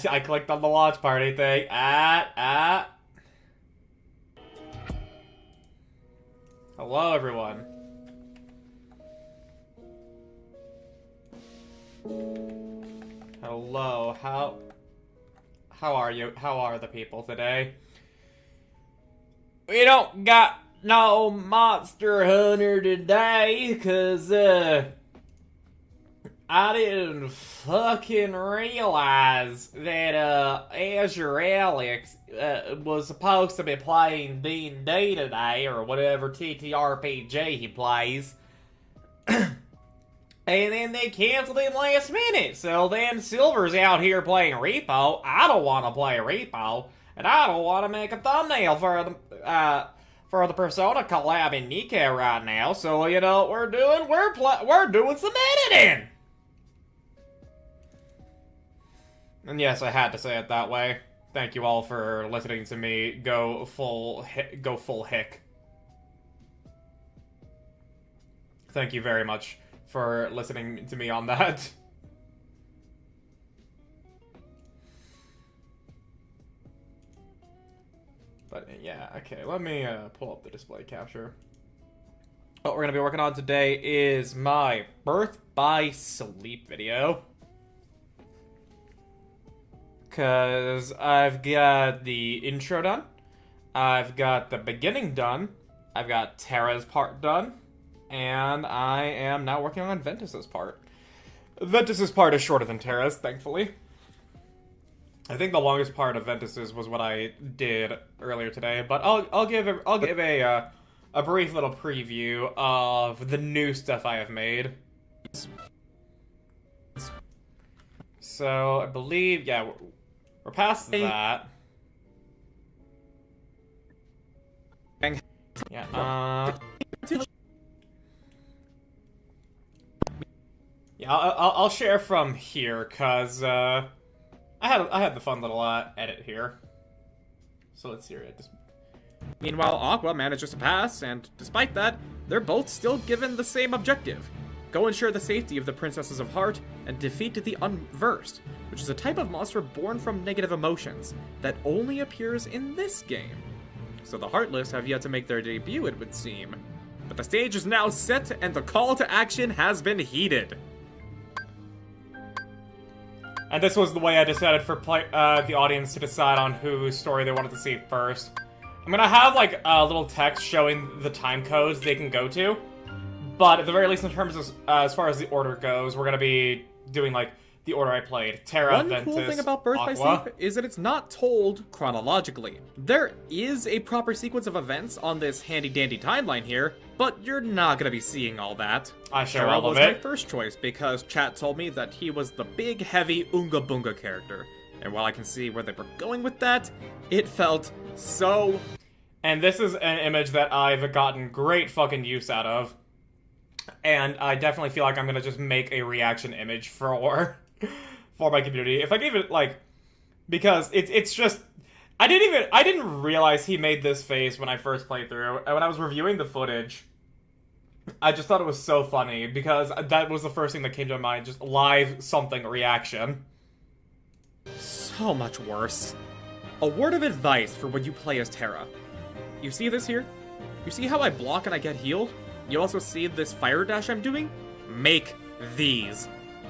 I clicked on the watch party thing. Hello, everyone. Hello, how are you? How are the people today? We don't got no Monster Hunter today, cause, I didn't fucking realize that, Azure Alex, was supposed to be playing D&D today, or whatever TTRPG he plays. And then they canceled him last minute, so then Silver's out here playing Repo. I don't want to play Repo, and I don't want to make a thumbnail for the Persona collab in Nikkei right now, so you know what we're doing? We're doing some editing! And yes, I had to say it that way. Thank you all for listening to me go full hick. Thank you very much for listening to me on that. But yeah, okay, let me pull up the display capture. What we're gonna be working on today is my Birth by Sleep video. Cause I've got the intro done, I've got the beginning done, I've got Terra's part done, and I am now working on Ventus's part. Ventus's part is shorter than Terra's, thankfully. I think the longest part of Ventus's was what I did earlier today, but I'll give a brief little preview of the new stuff I have made. So I believe, yeah, we're past that. Yeah. Yeah, I'll share from here, cause I had the fun little edit here. So let's hear it. Meanwhile, Aqua manages to pass, and despite that, they're both still given the same objective. Go ensure the safety of the Princesses of Heart, and defeat the Unversed, which is a type of monster born from negative emotions, that only appears in this game. So the Heartless have yet to make their debut, it would seem. But the stage is now set, and the call to action has been heeded. And this was the way I decided for the audience to decide on whose story they wanted to see first. I'm gonna have, like, a little text showing the time codes they can go to. But at the very least, in terms of, as far as the order goes, we're gonna be doing, like, the order I played. Terra, Ventus, One cool thing about Birth by Sleep is that it's not told chronologically. There is a proper sequence of events on this handy-dandy timeline here, but you're not gonna be seeing all that. I sure Terra will was of my it. first choice because chat told me that he was the big, heavy Oonga Boonga character. And while I can see where they were going with that, it felt so... And this is an image that I've gotten great fucking use out of. And I definitely feel like I'm gonna just make a reaction image for my community. If I gave it, like, because it's just, I didn't realize he made this face when I first played through, and when I was reviewing the footage, I just thought it was so funny, because that was the first thing that came to my mind, just live something reaction. So much worse. A word of advice for when you play as Terra. You see this here? You see how I block and I get healed? You also see this fire dash I'm doing? Make these.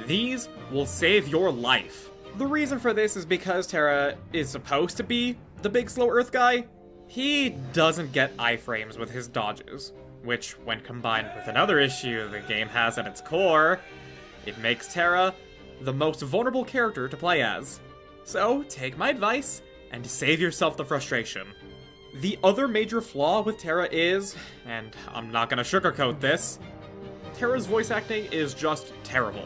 These will save your life. The reason for this is because Terra is supposed to be the big slow earth guy. He doesn't get iframes with his dodges, which, when combined with another issue the game has at its core, it makes Terra the most vulnerable character to play as. So, take my advice and save yourself the frustration. The other major flaw with Terra is, and I'm not gonna sugarcoat this, Terra's voice acting is just terrible.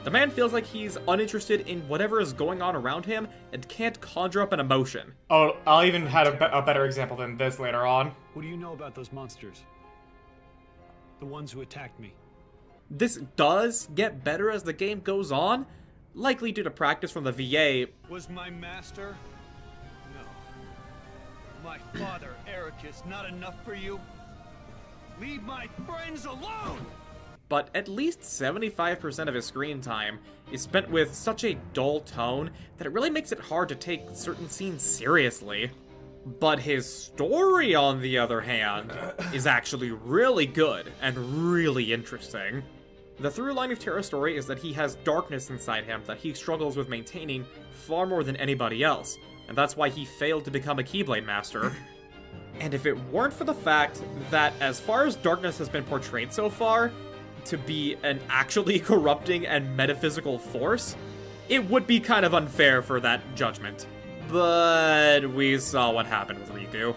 The man feels like he's uninterested in whatever is going on around him and can't conjure up an emotion. Oh, I'll even have a better example than this later on. What do you know about those monsters? The ones who attacked me. This does get better as the game goes on, likely due to practice from the VA. Was my master? No. My father, Ericus, not enough for you? Leave my friends alone! but at least 75% of his screen time is spent with such a dull tone that it really makes it hard to take certain scenes seriously. But his story, on the other hand, is actually really good and really interesting. The through line of Terra's story is that he has darkness inside him that he struggles with maintaining far more than anybody else, and that's why he failed to become a Keyblade Master. And if it weren't for the fact that, as far as darkness has been portrayed so far, to be an actually corrupting and metaphysical force, it would be kind of unfair for that judgment. But we saw what happened with Riku.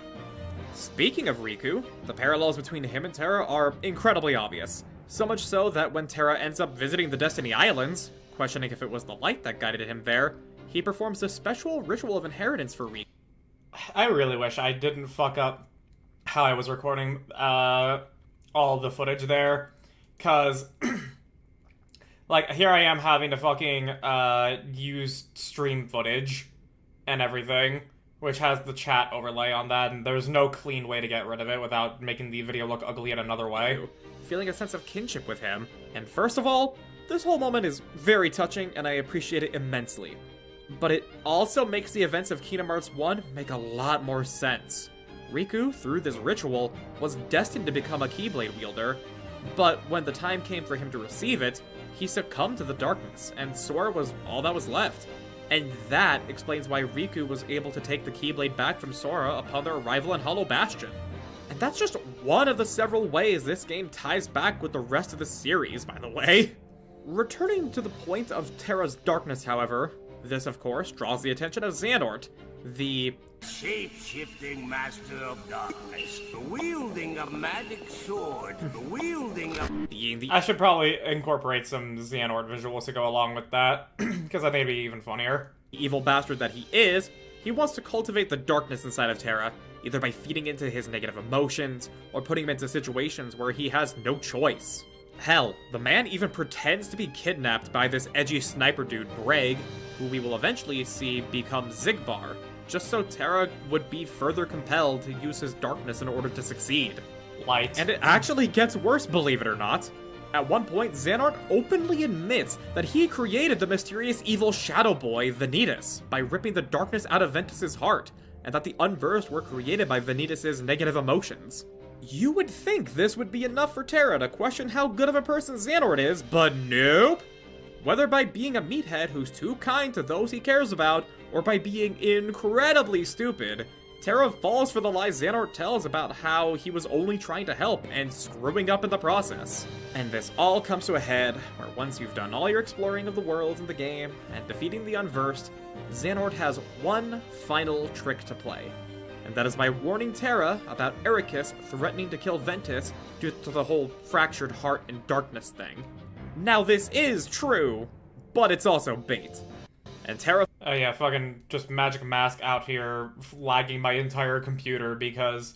Speaking of Riku, the parallels between him and Terra are incredibly obvious. So much so that when Terra ends up visiting the Destiny Islands, questioning if it was the light that guided him there, he performs a special ritual of inheritance for Riku. I really wish I didn't fuck up how I was recording all the footage there, cause like here I am having to fucking use stream footage and everything, which has the chat overlay on that, and there's no clean way to get rid of it without making the video look ugly in another way. Feeling a sense of kinship with him, and first of all, this whole moment is very touching and I appreciate it immensely. But it also makes the events of Kingdom Hearts 1 make a lot more sense. Riku, through this ritual, was destined to become a Keyblade wielder, but when the time came for him to receive it, he succumbed to the darkness, and Sora was all that was left. And that explains why Riku was able to take the Keyblade back from Sora upon their arrival in Hollow Bastion. And that's just one of the several ways this game ties back with the rest of the series, by the way. Returning to the point of Terra's darkness, however, this, of course, draws the attention of Xehanort, the shape-shifting master of darkness, the wielding of magic sword, the wielding of... being the I should probably incorporate some Xehanort visuals to go along with that, because I think it'd be even funnier. evil bastard that he is, he wants to cultivate the darkness inside of Terra, either by feeding into his negative emotions, or putting him into situations where he has no choice. Hell, the man even pretends to be kidnapped by this edgy sniper dude, Greg, who we will eventually see become Xigbar, just so Terra would be further compelled to use his darkness in order to succeed. Light. And it actually gets worse, believe it or not. At one point, Xehanort openly admits that he created the mysterious evil Shadow Boy, Vanitas, by ripping the darkness out of Ventus's heart, and that the Unversed were created by Vanitas' negative emotions. You would think this would be enough for Terra to question how good of a person Xehanort is, but nope! Whether by being a meathead who's too kind to those he cares about, or by being incredibly stupid, Terra falls for the lies Xehanort tells about how he was only trying to help and screwing up in the process. And this all comes to a head where once you've done all your exploring of the worlds in the game and defeating the Unversed, Xehanort has one final trick to play. And that is by warning Terra about Ericus threatening to kill Ventus due to the whole fractured heart and darkness thing. Now this is true, but it's also bait. And Terra... Oh yeah, fucking just Magic Mask out here lagging my entire computer because...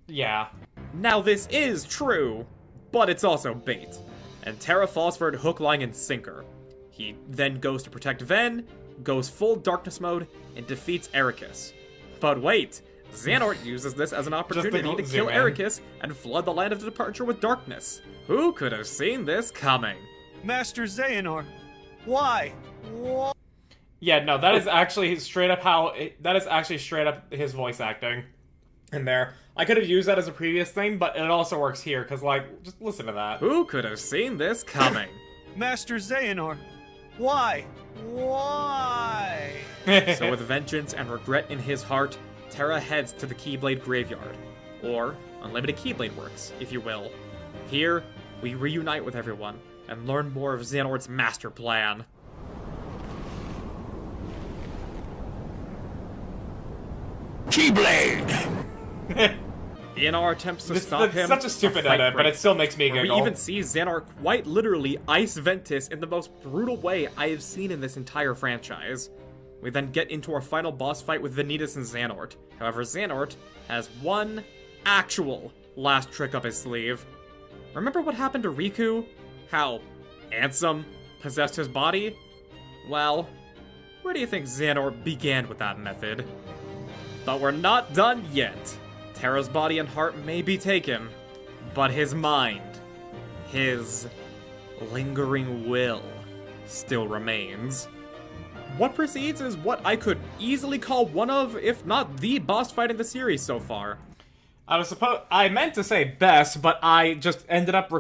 yeah. Now this is true, but it's also bait. And Terra falls for it hook, line, and sinker. He then goes to protect Ven, goes full darkness mode, and defeats Ericus. But wait, Xehanort uses this as an opportunity to kill Ericus and flood the land of departure with darkness. Who could have seen this coming? Master Xehanort, why? Why? Yeah, no, that is actually straight up that is actually straight up his voice acting in there. I could have used that as a previous thing, but it also works here, because, like, just listen to that. Who could have seen this coming? Master Xehanort, why? Why? So with vengeance and regret in his heart, Terra heads to the Keyblade Graveyard. Or Unlimited Keyblade Works, if you will. Here, we reunite with everyone and learn more of Xehanort's master plan. Keyblade! In our attempts to stop him, such a stupid fight edit, but breaks, it still makes me where giggle. we even see Xehanort quite literally ice Ventus in the most brutal way I have seen in this entire franchise. We then get into our final boss fight with Vanitas and Xehanort. However, Xehanort has one actual last trick up his sleeve. Remember what happened to Riku? How Ansem possessed his body? Well, where do you think Xehanort began with that method? But we're not done yet. Terra's body and heart may be taken, but his mind, his lingering will still remains. What precedes is what I could easily call one of, if not the boss fight in the series so far. I meant to say best, but I just ended up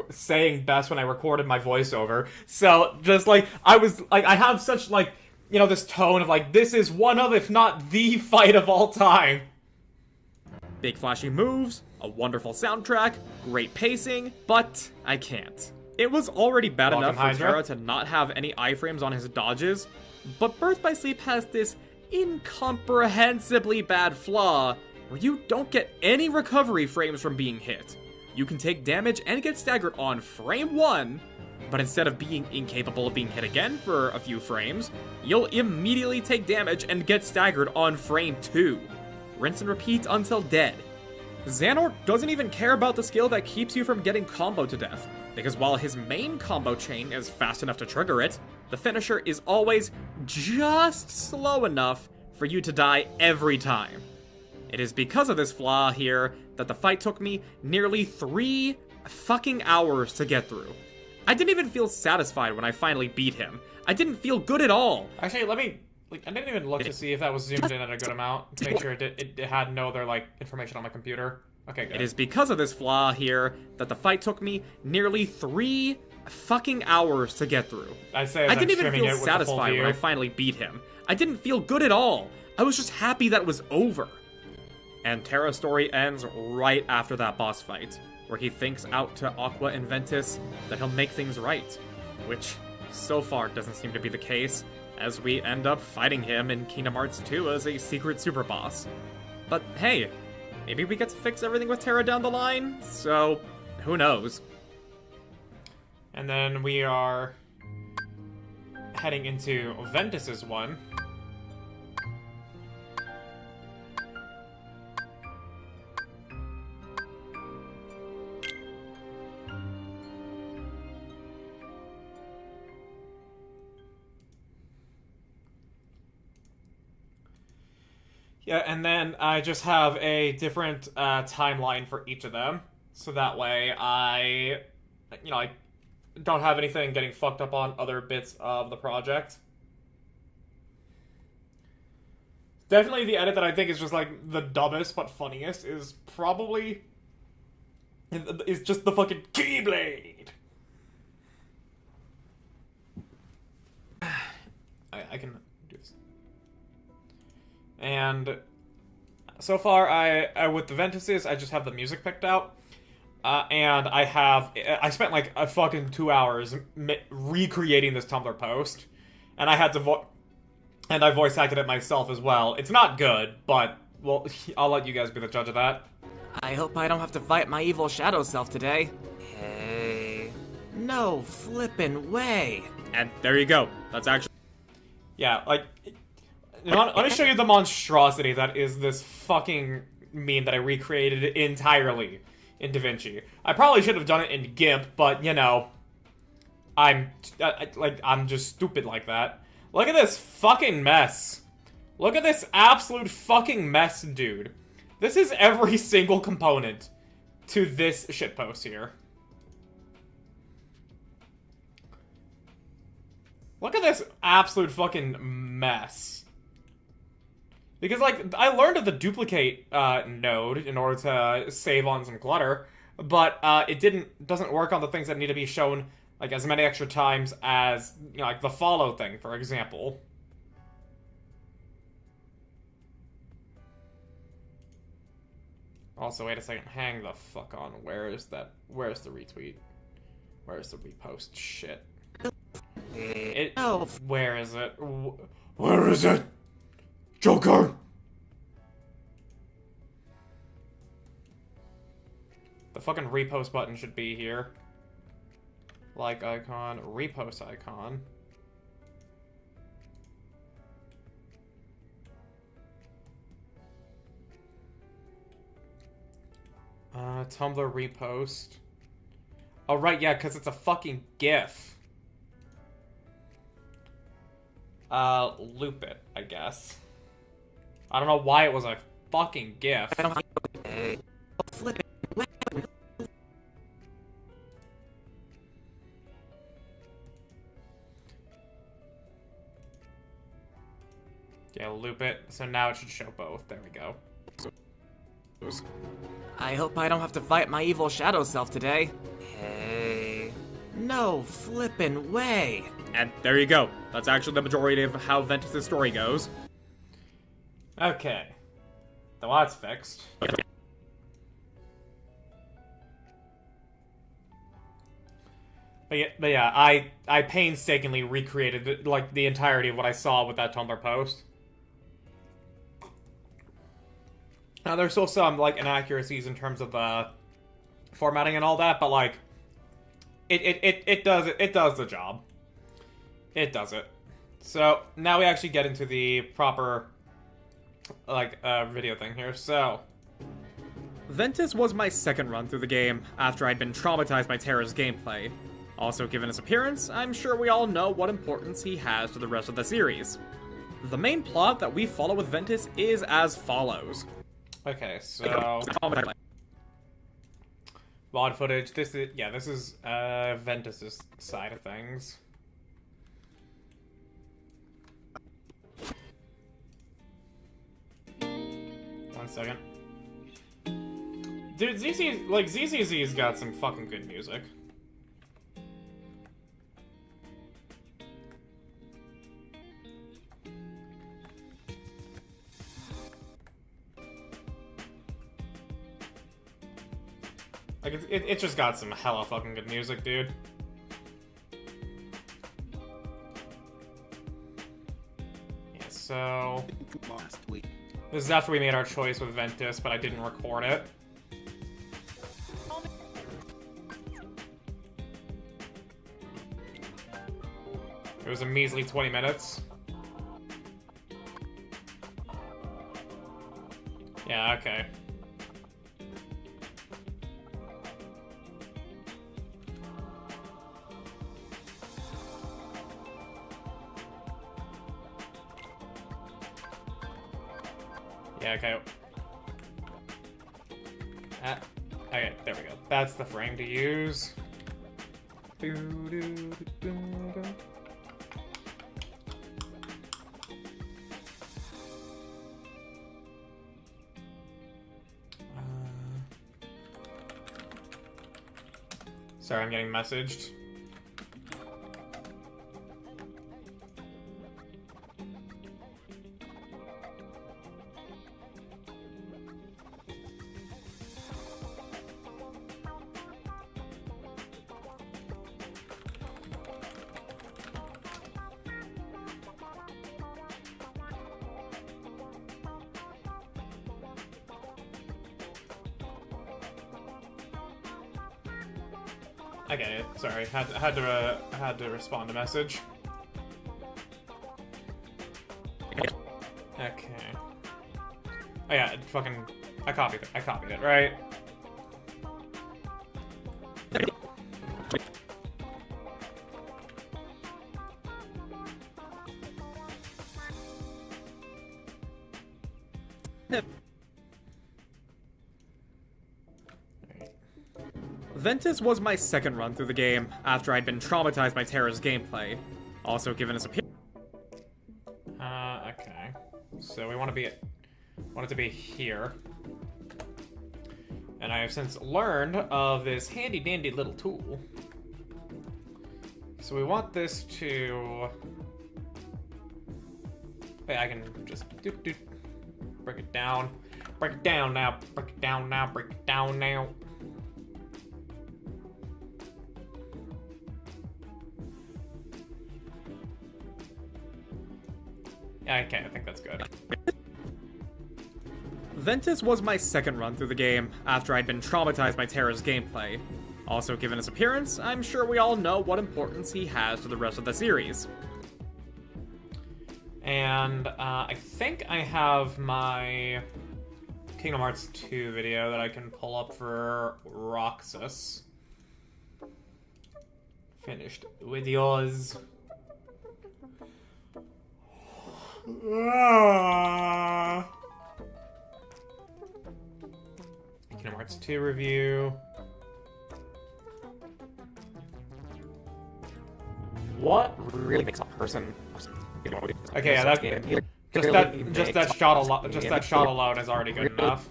saying best when I recorded my voiceover. So, just, like, I have such, like, you know, this tone of, like, this is one of, if not the fight of all time. Big flashy moves, a wonderful soundtrack, great pacing, but I can't. It was already bad Welcome, enough for Hydra. Terra to not have any iframes on his dodges, but Birth by Sleep has this incomprehensibly bad flaw where you don't get any recovery frames from being hit. You can take damage and get staggered on frame 1, but instead of being incapable of being hit again for a few frames, you'll immediately take damage and get staggered on frame 2. Rinse and repeat until dead. Xehanort doesn't even care about the skill that keeps you from getting comboed to death, because while his main combo chain is fast enough to trigger it, the finisher is always just slow enough for you to die every time. It is because of this flaw here that the fight took me nearly 3 fucking hours to get through. I didn't even feel satisfied when I finally beat him. I didn't feel good at all. Actually, I didn't even look to see if that was zoomed in at a good amount to make sure it had no other, like, information on my computer. Okay, good. It is because of this flaw here that the fight took me nearly 3 fucking hours to get through. I didn't even feel satisfied when I finally beat him. I didn't feel good at all. I was just happy that it was over. And Terra's story ends right after that boss fight, where he thinks out to Aqua and Ventus that he'll make things right, which so far doesn't seem to be the case, as we end up fighting him in Kingdom Hearts 2 as a secret super boss. But hey, maybe we get to fix everything with Terra down the line, so who knows? And then we are heading into Ventus's one. Yeah, and then I just have a different timeline for each of them, so that way I don't have anything getting fucked up on other bits of the project. Definitely the edit that I think is just, like, the dumbest but funniest is probably... is just the fucking Keyblade! I can do this. And so far, I with the Ventuses, I just have the music picked out. And I spent like a fucking 2 hours recreating this Tumblr post. And I had to and I voice acted it myself as well. It's not good, but, well, I'll let you guys be the judge of that. I hope I don't have to fight my evil shadow self today. Hey. No flippin' way. And there you go. That's actually... Yeah, like... let me show you the monstrosity that is this fucking meme that I recreated entirely in DaVinci. I probably should have done it in GIMP, but, you know... I'm just stupid like that. Look at this fucking mess. Look at this absolute fucking mess, dude. This is every single component to this shitpost here. Look at this absolute fucking mess. Because, like, I learned of the duplicate node in order to save on some clutter, but it doesn't work on the things that need to be shown, like, as many extra times as, you know, like the follow thing, for example. Also, wait a second, hang the fuck on. Where's the retweet? Where's the repost? Shit. Where is it? Where is it? Joker! The fucking repost button should be here. Like icon, repost icon. Tumblr repost. Oh, right, yeah, because it's a fucking GIF. Loop it, I guess. I don't know why it was a fucking GIF. loop it, so now it should show both. There we go. I hope I don't have to fight my evil shadow self today. Hey. No flippin' way. And there you go. That's actually the majority of how Ventus' story goes. Okay. So that's fixed. But yeah, I painstakingly recreated like the entirety of what I saw with that Tumblr post. Now there's still some like inaccuracies in terms of the formatting and all that, but like it does the job. It does it. So now we actually get into the proper like video thing here. So Ventus was my second run through the game after I'd been traumatized by Terra's gameplay. Also, given his appearance, I'm sure we all know what importance he has to the rest of the series. The main plot that we follow with Ventus is as follows. okay, so VOD footage. This is Ventus's side of things. One second. Dude, ZZZ's got some fucking good music. Like, it's just got some hella fucking good music, dude. Yeah, so this is after we made our choice with Ventus, but I didn't record it. It was a measly 20 minutes. Yeah, okay. Yeah, okay. Okay, there we go. That's the frame to use. Sorry, I'm getting messaged. I get it. Sorry, had to respond to message. Okay. Oh yeah, I copied it, right? Ventus was my second run through the game after I'd been traumatized by Terra's gameplay. Also, given his appearance. Okay. So we want it to be here. And I have since learned of this handy dandy little tool. So we want this to... Wait, I can just break it down. Break it down now. Break it down now. Break it down now. Yeah, okay, I think that's good. Ventus was my second run through the game after I'd been traumatized by Terra's gameplay. Also, given his appearance, I'm sure we all know what importance he has to the rest of the series. And I think I have my Kingdom Hearts 2 video that I can pull up for Roxas. Finished with yours. Kingdom Hearts 2 review. What really makes a person? Okay, yeah, Just that shot alone is already good enough.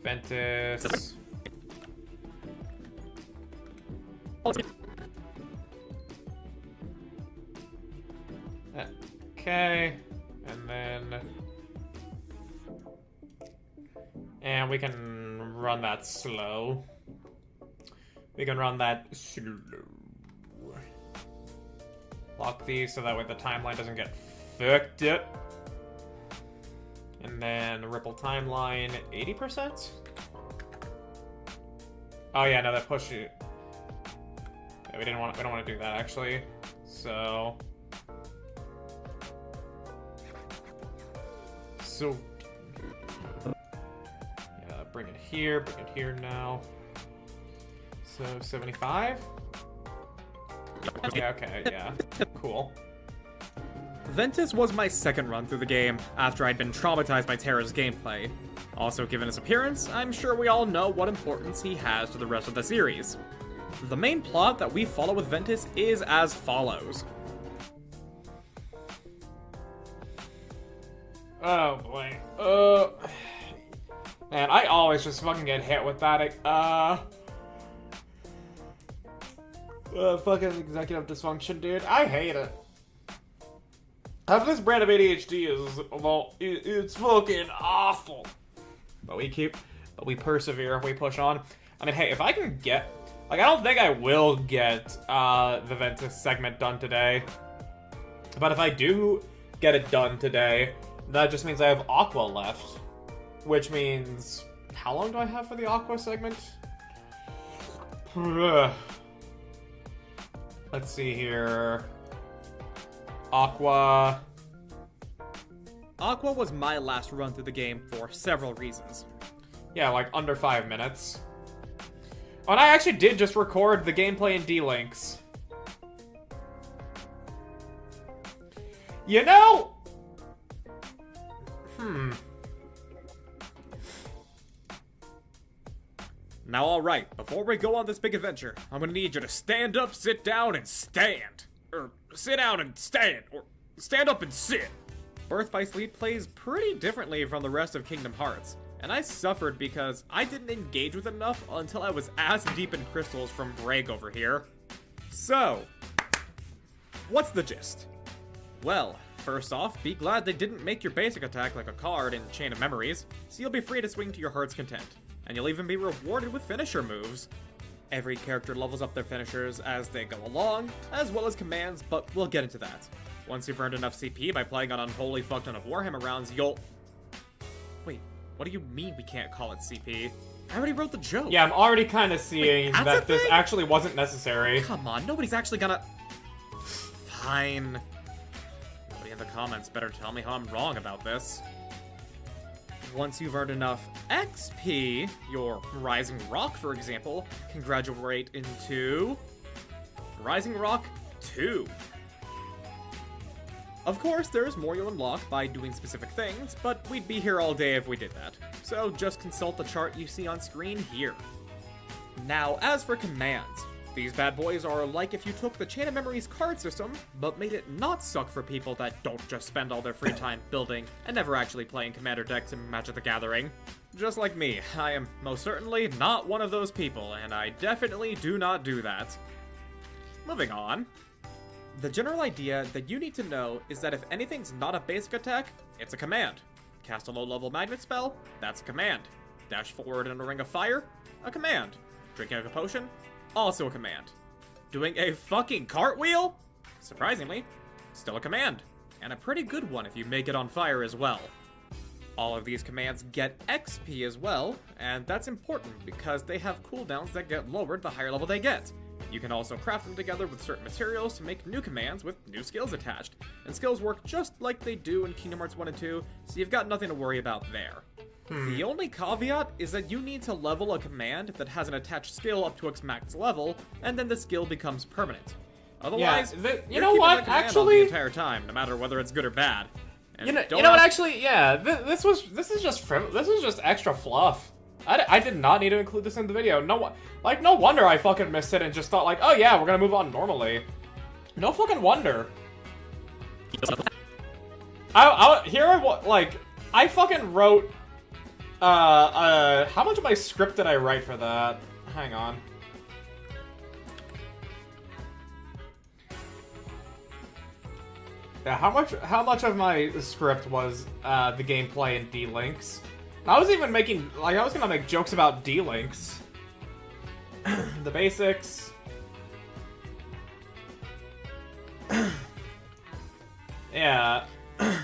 Ventus. Okay, and we can run that slow. We can run that slow. Lock these so that way the timeline doesn't get fucked up. And then ripple timeline 80%. Oh yeah, no, that push it. Yeah, we don't want to do that actually. So yeah, bring it here now. So 75? Yeah, okay, yeah. Cool. Ventus was my second run through the game, after I'd been traumatized by Terra's gameplay. Also, given his appearance, I'm sure we all know what importance he has to the rest of the series. The main plot that we follow with Ventus is as follows. Oh boy. Man, I always just fucking get hit with that. Fucking executive dysfunction, dude. I hate it. Having this brand of ADHD is, well, it's fucking awful. But we persevere, we push on. I mean, hey, if I can get, like, I don't think I will get the Ventus segment done today. But if I do get it done today, that just means I have Aqua left. Which means, how long do I have for the Aqua segment? Let's see here. Aqua was my last run through the game for several reasons. Yeah, like under 5 minutes. Oh, and I actually did just record the gameplay in D-Links. You know... Now, alright, before we go on this big adventure, I'm gonna need you to stand up, sit down, and stand. Or sit down and stand. Or stand up and sit. Birth by Sleep plays pretty differently from the rest of Kingdom Hearts, and I suffered because I didn't engage with it enough until I was ass deep in crystals from Greg over here. So, what's the gist? Well, first off, be glad they didn't make your basic attack like a card in Chain of Memories, so you'll be free to swing to your heart's content. And you'll even be rewarded with finisher moves. Every character levels up their finishers as they go along, as well as commands, but we'll get into that. Once you've earned enough CP by playing an unholy fuck ton of Warhammer rounds, you'll... Wait, what do you mean we can't call it CP? I already wrote the joke. Yeah, I'm already kind of seeing that's that a this thing? actually wasn't necessary. Come on, nobody's actually gonna... Fine. Nobody in the comments better tell me how I'm wrong about this. Once you've earned enough XP, your Rising Rock, for example, can graduate into Rising Rock 2. Of course, there's more you'll unlock by doing specific things, but we'd be here all day if we did that. So just consult the chart you see on screen here. Now, as for commands, these bad boys are like if you took the Chain of Memories card system, but made it not suck for people that don't just spend all their free time building and never actually playing Commander decks in Magic the Gathering. Just like me, I am most certainly not one of those people, and I definitely do not do that. Moving on. The general idea that you need to know is that if anything's not a basic attack, it's a command. Cast a low-level magnet spell, that's a command. Dash forward in a ring of fire, a command. Drinking a potion, also a command. Doing a fucking cartwheel? Surprisingly, still a command. And a pretty good one if you make it on fire as well. All of these commands get XP as well, and that's important because they have cooldowns that get lowered the higher level they get. You can also craft them together with certain materials to make new commands with new skills attached, and skills work just like they do in Kingdom Hearts 1 and 2, so you've got nothing to worry about there. The only caveat is that you need to level a command that has an attached skill up to its max level, and then the skill becomes permanent. Otherwise, you you're know keeping what, that command on actually- the entire time, no matter whether it's good or bad. And You know don't what? ask- Actually, yeah. This is just extra fluff. I did not need to include this in the video. No wonder I fucking missed it and just thought like, oh yeah, we're gonna move on normally. No fucking wonder. I fucking wrote, how much of my script did I write for that? Hang on. Yeah, how much of my script was, the gameplay and D-Links? I was even making, like, I was gonna make jokes about D-Links. The basics. Yeah. Let's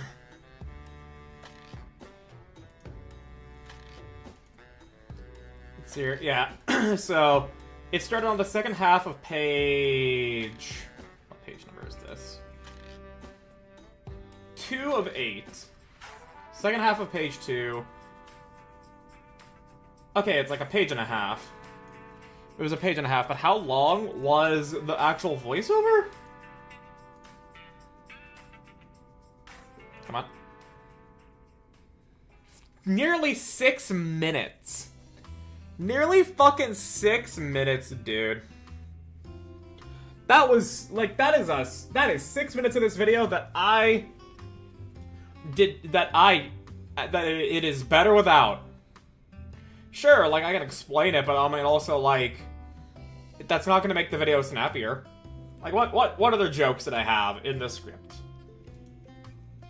see here. Yeah. So, it started on the second half of page... What page number is this? 2 of 8. Second half of page 2. Okay, it's like a page and a half. It was a page and a half, but how long was the actual voiceover? Come on. Nearly 6 minutes. Nearly fucking 6 minutes, dude. That was, like, that is 6 minutes of this video that it is better without. Sure, like, I can explain it, but I mean, also, like, that's not gonna make the video snappier. Like, what other jokes did I have in this script?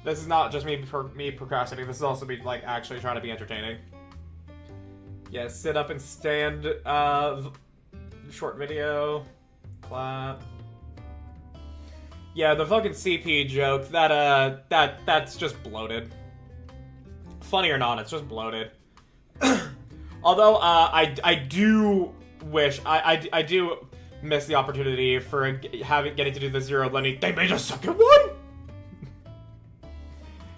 This is not just me procrastinating, this is also me, like, actually trying to be entertaining. Yeah, sit up and stand, short video, clap. Yeah, the fucking CP joke, that's just bloated. Funny or not, it's just bloated. Although, I do wish, I do miss the opportunity for getting to do the Zero Lenny, they made a second one?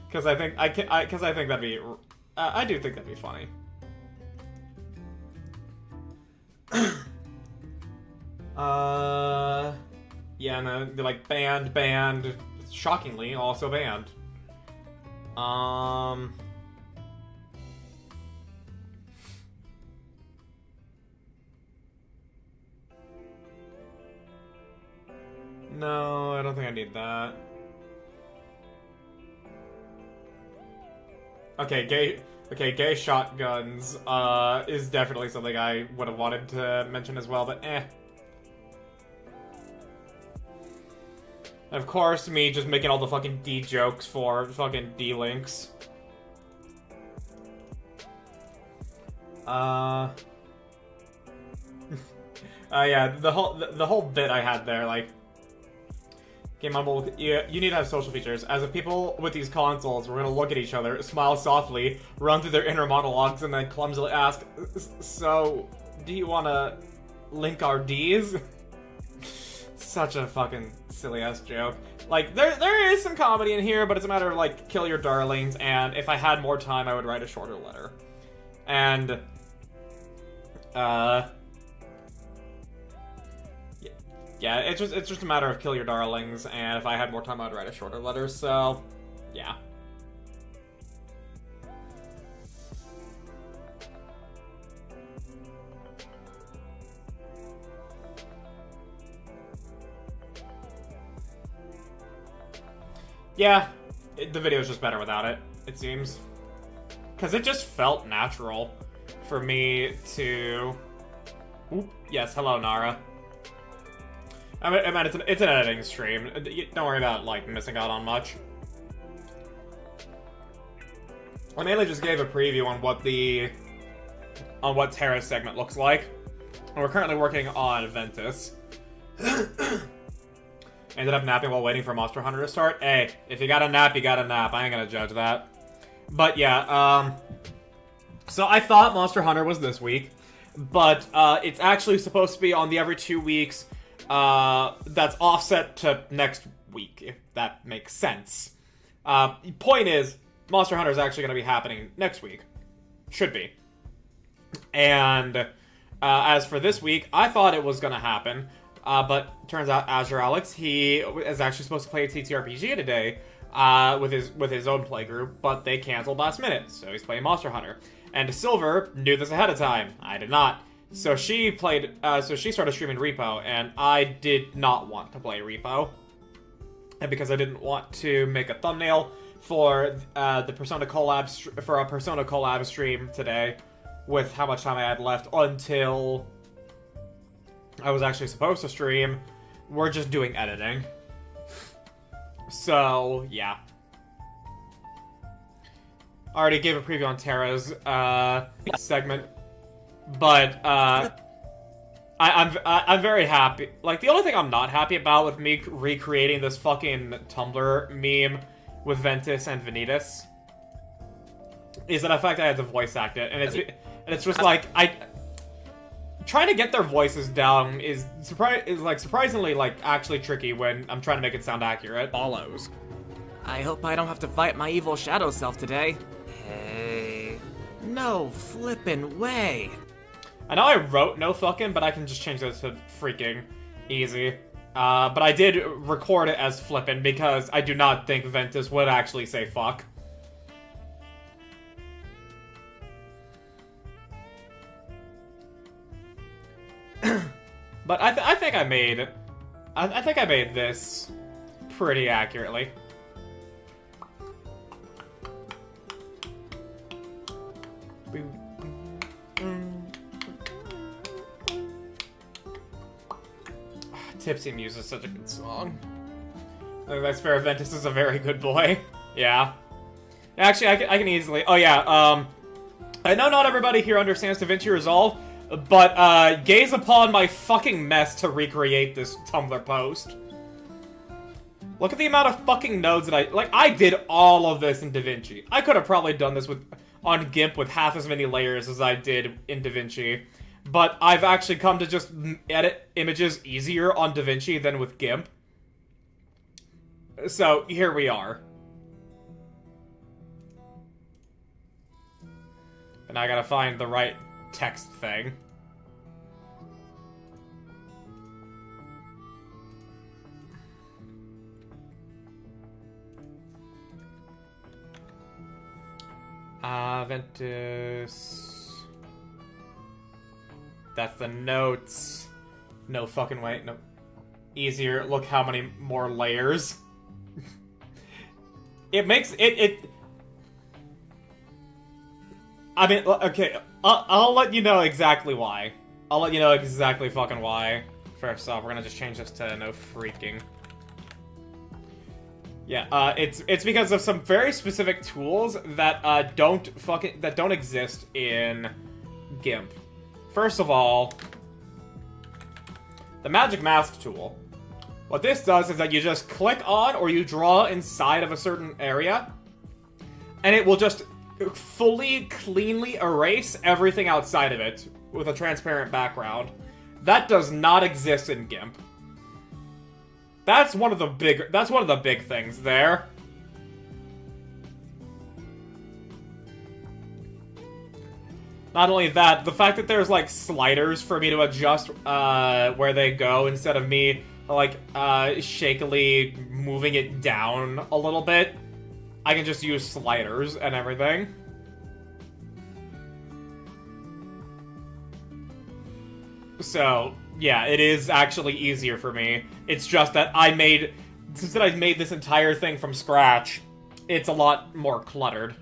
Because I think that'd be, I do think that'd be funny. Yeah, no, they're like banned, shockingly, also banned. No, I don't think I need that. Okay, gay shotguns, is definitely something I would have wanted to mention as well, but eh. Of course, me just making all the fucking D jokes for fucking D-Links. Yeah, the whole bit I had there, like, Game Mumble, you need to have social features. As if people with these consoles were gonna look at each other, smile softly, run through their inner monologues, and then clumsily ask, so, do you wanna link our Ds? Such a fucking silly-ass joke. Like, there is some comedy in here, but it's a matter of, like, kill your darlings, and if I had more time, I would write a shorter letter. And, yeah, it's just a matter of kill your darlings, and if I had more time, I would write a shorter letter, so, yeah. Yeah, the video's just better without it, it seems. Because it just felt natural for me to... Oop, yes, hello, Nara. I mean, it's an editing stream. Don't worry about, like, missing out on much. I mainly just gave a preview on what Terra's segment looks like. And we're currently working on Ventus. Ended up napping while waiting for Monster Hunter to start. Hey, if you gotta nap, you gotta nap. I ain't gonna judge that. But yeah, so I thought Monster Hunter was this week, but it's actually supposed to be on the every 2 weeks, that's offset to next week, if that makes sense. Point is, Monster Hunter is actually gonna be happening next week. Should be. And, as for this week, I thought it was gonna happen. But turns out Azure Alex, he is actually supposed to play a TTRPG today, with his own playgroup, but they canceled last minute, so he's playing Monster Hunter. And Silver knew this ahead of time. I did not. So she played, so she started streaming Repo, and I did not want to play Repo. And because I didn't want to make a thumbnail for the Persona collab, for a Persona collab stream today, with how much time I had left until I was actually supposed to stream, we're just doing editing. So, yeah. I already gave a preview on Terra's segment, but I'm very happy. Like, the only thing I'm not happy about with me recreating this fucking Tumblr meme with Ventus and Vanitas is that the fact I had to voice act it, and it's just like trying to get their voices down is surprisingly actually tricky when I'm trying to make it sound accurate. Follows. I hope I don't have to fight my evil shadow self today. Hey. No flippin' way. I know I wrote no fucking, but I can just change this to freaking easy. But I did record it as flippin' because I do not think Ventus would actually say fuck. But I think I made this pretty accurately. Tipsy Muse is such a good song. I think that's fair. Ventus is a very good boy. Yeah. Actually, I can easily... Oh, yeah, I know not everybody here understands DaVinci Resolve, but, gaze upon my fucking mess to recreate this Tumblr post. Look at the amount of fucking nodes that I did all of this in DaVinci. I could have probably done this on GIMP with half as many layers as I did in DaVinci. But I've actually come to just edit images easier on DaVinci than with GIMP. So, here we are. And I gotta find the right text thing. Ventus. That's the notes. No fucking way. No. Easier. Look how many more layers. It makes it. I mean, okay. I'll let you know exactly why. I'll let you know exactly fucking why. First off, we're gonna just change this to no freaking. Yeah, it's because of some very specific tools that don't exist in GIMP. First of all, the Magic Mask tool. What this does is that you just click on or you draw inside of a certain area, and it will just fully, cleanly erase everything outside of it with a transparent background. That does not exist in GIMP. That's one of the big things there. Not only that, the fact that there's, like, sliders for me to adjust, where they go instead of me, like, shakily moving it down a little bit. I can just use sliders and everything. So, yeah, it is actually easier for me. It's just that since I made this entire thing from scratch, it's a lot more cluttered.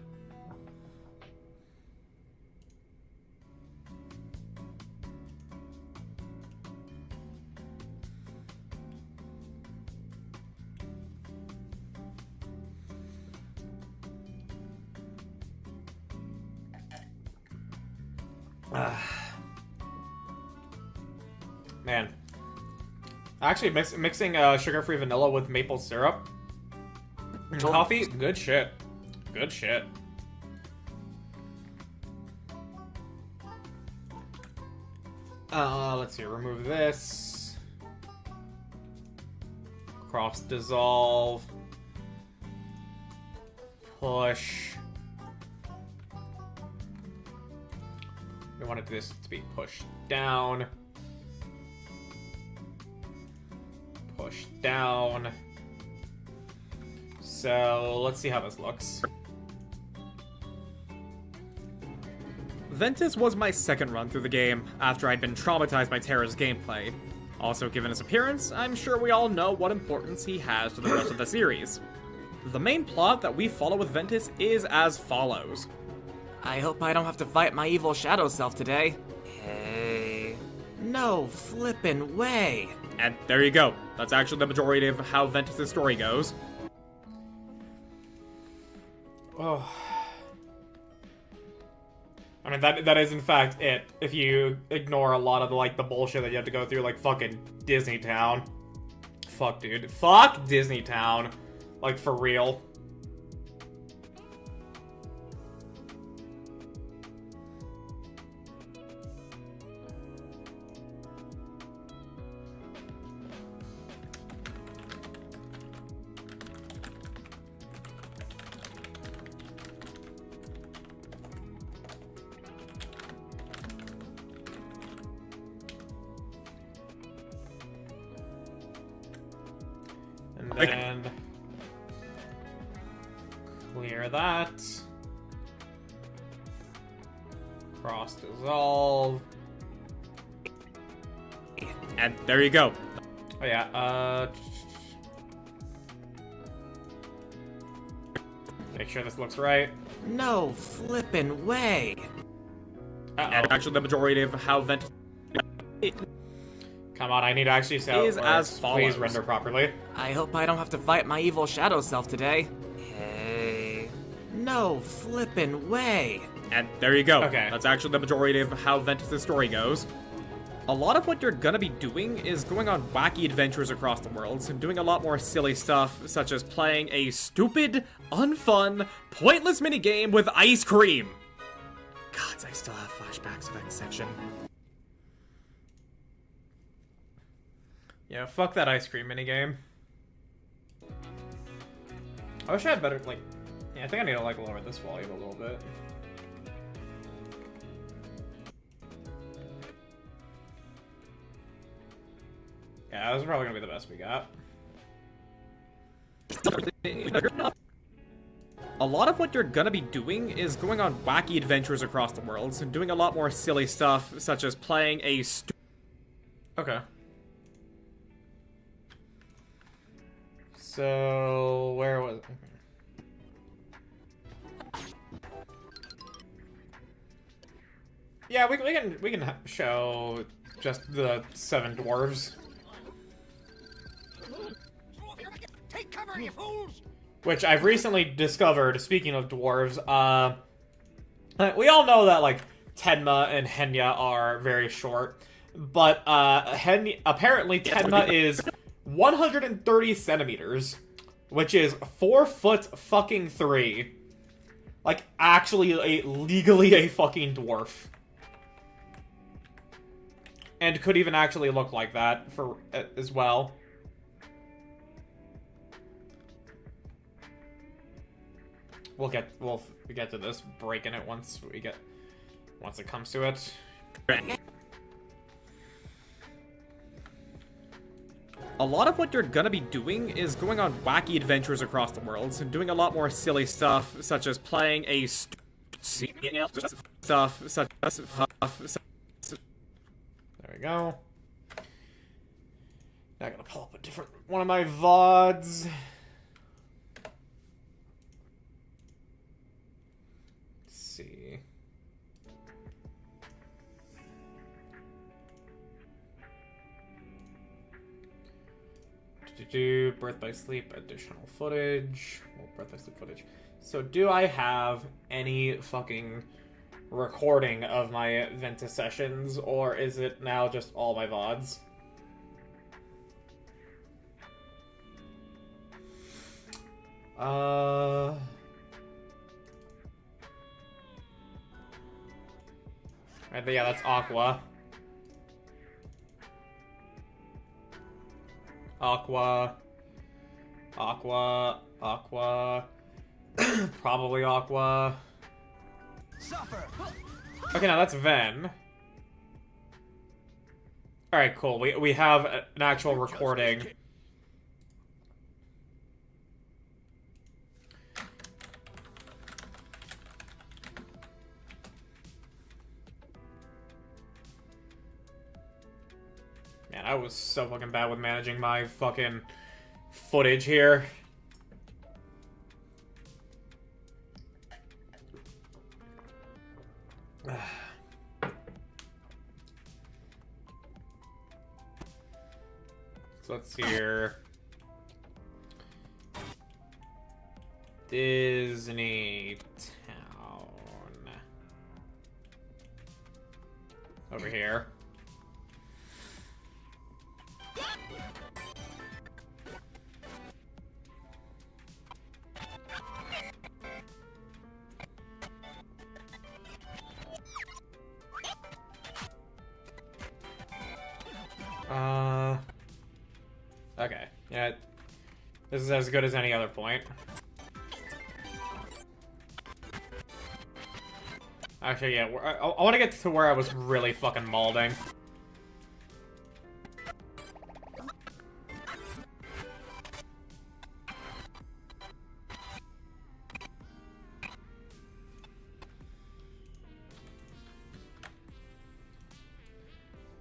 Man. Actually, mixing sugar-free vanilla with maple syrup and coffee, good shit. Good shit. Let's see, remove this. Cross dissolve. Push. We wanted this to be pushed down. Push down. So let's see how this looks. Ventus was my second run through the game, after I'd been traumatized by Terra's gameplay. Also, given his appearance, I'm sure we all know what importance he has to the rest of the series. The main plot that we follow with Ventus is as follows. I hope I don't have to fight my evil shadow self today. Hey. No flippin' way. And there you go. That's actually the majority of how Ventus' story goes. Oh. I mean, that is in fact it, if you ignore a lot of the bullshit that you have to go through, like fucking Disney Town. Fuck, dude. Fuck Disney Town. Like, for real. And then clear that. Cross dissolve. And there you go. Oh yeah, make sure this looks right. No flippin' way. And actually the majority of how Ventus Come on, I need to actually see how it is works. as follows. Please render properly. I hope I don't have to fight my evil shadow self today. Hey. No flippin' way. And there you go. Okay. That's actually the majority of how Ventus' story goes. A lot of what you're gonna be doing is going on wacky adventures across the world, and doing a lot more silly stuff, such as playing a stupid, unfun, pointless minigame with ice cream. Gods, I still have flashbacks of that section. Yeah, fuck that ice cream minigame. I wish I had better, yeah, I think I need to, lower this volume a little bit. Yeah, this is probably gonna be the best we got. A lot of what you're gonna be doing is going on wacky adventures across the world, and doing a lot more silly stuff, such as playing a Okay. So, where was it? Yeah, we can show just the 7 dwarves. Take cover, you fools! Which I've recently discovered, speaking of dwarves, we all know that, Tenma and Henya are very short, but, apparently Tenma is 130 centimeters, which is 4'3". Actually, legally a fucking dwarf. And could even actually look like that as well. We'll get to this, breaking it once it comes to it. A lot of what you're gonna be doing is going on wacky adventures across the world, and doing a lot more silly stuff, such as playing a stuff such as There we go. Now I gotta pull up a different one of my VODs. Let's see. Birth by Sleep additional footage. Well, Birth by Sleep footage. So do I have any fucking recording of my Ventus sessions, or is it now just all my VODs? Right, but yeah, that's Aqua. Aqua. Probably Aqua. Suffer! Okay, now that's Ven. Alright, cool. We have an actual recording. I was so fucking bad with managing my fucking footage here. So let's see here. Disney Town. Over here. Okay. Yeah. This is as good as any other point. Actually, yeah. I want to get to where I was really fucking malding.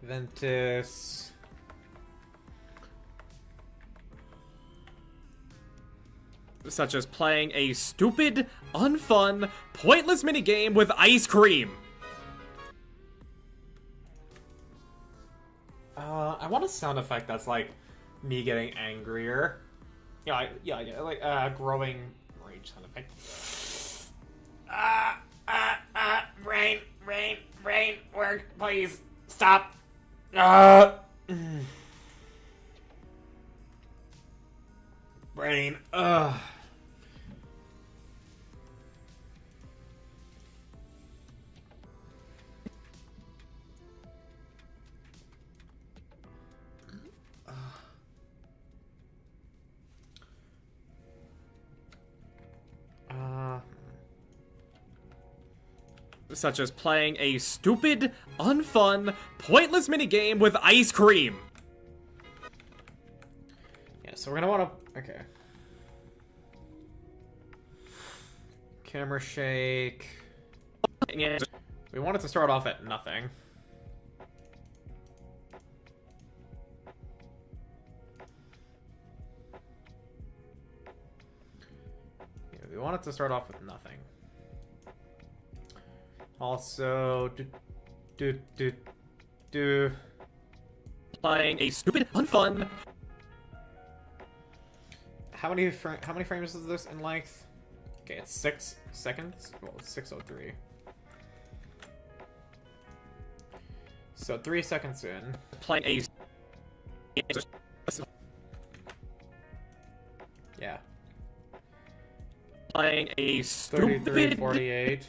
Ventus. Such as playing a stupid, unfun, pointless minigame with ice cream. I want a sound effect that's like me getting angrier. Yeah, like growing rage sound effect. Rain, work, please, stop. Brain, Such as playing a stupid, unfun, pointless minigame with ice cream. Yeah, so we're gonna want to. Okay. Camera shake. We want it to start off at nothing. Yeah, we want it to start off with nothing. Also, Playing a stupid, unfun. How many frames is this in length? Okay, it's 6 seconds. Well, it's 6:03. So 3 seconds in. Playing a. Yeah. Playing a 33, stupid. 48.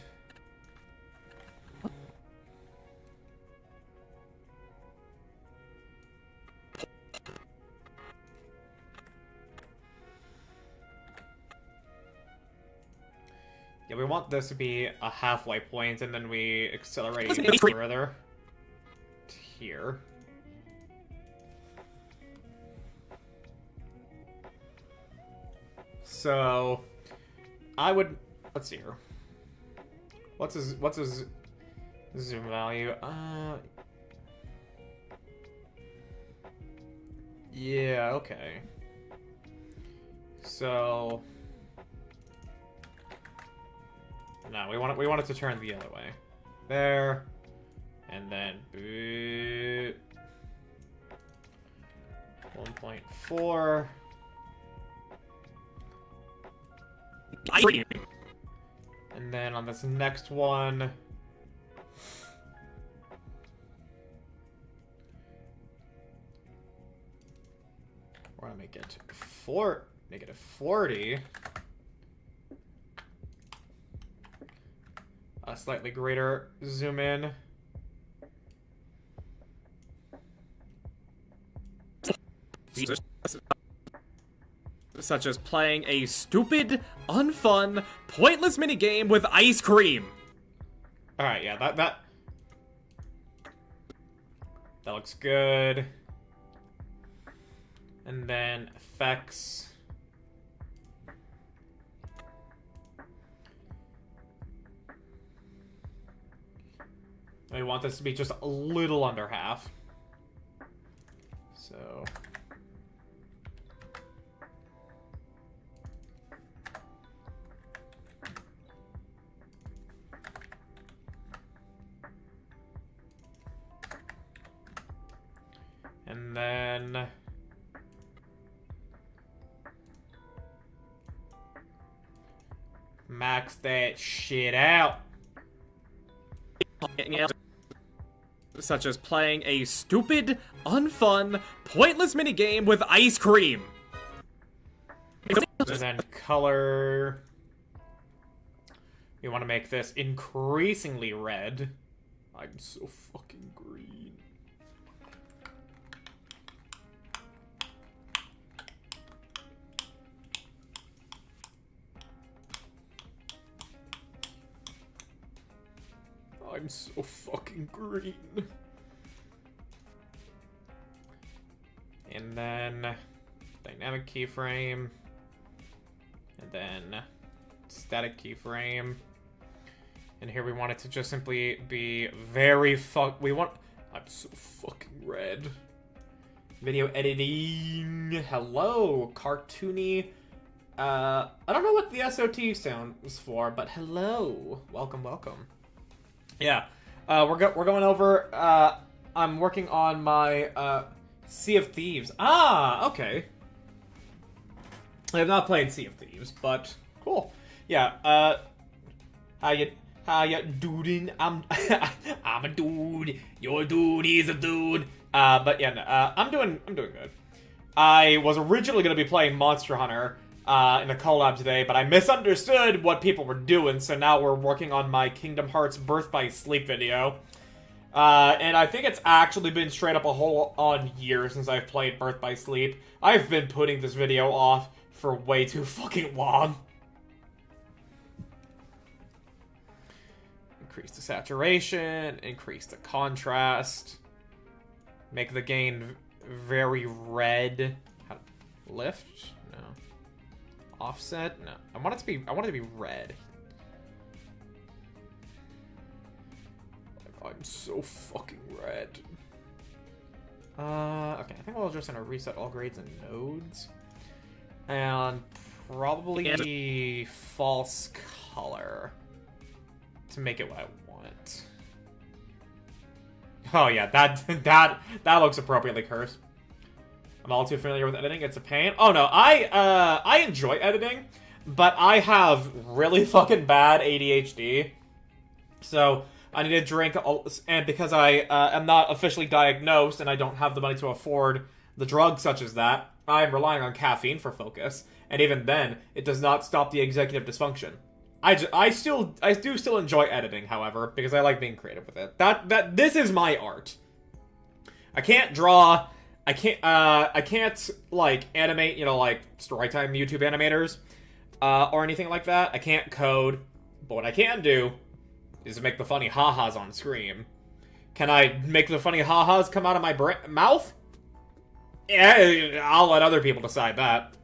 Yeah, we want this to be a halfway point, and then we accelerate even further to here. So, I would, let's see here. What's his zoom value? Yeah, okay. So, no, we want it to turn the other way. There, and then 1.4. And then on this next one, we're gonna make it -40. A slightly greater zoom in. Such as playing a stupid, unfun, pointless minigame with ice cream. All right, yeah, that looks good. And then effects. We want this to be just a little under half. then... max that shit out. Such as playing a stupid, unfun, pointless minigame with ice cream. And then color... we want to make this increasingly red. I'm so fucking green. I'm so fucking green. And then dynamic keyframe. And then static keyframe. And here we want it to just simply be very I'm so fucking red. Video editing. Hello, cartoony. I don't know what the SOT stands for, but hello. Welcome, welcome. Yeah, we're going over, I'm working on my, Sea of Thieves. Ah, okay. I have not played Sea of Thieves, but cool. Yeah, how you doing? I'm a dude. Your dude, he's a dude. But yeah, no, I'm doing good. I was originally gonna be playing Monster Hunter, in the collab today, but I misunderstood what people were doing, so now we're working on my Kingdom Hearts Birth by Sleep video. And I think it's actually been straight up a whole on year since I've played Birth by Sleep. I've been putting this video off for way too fucking long. Increase the saturation, increase the contrast, make the game very red. Lift? No. Offset? No. I want it to be red. Like, I'm so fucking red. Okay, I think we're just gonna reset all grades and nodes. And probably false color to make it what I want. Oh yeah, that looks appropriately cursed. I'm all too familiar with editing. It's a pain. Oh no, I enjoy editing, but I have really fucking bad ADHD. So I need to drink, and because I am not officially diagnosed and I don't have the money to afford the drugs such as that, I am relying on caffeine for focus. And even then, it does not stop the executive dysfunction. I do still enjoy editing, however, because I like being creative with it. This is my art. I can't draw. I can't like animate, you know, like Storytime YouTube animators, or anything like that. I can't code, but what I can do is make the funny ha-has on screen. Can I make the funny ha-has come out of my mouth? Yeah, I'll let other people decide that.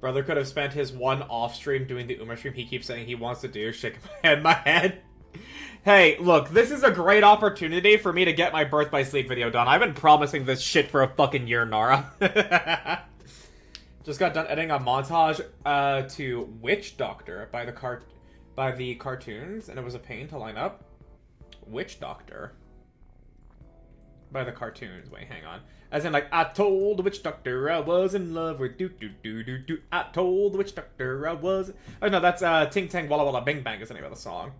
Brother could have spent his one off-stream doing the Uma stream he keeps saying he wants to do. Shaking my head. Hey, look, this is a great opportunity for me to get my Birth by Sleep video done. I've been promising this shit for a fucking year, Nara. Just got done editing a montage to Witch Doctor by the cartoons, and it was a pain to line up. Witch Doctor by the cartoons. Wait, hang on. As in, like, I told the witch doctor I was in love with do. I told the witch doctor I was... Oh, no, that's Ting Tang Walla Walla Bing Bang is the name of the song.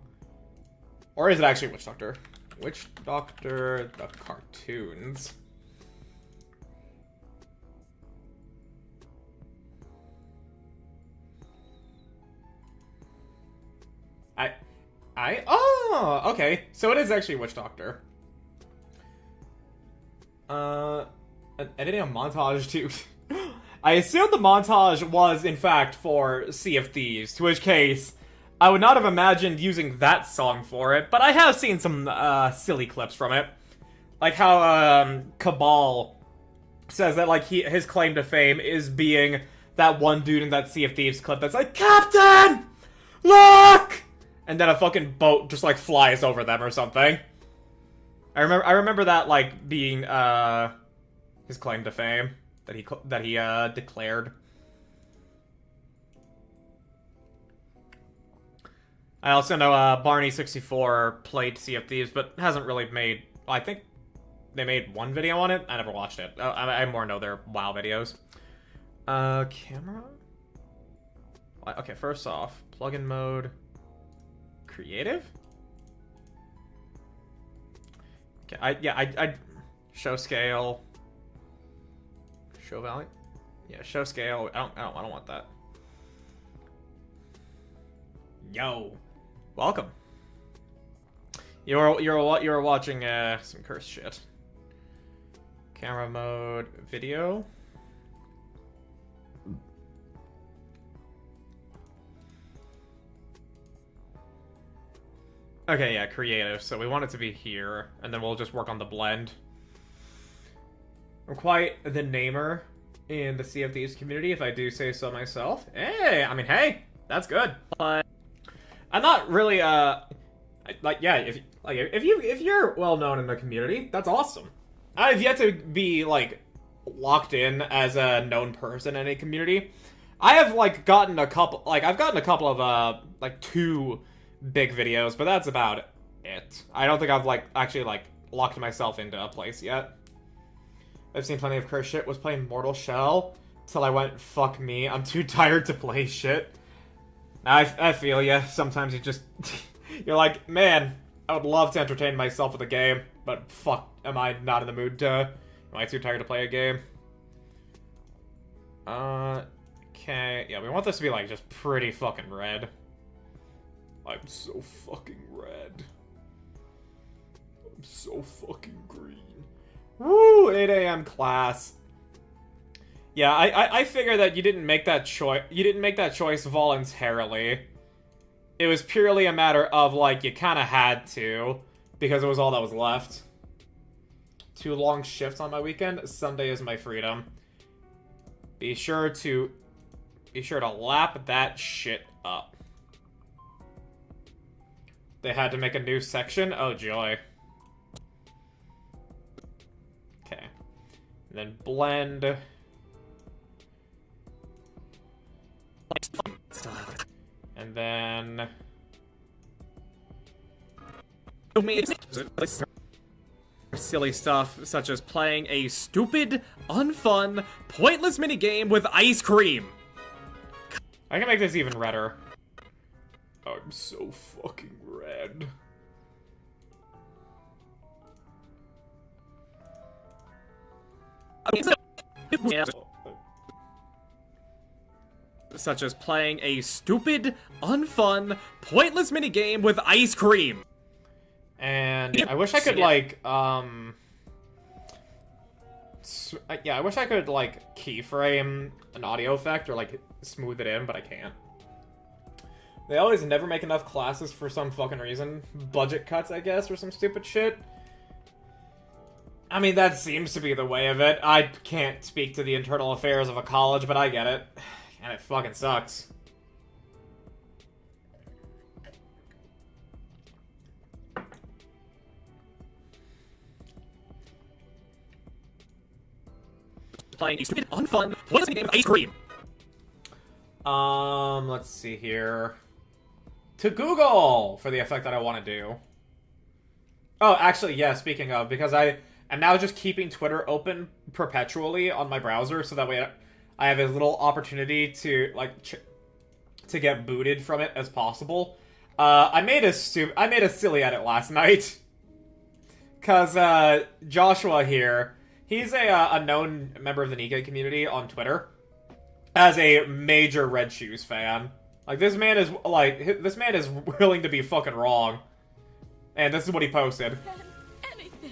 Or is it actually Witch Doctor? Witch Doctor, the cartoons. Oh, okay. So it is actually Witch Doctor. Editing a montage too. I assumed the montage was, in fact, for Sea of Thieves, to which case, I would not have imagined using that song for it, but I have seen some, silly clips from it. Like how, Cabal says that, like, his claim to fame is being that one dude in that Sea of Thieves clip that's like, Captain! Look! And then a fucking boat just, like, flies over them or something. I remember that, like, being, his claim to fame that he declared. I also know Barney64 played Sea of Thieves, but hasn't really made... I think they made one video on it. I never watched it. I more know their WoW videos. Camera? Okay, first off, plugin mode. Creative? Okay, I show scale. Show value? Yeah, show scale. I don't want that. Yo. Welcome. You're watching some cursed shit. Camera mode, video. Okay, yeah, creative. So we want it to be here, and then we'll just work on the blend. I'm quite the namer in the Sea of Thieves community, if I do say so myself. Hey, I mean, hey, that's good. But I'm not really if you're well known in the community, that's awesome. I've yet to be like locked in as a known person in a community. I have gotten a couple of like 2 big videos, but that's about it. I don't think I've actually locked myself into a place yet. I've seen plenty of cursed shit. Was playing Mortal Shell till I went, fuck me, I'm too tired to play shit. I feel ya. Sometimes you just you're like, man, I would love to entertain myself with a game, but fuck, am I not in the mood to? Am I too tired to play a game? Okay, yeah, we want this to be just pretty fucking red. I'm so fucking red. I'm so fucking green. Woo! 8 a.m. class. Yeah, I figure that you didn't make that choice. You didn't make that choice voluntarily. It was purely a matter of you kind of had to, because it was all that was left. 2 long shifts on my weekend. Sunday is my freedom. Be sure to lap that shit up. They had to make a new section? Oh, joy. Okay. And then blend. And then... silly stuff, such as playing a stupid, unfun, pointless minigame with ice cream. I can make this even redder. I'm so fucking red. Such as playing a stupid, unfun, pointless minigame with ice cream. And I wish I could yeah, I wish I could keyframe an audio effect or smooth it in, but I can't. They always never make enough classes for some fucking reason. Budget cuts, I guess, or some stupid shit. I mean, that seems to be the way of it. I can't speak to the internal affairs of a college, but I get it. And it fucking sucks. Playing a stupid, unfun, pointless game of ice cream. Let's see here. To Google for the effect that I want to do. Oh, actually, yeah, speaking of, because I am now just keeping Twitter open perpetually on my browser, so that way I have as little opportunity to, to get booted from it as possible. I made a silly edit last night. Cause, Joshua here, he's a known member of the Nikkei community on Twitter. As a major Red Shoes fan. This man is willing to be fucking wrong. And this is what he posted. Anything.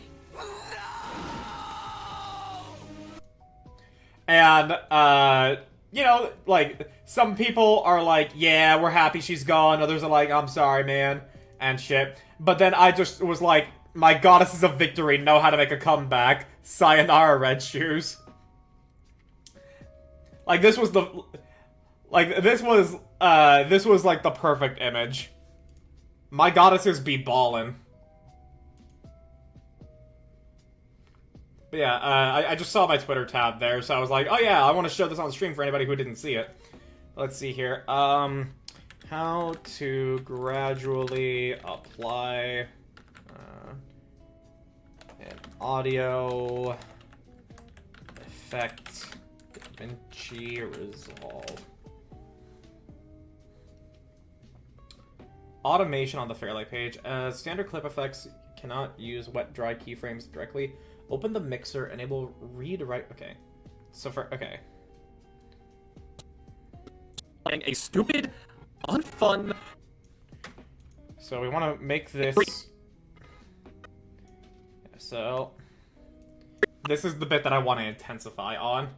And, you know, some people are yeah, we're happy she's gone. Others are I'm sorry, man. And shit. But then I just was my goddesses of victory know how to make a comeback. Sayonara, Red Shoes. This was the... this was the perfect image. My goddesses be ballin'. But yeah, I just saw my Twitter tab there, so I was like, oh yeah, I want to show this on stream for anybody who didn't see it. Let's see here. How to gradually apply an audio effect DaVinci Resolve. Automation on the Fairlight page. Standard clip effects cannot use wet dry keyframes directly. Open the mixer, enable read write. Okay. So for okay. A stupid, unfun. So we want to make this. So this is the bit that I want to intensify on.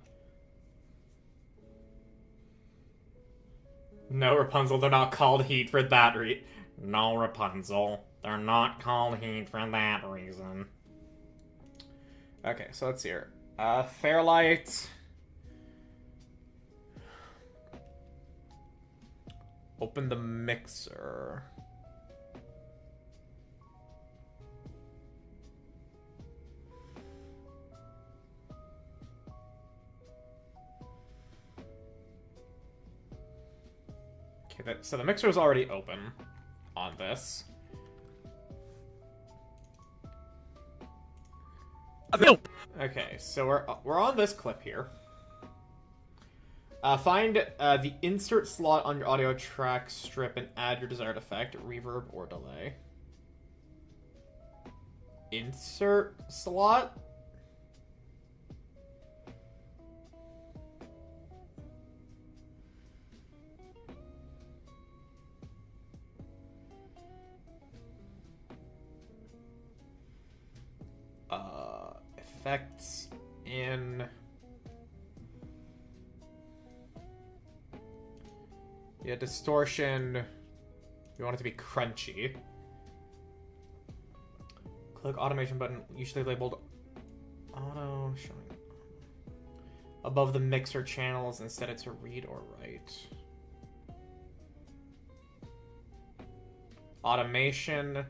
No, Rapunzel, they're not called Heat for that reason. No, Rapunzel, they're not called Heat for that reason. Okay, so let's see here. Fairlight. Open the mixer. Okay, so the mixer is already open on this. Okay, so we're on this clip here. Find the insert slot on your audio track strip and add your desired effect, reverb, or delay. Insert slot? Effects in... Yeah, distortion. We want it to be crunchy. Click automation button, usually labeled auto showing above the mixer channels and set it to read or write. Automation.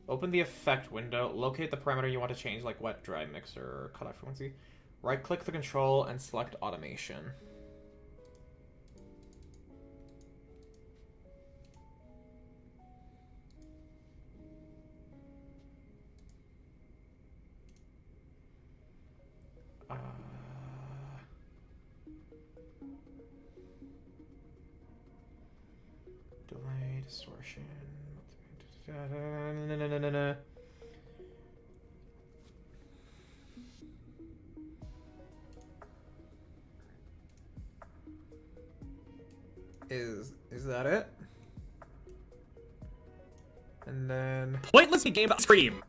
Open the effect window. Locate the parameter you want to change, like wet, dry, mixer, or cutoff frequency. Right-click the control and select automation. Delay, distortion. Is that it? And then Pointless game scream.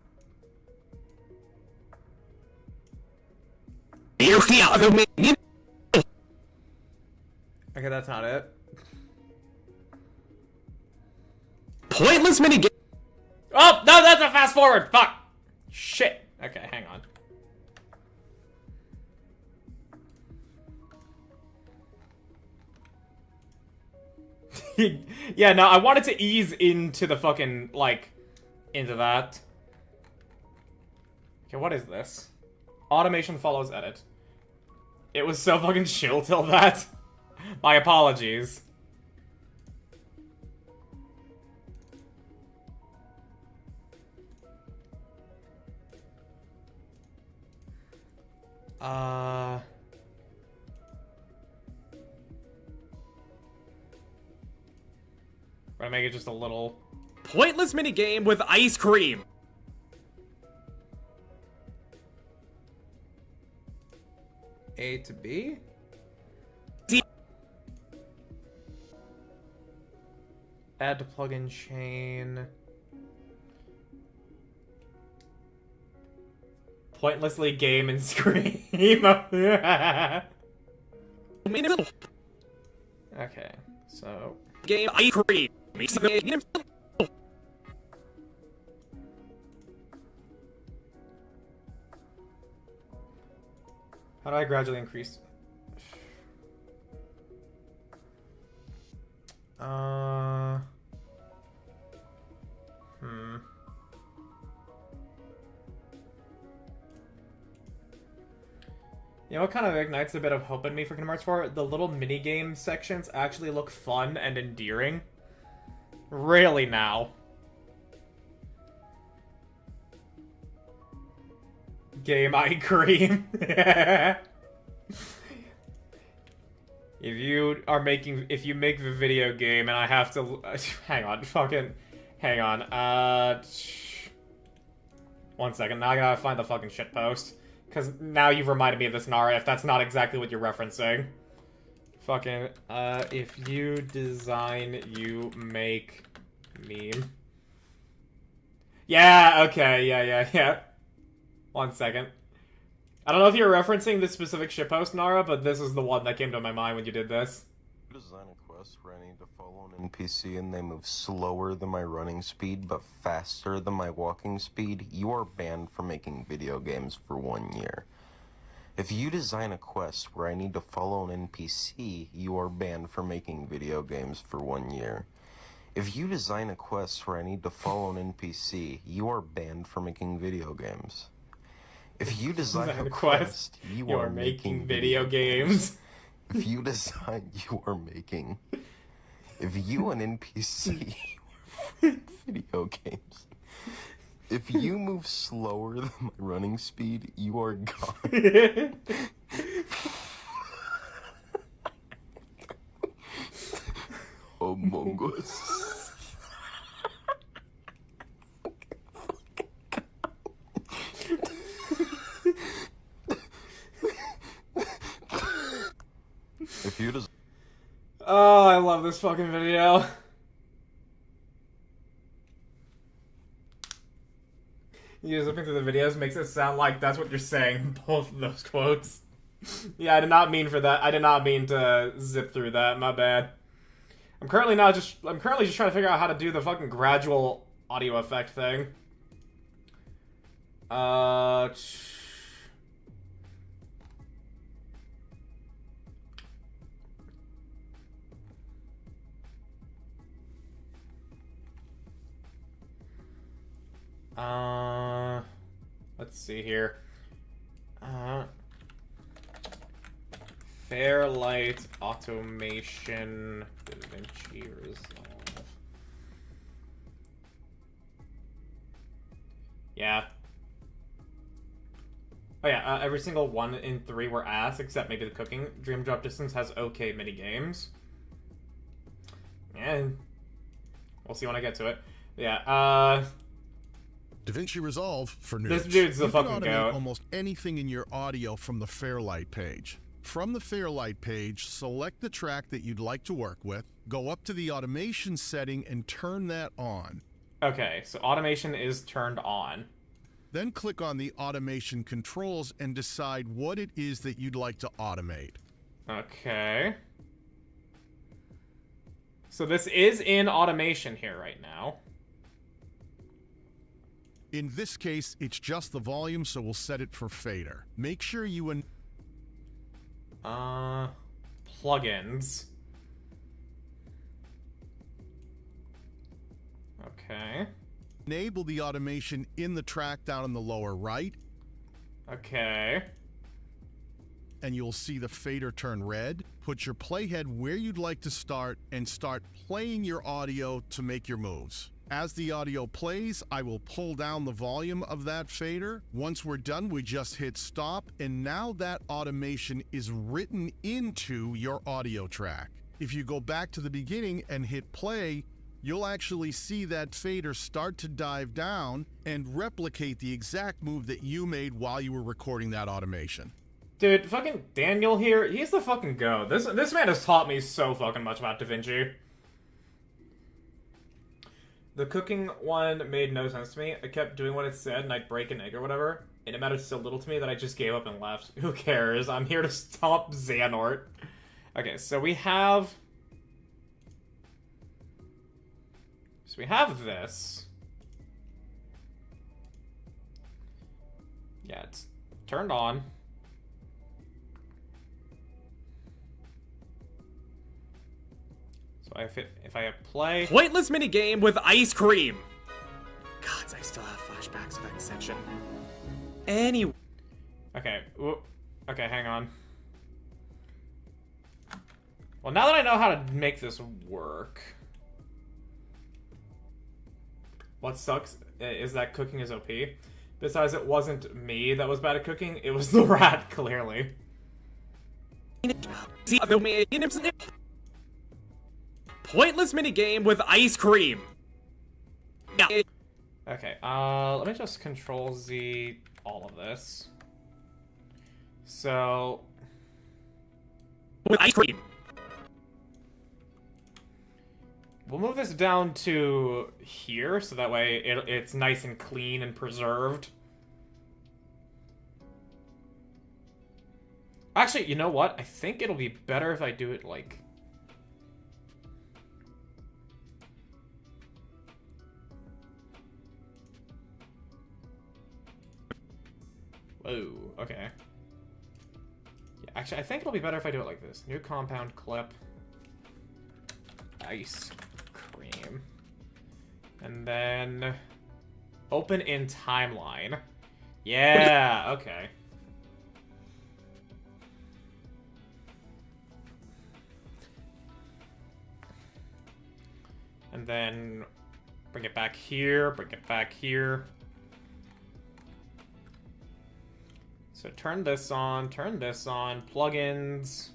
okay, that's not it. Pointless minigame. Oh no, that's a fast forward. Fuck. Shit. Okay, hang on. Yeah, no, I wanted to ease into the fucking, like, into that. Okay, what is this? Automation follows edit. It was so fucking chill till that. My apologies. We're gonna make it just a little... Pointless minigame with ice cream. A to B? Add to plugin chain. Pointlessly game and scream. Okay, so... Game ice cream. How do I gradually increase? You know what kind of ignites a bit of hope in me for Kingdom Hearts 4? The little mini-game sections actually look fun and endearing. Really now. Game eye cream. If you make the video game and I have to, hang on, hang on, 1 second, now I gotta find the fucking shitpost. Because now you've reminded me of this, Nara, if that's not exactly what you're referencing. Fucking, if you design, you make meme. Yeah, okay, yeah. 1 second. I don't know if you're referencing this specific shitpost, Nara, but this is the one that came to my mind when you did this. Design a quest where I need to follow an NPC and they move slower than my running speed but faster than my walking speed, you are banned from making video games for 1 year. If you design a quest where I need to follow an NPC, you are banned from making video games for 1 year. If you design a quest where I need to follow an NPC, you are banned from making video games. If you design a quest, you are making video games. If you design, you are making. If you an NPC, you are video games. If you move slower than my running speed, you are gone. Among Us. If you just... Oh, I love this fucking video. You zipping through the videos makes it sound like that's what you're saying, both of those quotes. Yeah, I did not mean for that. I did not mean to zip through that. My bad. I'm currently just trying to figure out how to do the fucking gradual audio effect thing. Let's see here. Fairlight Automation DaVinci Resolve. Yeah. Oh yeah, every single 1 in 3 were ass, except maybe the cooking. Dream Drop Distance has okay mini games. Yeah. We'll see when I get to it. Yeah, DaVinci Resolve for noobs. This dude's the fucking You can automate goat. almost anything in your audio from the Fairlight page. From the Fairlight page, select the track that you'd like to work with, go up to the automation setting and turn that on. okay, so automation is turned on. Then click on the automation controls and decide what it is that you'd like to automate. Okay. So this is in automation here right now. In this case, it's just the volume, so we'll set it for fader. Make sure you Plugins. Okay. enable the automation in the track down in the lower right, Okay. and you'll see the fader turn red. Put your playhead where you'd like to start and start playing your audio to make your moves. As the audio plays, I will pull down the volume of that fader. Once we're done, we just hit stop, and now that automation is written into your audio track. If you go back to the beginning and hit play, you'll actually see that fader start to dive down and replicate the exact move that you made while you were recording that automation. Dude, fucking Daniel here, he's the fucking goat. This man has taught me so fucking much about DaVinci. The cooking one made no sense to me. I kept doing what it said and I'd break an egg or whatever, and it mattered so little to me that I just gave up and left. Who cares? I'm here to stomp Xehanort. Okay, so we have... So we have this. Yeah, it's turned on. So if I hit play... Pointless minigame with ice cream! Gods, I still have flashbacks of that section. Anyway. Okay. Okay, hang on. Well, now that I know how to make this work... What sucks is that cooking is OP. Besides, it wasn't me that was bad at cooking, it was the rat, clearly. Pointless minigame with ice cream. Okay, let me just Control Z all of this. So... With ice cream. We'll move this down to here, so that way it's nice and clean and preserved. Actually, you know what? I think it'll be better if I do it like... Whoa, okay. Yeah, actually, I think it'll be better if I do it like this. New compound clip. Ice cream. And then... Open in timeline. Yeah, okay. And then bring it back here, bring it back here. So turn this on, plugins.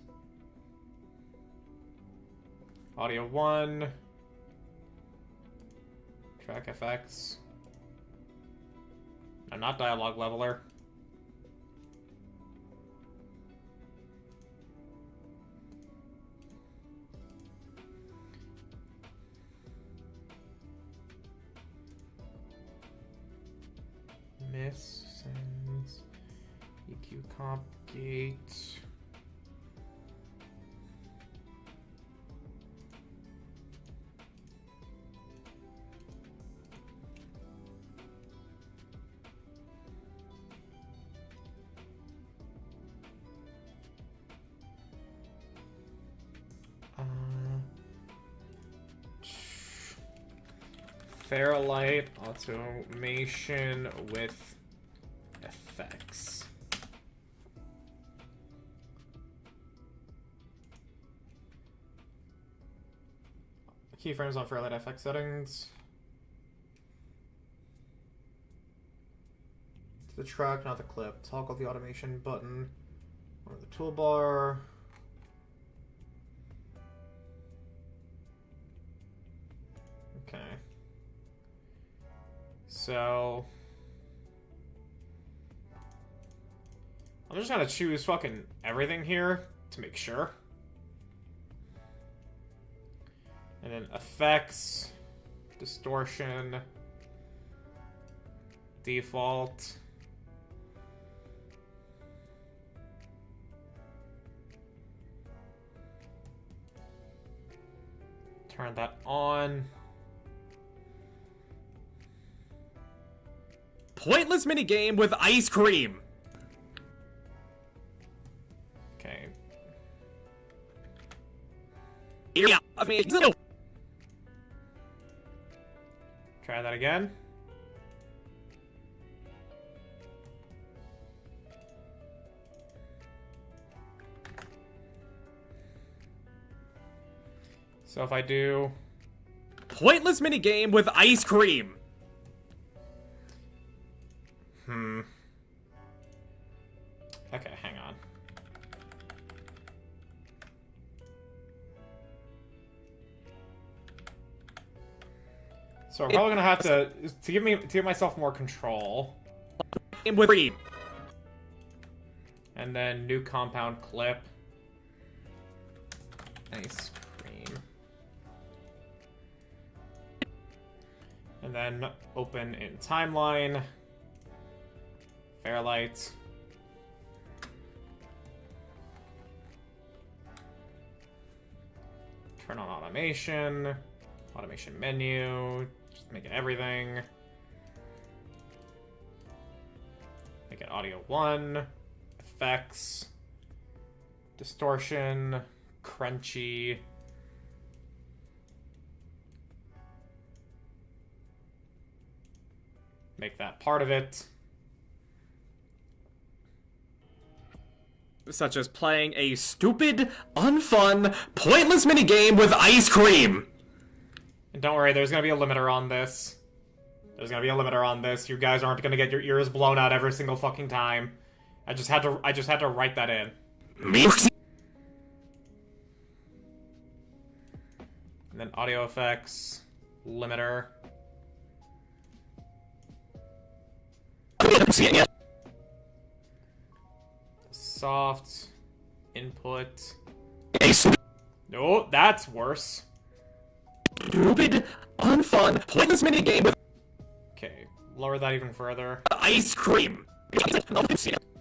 Audio 1. Track effects. No, not dialogue leveler. Miss, sends, EQ comp gate. Fairlight automation with effects. Keyframes on Fairlight FX settings. To the track, not the clip. Toggle the automation button on the toolbar. Okay. So I'm just gonna choose fucking everything here to make sure. And then effects, distortion, default. Turn that on. Pointless minigame with ice cream. Okay. Yeah, Try that again. So if I do... Pointless minigame with ice cream. Okay, hang on. So I'm probably gonna have to give myself more control. With cream. And then new compound clip. Ice cream. And then open in timeline. Fairlight. Turn on automation. Automation menu. Just make it everything. Make it audio 1. Effects. Distortion. Crunchy. Make that part of it. Such as playing a stupid, unfun, pointless minigame with ice cream. And don't worry, there's gonna be a limiter on this. There's gonna be a limiter on this. You guys aren't gonna get your ears blown out every single fucking time. I just had to write that in. And then audio effects, limiter. Soft input. No, that's worse. Stupid, unfun, pointless minigame with Okay, lower that even further. ice cream.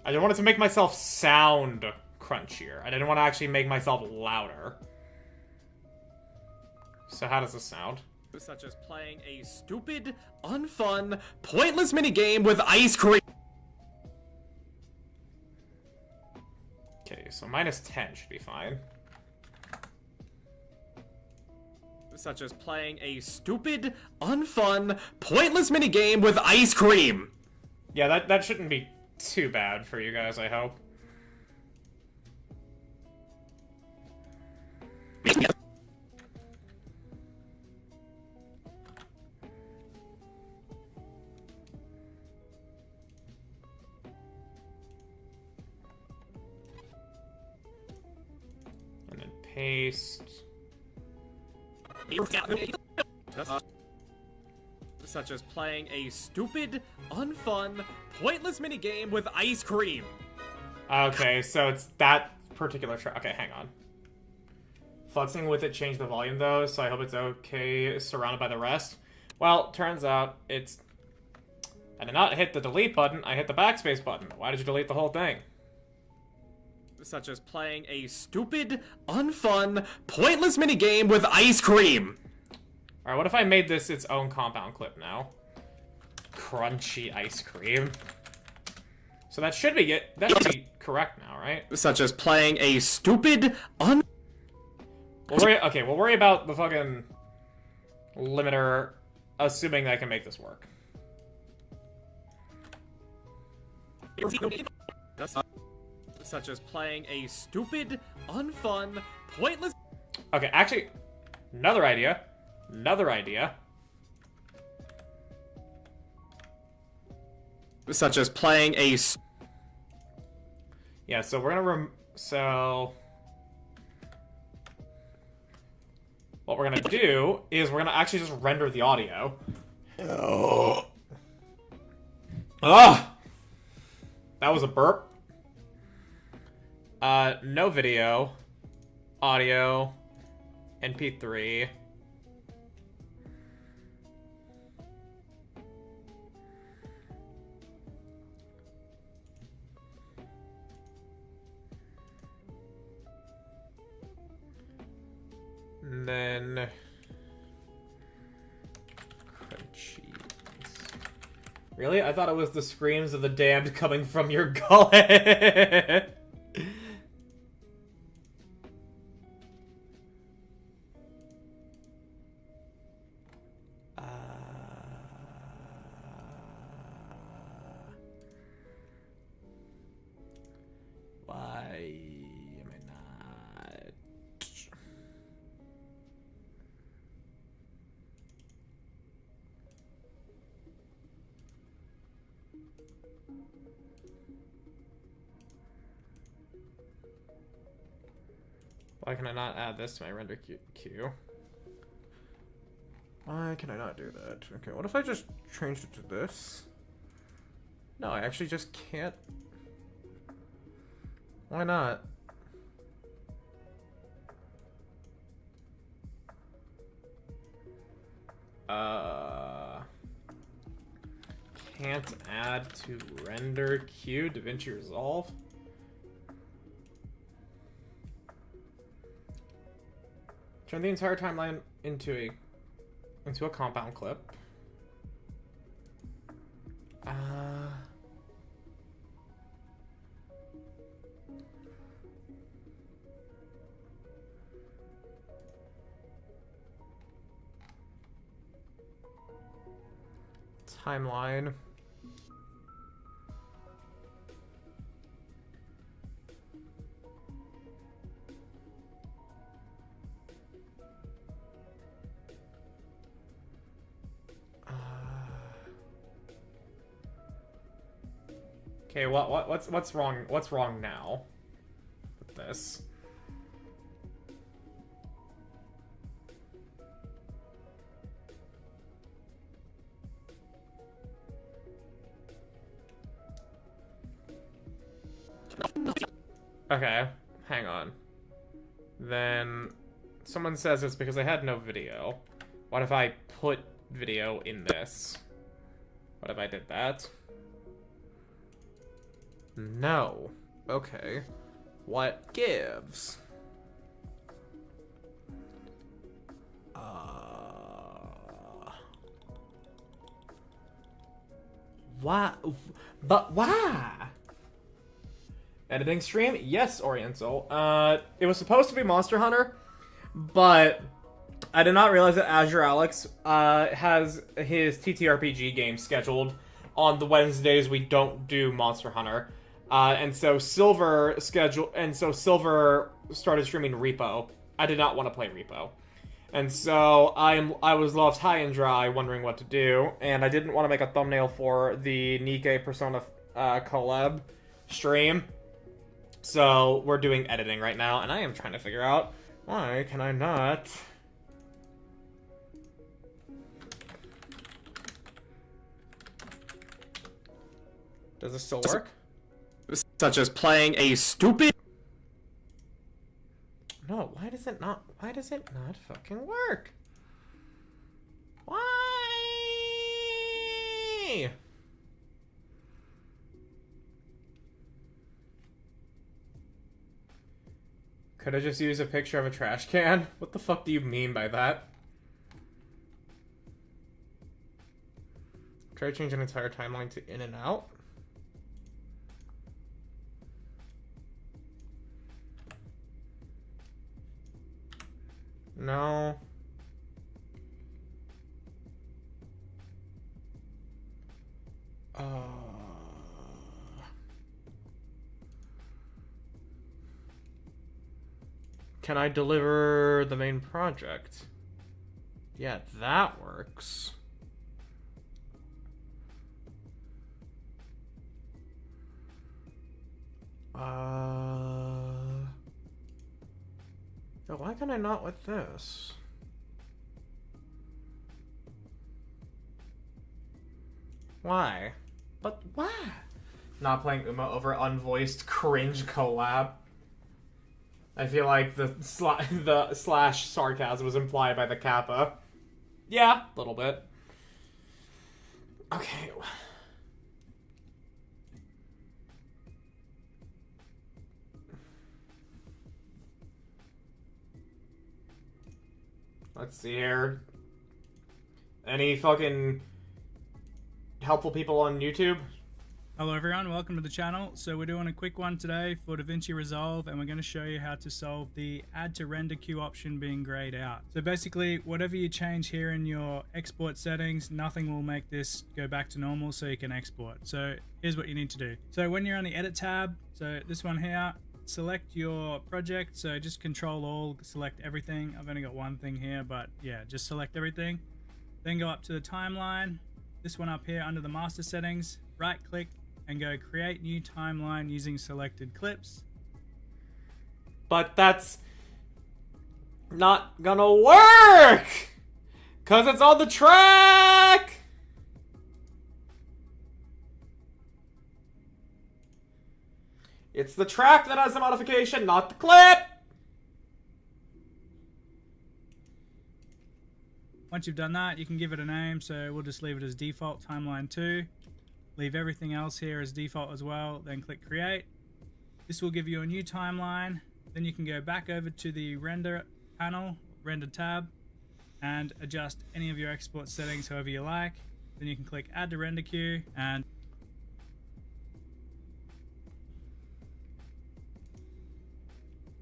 I wanted to make myself sound crunchier. I didn't want to actually make myself louder. So how does this sound? Such as playing a stupid, unfun, pointless minigame with ice cream. Okay, so -10 should be fine. Such as playing a stupid, unfun, pointless minigame with ice cream. Yeah, that shouldn't be too bad for you guys, I hope. And then paste. Such as playing a stupid, unfun, pointless minigame with ice cream. Okay, so it's that particular track. Okay, hang on. Fluxing with it changed the volume though, so I hope it's okay surrounded by the rest. Well, turns out it's... I did not hit the delete button, I hit the backspace button. Why did you delete the whole thing? Such as playing a stupid, unfun, pointless minigame with ice cream. Alright, what if I made this its own compound clip now? Crunchy ice cream. So that should be it. That should be correct now, right? Such as playing a stupid, We'll worry about the fucking limiter, assuming I can make this work. Such as playing a stupid, unfun, pointless... Okay, actually, another idea. Another idea. Such as playing a... Yeah, so we're gonna so... What we're gonna do is we're gonna actually just render the audio. Oh. Ah! That was a burp. No video. Audio. MP3. And then crunchy. Really? I thought it was the screams of the damned coming from your gullet. Why am I not? Why can I not add this to my render queue? Why can I not do that? Okay, what if I just changed it to this? No, I actually just can't. Why not? Can't add to render queue DaVinci Resolve. Turn the entire timeline into a compound clip. Timeline. Okay, what's wrong? What's wrong now with this? Okay, hang on. Then someone says it's because I had no video. What if I put video in this? What if I did that? No. Okay. What gives? Why? But why? Editing stream? Yes, Oriental. It was supposed to be Monster Hunter, but I did not realize that Azure Alex has his TTRPG game scheduled on the Wednesdays we don't do Monster Hunter. And so Silver started streaming Repo. I did not want to play Repo. And so I was left high and dry wondering what to do, and I didn't want to make a thumbnail for the Nikke Persona collab stream. So we're doing editing right now, and I am trying to figure out why can I not... Does this still work? Such as playing a stupid... No, why does it not fucking work? Why? Could I just use a picture of a trash can? What the fuck do you mean by that? Try to change an entire timeline to in and out. No. Can I deliver the main project? Yeah, that works. Why can I not with this? Why? But why? Not playing Uma over unvoiced cringe collab. I feel like the slash sarcasm was implied by the kappa. Yeah, a little bit. Okay. Let's see here. Any fucking helpful people on YouTube? Hello everyone, welcome to the channel. So we're doing a quick one today for DaVinci Resolve, and we're going to show you how to solve the add to render queue option being grayed out. So basically, whatever you change here in your export settings, nothing will make this go back to normal so you can export. So here's what you need to do. So when you're on the edit tab, so this one here, select your project. So just control all, select everything. I've only got one thing here, but yeah, just select everything. Then go up to the timeline, this one up here under the master settings, right click and go create new timeline using selected clips. But that's not gonna work! 'Cause it's on the track! It's the track that has the modification, not the clip! Once you've done that, you can give it a name, so we'll just leave it as default timeline 2. Leave everything else here as default as well, then click create. This will give you a new timeline. Then you can go back over to the render panel, render tab, and adjust any of your export settings however you like. Then you can click add to render queue, and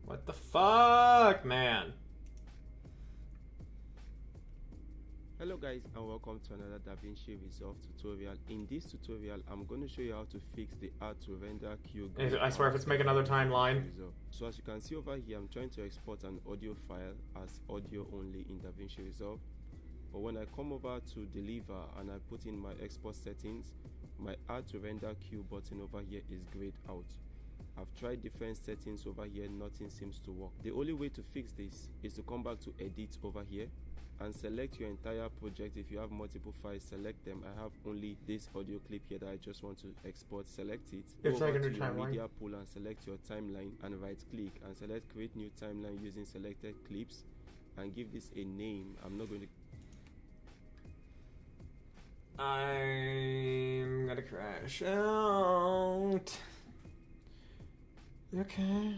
What the fuck, man? Hello guys, and welcome to another DaVinci Resolve tutorial. In this tutorial, I'm going to show you how to fix the add to render queue. I swear if it's make another timeline. So as you can see over here, I'm trying to export an audio file as audio only in DaVinci Resolve. But when I come over to deliver and I put in my export settings, my add to render queue button over here is grayed out. I've tried different settings over here, nothing seems to work. The only way to fix this is to come back to edit over here and select your entire project. If you have multiple files, select them. I have only this audio clip here that I just want to export. Select it. Go over to your media pool and select your timeline and right click and select create new timeline using selected clips and give this a name. I'm not going to. I'm gonna crash out. Okay.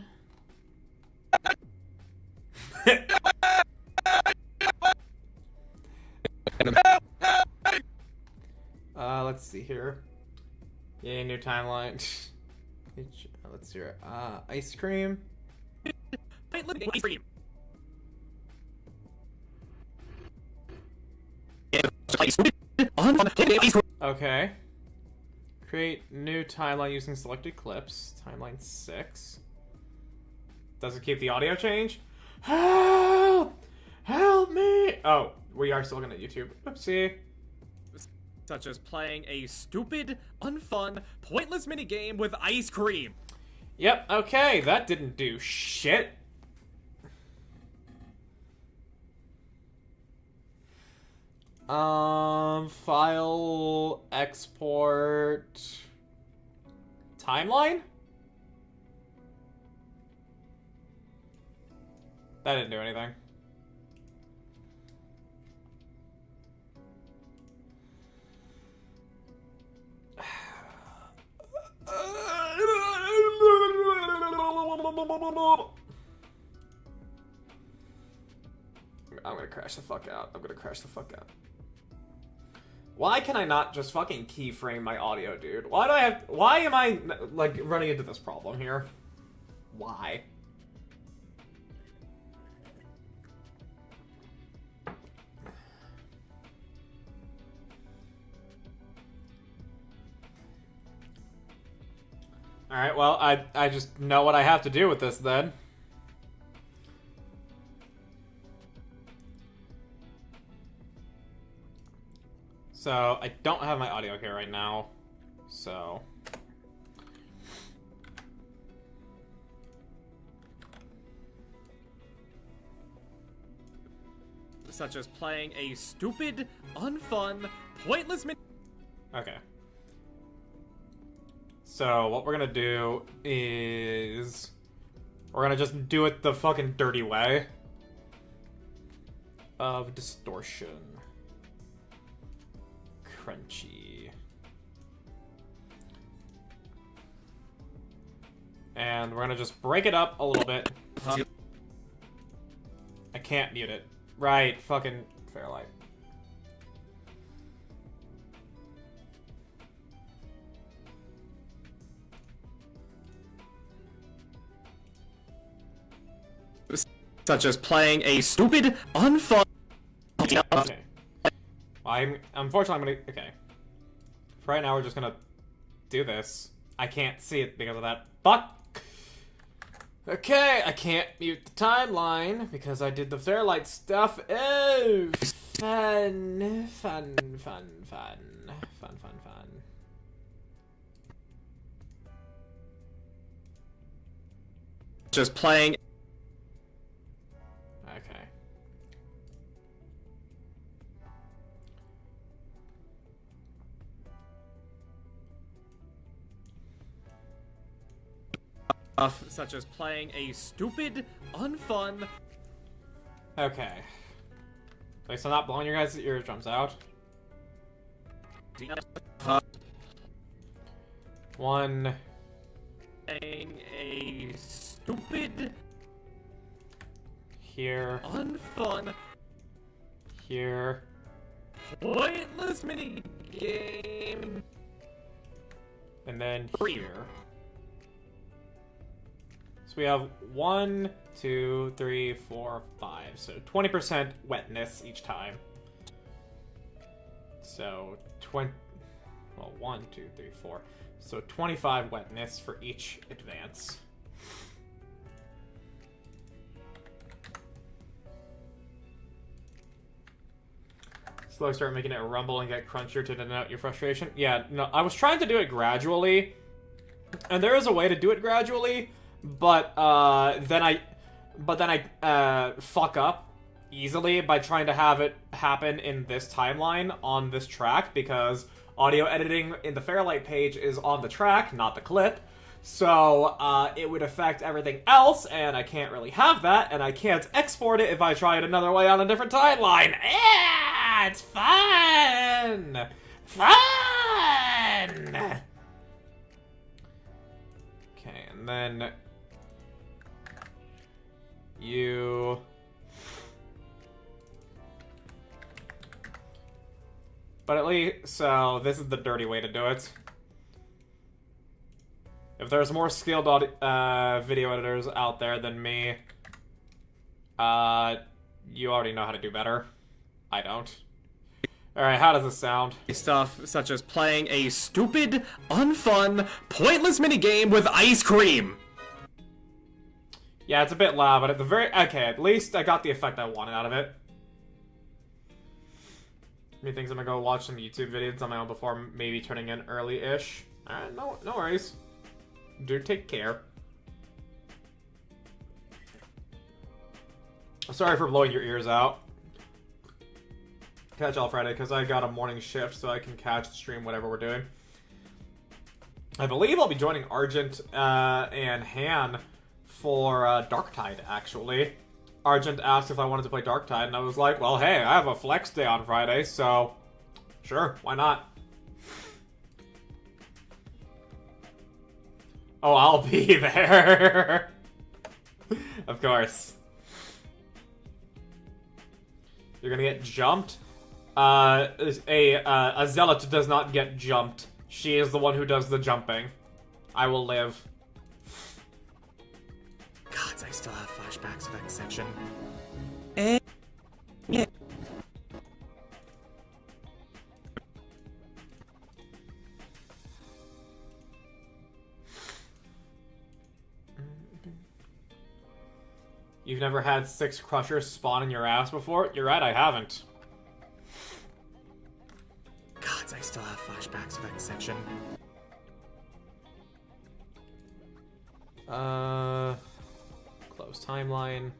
Let's see here. Yay, new timeline. Let's see here. Ice cream. Ice cream. Okay. Create new timeline using selected clips. Timeline 6. Does it keep the audio change? Help! Help me! Oh, we are still looking at YouTube. Oopsie. Such as playing a stupid, unfun, pointless minigame with ice cream. Yep, okay, that didn't do shit. File, export, timeline? That didn't do anything. I'm gonna crash the fuck out. I'm gonna crash the fuck out. Why can I not just fucking keyframe my audio, dude? Why am I, like, running into this problem here? Why? Alright, well, I just know what I have to do with this then. So, I don't have my audio here right now, so... Such as playing a stupid, unfun, pointless Okay. So, what we're gonna do is... we're gonna just do it the fucking dirty way of distortion. Crunchy. And we're gonna just break it up a little bit. I can't mute it. Right, fucking Fairlight. Such as playing a stupid, unfun... Okay. Unfortunately, I'm gonna... Okay. For right now, we're just gonna do this. I can't see it because of that. Fuck! Okay, I can't mute the timeline because I did the Fairlight stuff. Oh! Fun. Fun, fun, fun. Fun, fun, fun. Just playing... Okay. Such as playing a stupid, unfun... Okay. Like, so not blowing your guys' eardrums out. One. Playing a stupid... Here. Unfun... Here. Pointless mini game. And then here. So we have 1, 2, 3, 4, 5. So 20% wetness each time. So 20. Well, 1, 2, 3, 4. So 25 wetness for each advance. Spoke start making it rumble and get crunchier to denote your frustration. Yeah, no, I was trying to do it gradually, and there is a way to do it gradually, but then I fuck up easily by trying to have it happen in this timeline on this track, because audio editing in the Fairlight page is on the track, not the clip. So, it would affect everything else, and I can't really have that, and I can't export it if I try it another way on a different timeline. Yeah, it's fun! Fun! Okay, and then you... But at least, so this is the dirty way to do it. If there's more skilled video editors out there than me, you already know how to do better. I don't. Alright, how does this sound? Stuff such as playing a stupid, unfun, pointless minigame with ice cream. Yeah, it's a bit loud, but at the very... Okay, at least I got the effect I wanted out of it. Me thinks I'm gonna go watch some YouTube videos on my own before maybe turning in early-ish. Alright, no worries. Do take care. Sorry for blowing your ears out. Catch all Friday, because I got a morning shift, so I can catch the stream whatever we're doing. I believe I'll be joining Argent and Han for Darktide, actually. Argent asked if I wanted to play Darktide, and I was like, well, hey, I have a flex day on Friday, so sure, why not? Oh, I'll be there. Of course. You're gonna get jumped? A zealot does not get jumped. She is the one who does the jumping. I will live. Gods, I still have flashbacks of that section. Yeah. You've never had 6 crushers spawn in your ass before? You're right, I haven't. Gods, I still have flashbacks of that section. Close timeline.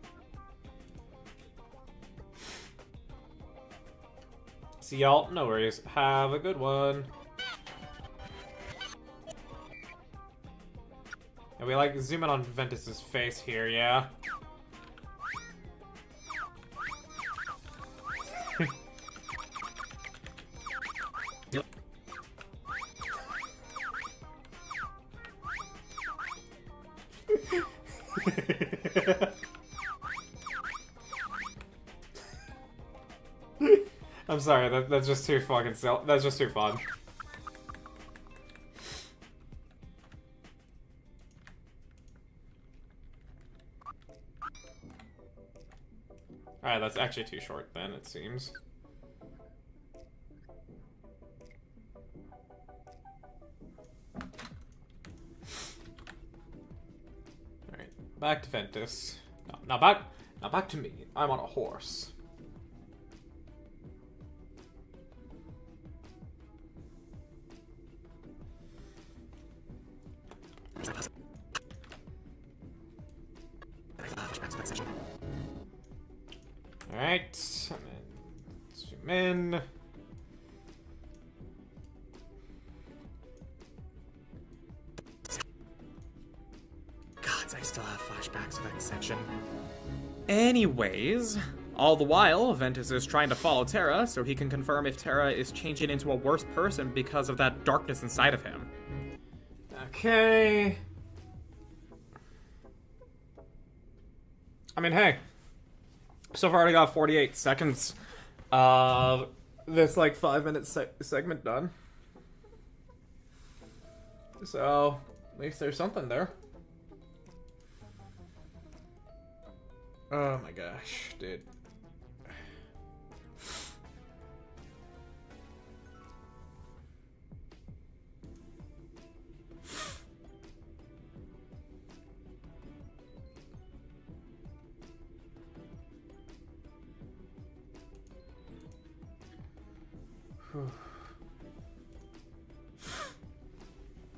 See y'all, no worries. Have a good one. And we like zoom in on Ventus's face here, yeah? I'm sorry, that's just too fucking that's just too fun. Alright, that's actually too short then, it seems. Alright, back to Ventus. No, now back to me. I'm on a horse. Alright, and then zoom in. Gods, I still have flashbacks of that section. Anyways, all the while, Ventus is trying to follow Terra so he can confirm if Terra is changing into a worse person because of that darkness inside of him. Okay. I mean, hey. So far, I got 48 seconds of this, like, 5-minute segment done. So, at least there's something there. Oh my gosh, dude.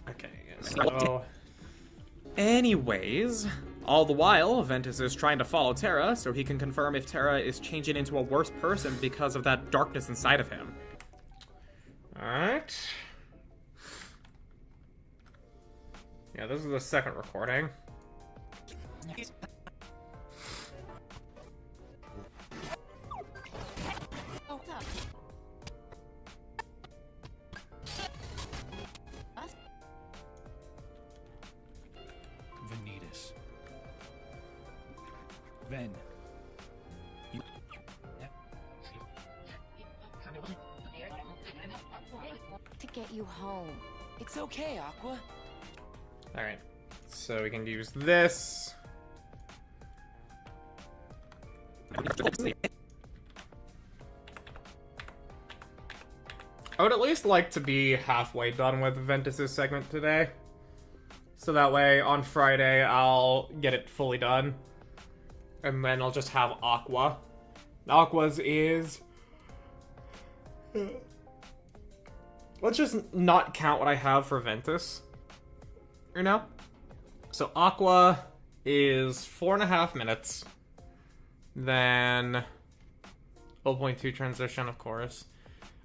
Okay, so... Anyways, all the while, Ventus is trying to follow Terra so he can confirm if Terra is changing into a worse person because of that darkness inside of him. Alright. Yeah, this is the second recording. Vanitas. Ven. You... To get you home. It's okay, Aqua. Alright, so we can use this. I would at least like to be halfway done with Ventus's segment today. So that way, on Friday, I'll get it fully done. And then I'll just have Aqua. Aqua's is... Let's just not count what I have for Ventus. Right now. So Aqua is 4.5 minutes. Then 0.2 transition, of course.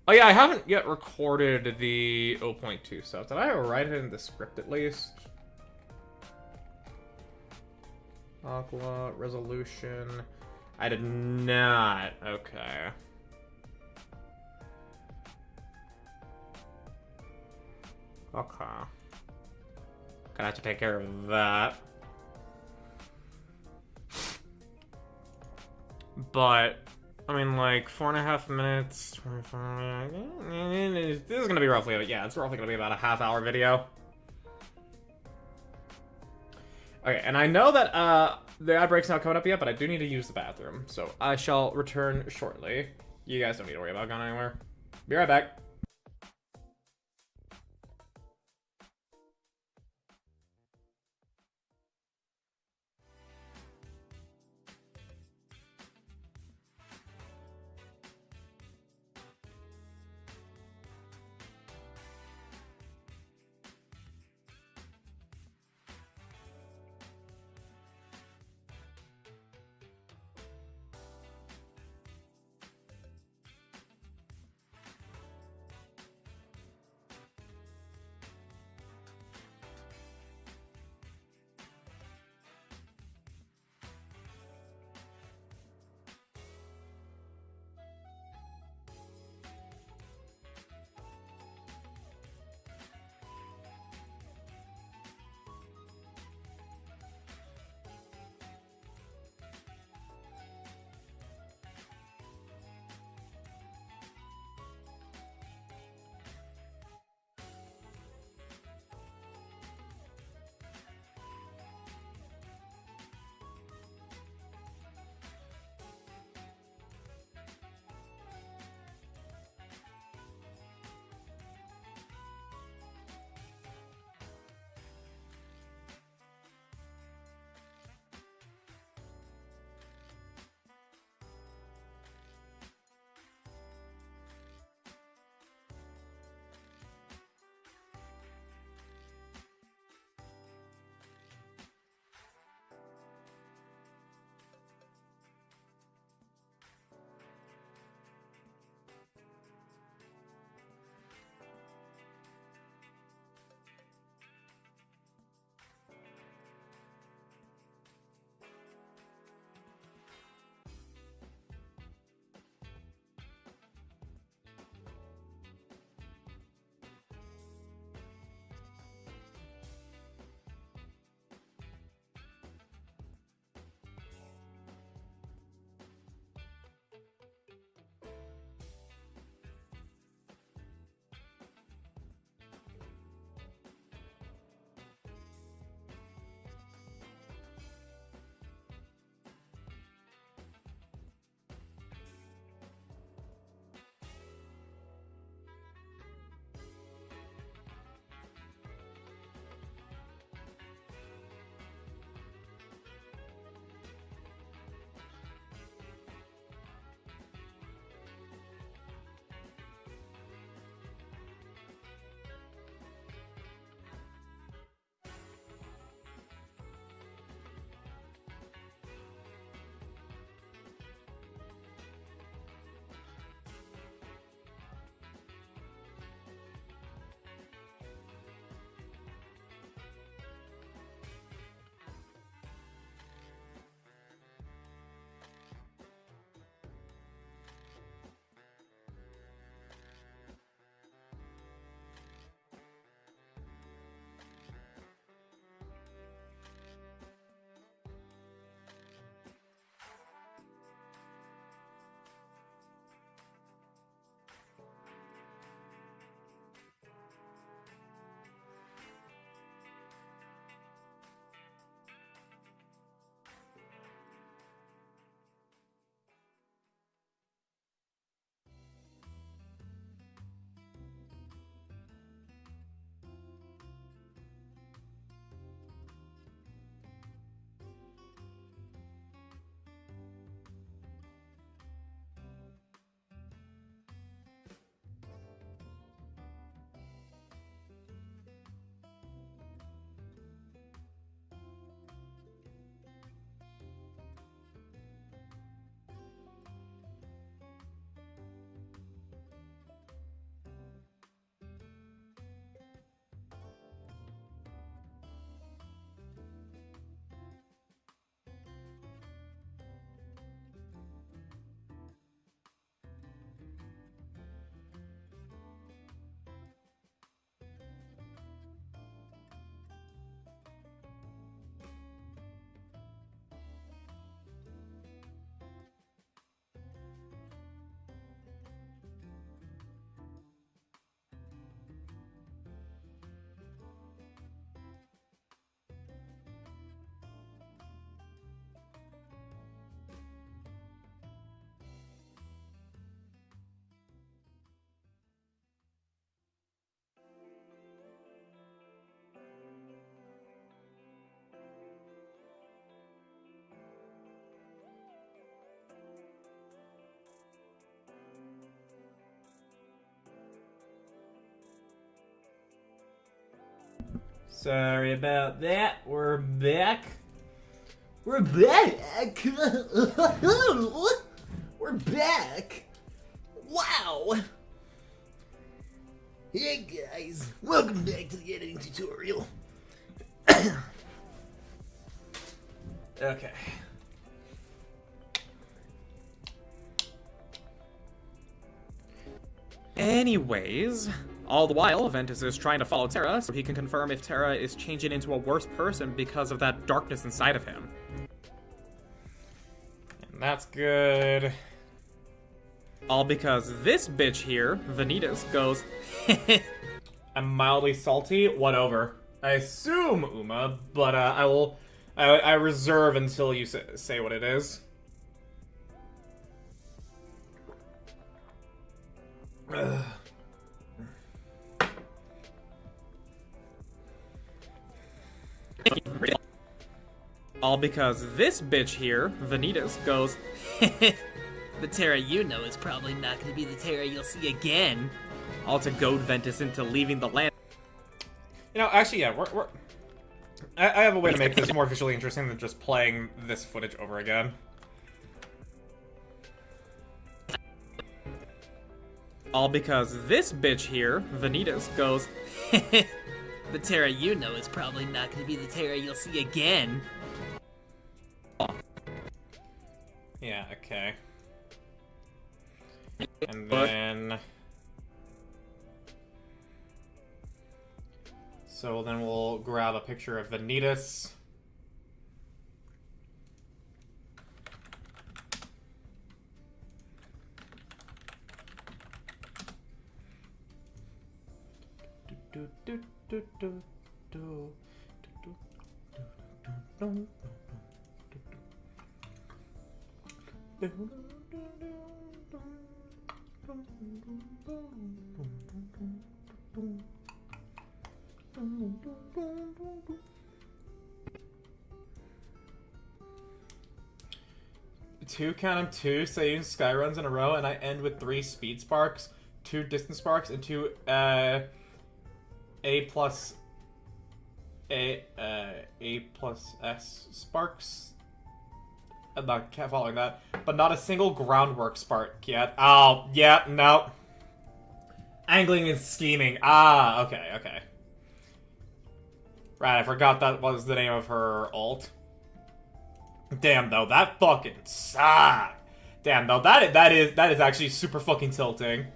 Oh yeah, I haven't yet recorded the 0.2 stuff. Did I write it in the script at least? Aqua, resolution. I did not. Okay. Okay. Gonna have to take care of that. But, I mean, like, 4.5 minutes, 25 minutes. This is gonna be roughly, yeah, it's roughly gonna be about a half-hour video. Okay, and I know that, the ad break's not coming up yet, but I do need to use the bathroom. So I shall return shortly. You guys don't need to worry about going anywhere. Be right back. Sorry about that. We're back. We're back. We're back. Wow. Hey guys, welcome back to the editing tutorial. Okay. Anyways, all the while, Ventus is trying to follow Terra so he can confirm if Terra is changing into a worse person because of that darkness inside of him. And that's good. All because this bitch here, Vanitas, goes, I'm mildly salty. What over? I assume Uma, but I reserve until you say what it is. Ugh. all because this bitch here, Vanitas, goes, the Terra you know is probably not going to be the Terra you'll see again. all to goad Ventus into leaving the land. You know, actually, yeah, I have a way to make this more visually interesting than just playing this footage over again. All because this bitch here, Vanitas, goes, the Terra you know is probably not going to be the Terra you'll see again. Yeah, okay. And then... So then we'll grab a picture of Vanitas. Two saying sky runs in a row, and I end with 3 speed sparks, 2 distance sparks, and 2 A plus S sparks. I'm not following that, but not a single groundwork spark yet. Oh, yeah, no. Angling and scheming. Ah, okay. Right, I forgot that was the name of her ult. Damn, though, that fucking sucked. Damn, though, that is actually super fucking tilting.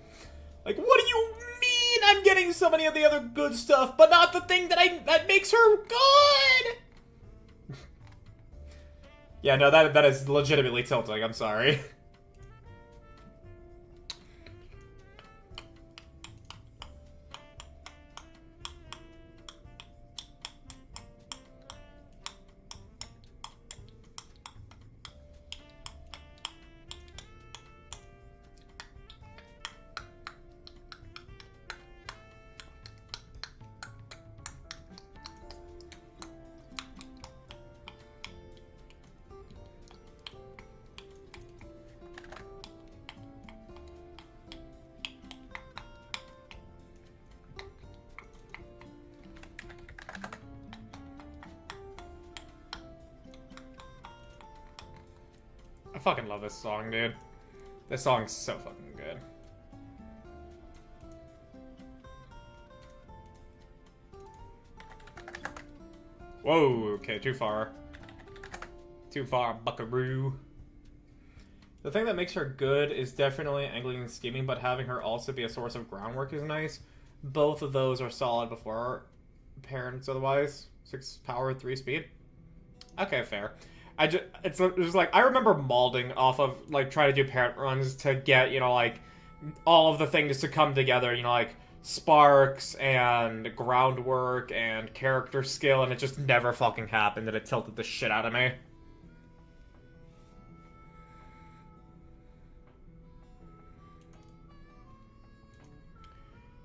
Like, what do you mean I'm getting so many of the other good stuff, but not the thing that makes her good? Yeah, no, that is legitimately tilting, I'm sorry. I fucking love this song, dude. This song's so fucking good. Whoa, okay, too far. Too far, buckaroo. The thing that makes her good is definitely angling and scheming, but having her also be a source of groundwork is nice. Both of those are solid before parents otherwise. 6 power, 3 speed. Okay, fair. It's just like, I remember malding off of, like, trying to do parent runs to get, you know, like, all of the things to come together, you know, like, sparks and groundwork and character skill, and it just never fucking happened, and it tilted the shit out of me.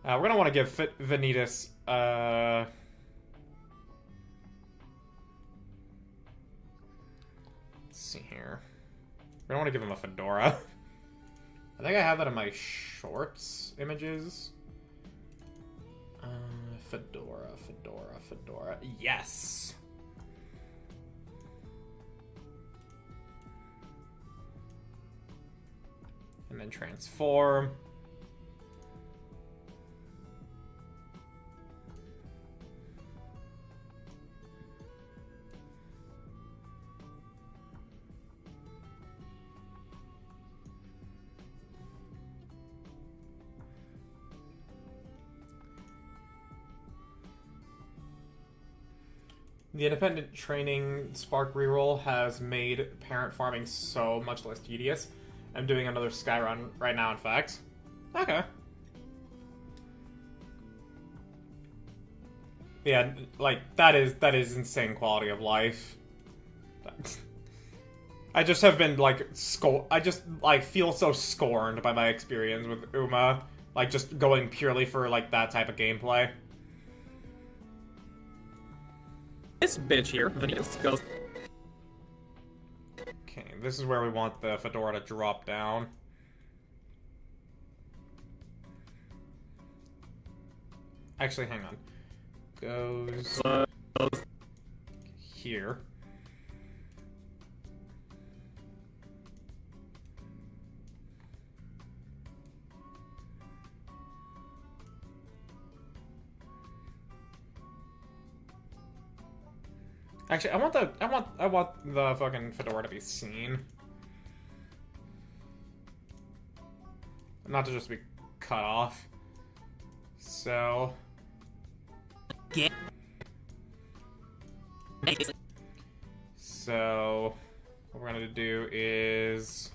We're gonna want to give Vanitas, let's see here. We don't want to give him a fedora. I think I have that in my shorts images. Fedora, fedora, fedora. Yes! And then transform. The independent training Spark reroll has made parent farming so much less tedious. I'm doing another sky run right now, in fact. Okay. Yeah, like, that is insane quality of life. I just have been, like, I just, like, feel so scorned by my experience with Uma. Like, just going purely for, like, that type of gameplay. This bitch here, Vanitas, goes. Okay, this is where we want the fedora to drop down. Actually, hang on. Goes here. Actually, I want the fucking fedora to be seen. Not to just be cut off. So what we're gonna do is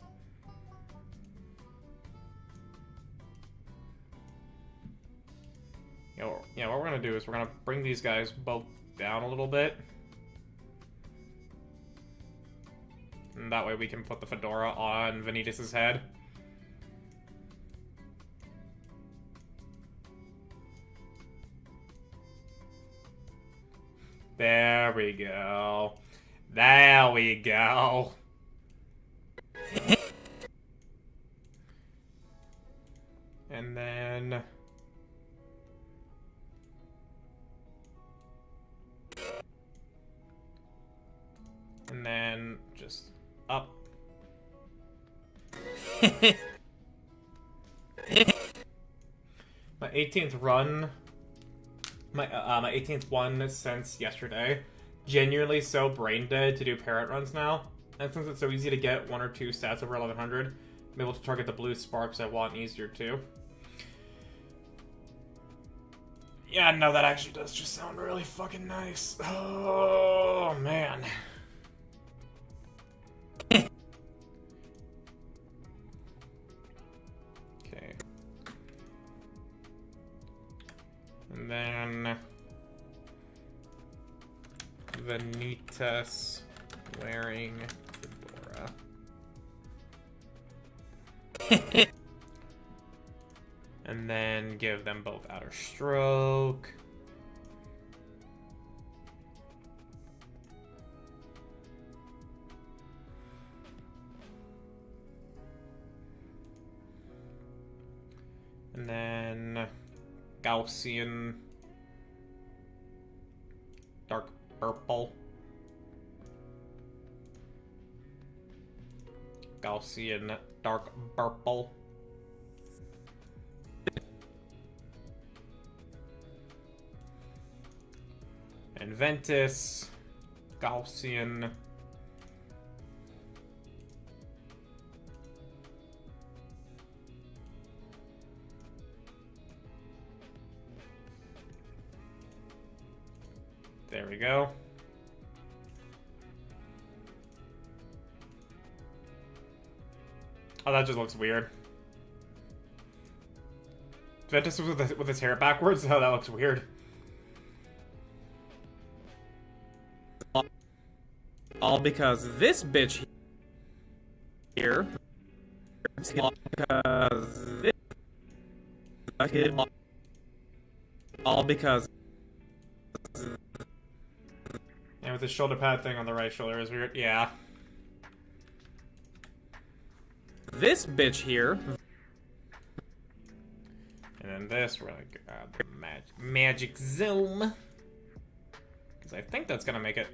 what we're gonna do is we're gonna bring these guys both down a little bit. And that way we can put the fedora on Vanitas' head. There we go. There we go. And then just up. My 18th run, my 18th one since yesterday. Genuinely so brain dead to do parrot runs now. And since it's so easy to get 1 or 2 stats over 1100, I'm able to target the blue sparks I want easier too. Yeah, no, that actually does just sound really fucking nice. Oh, man. Okay. And then Vanitas wearing fedora. And then give them both outer stroke. And then Gaussian dark purple. Gaussian dark purple. And Ventus, Gaussian. There we go. Oh, that just looks weird. Ventus with his hair backwards? Oh, that looks weird. All because this bitch here. All because. And with the shoulder pad thing on the right shoulder is weird. Yeah. This bitch here. And then then this, we're gonna grab the magic zoom. Because I think that's gonna make it.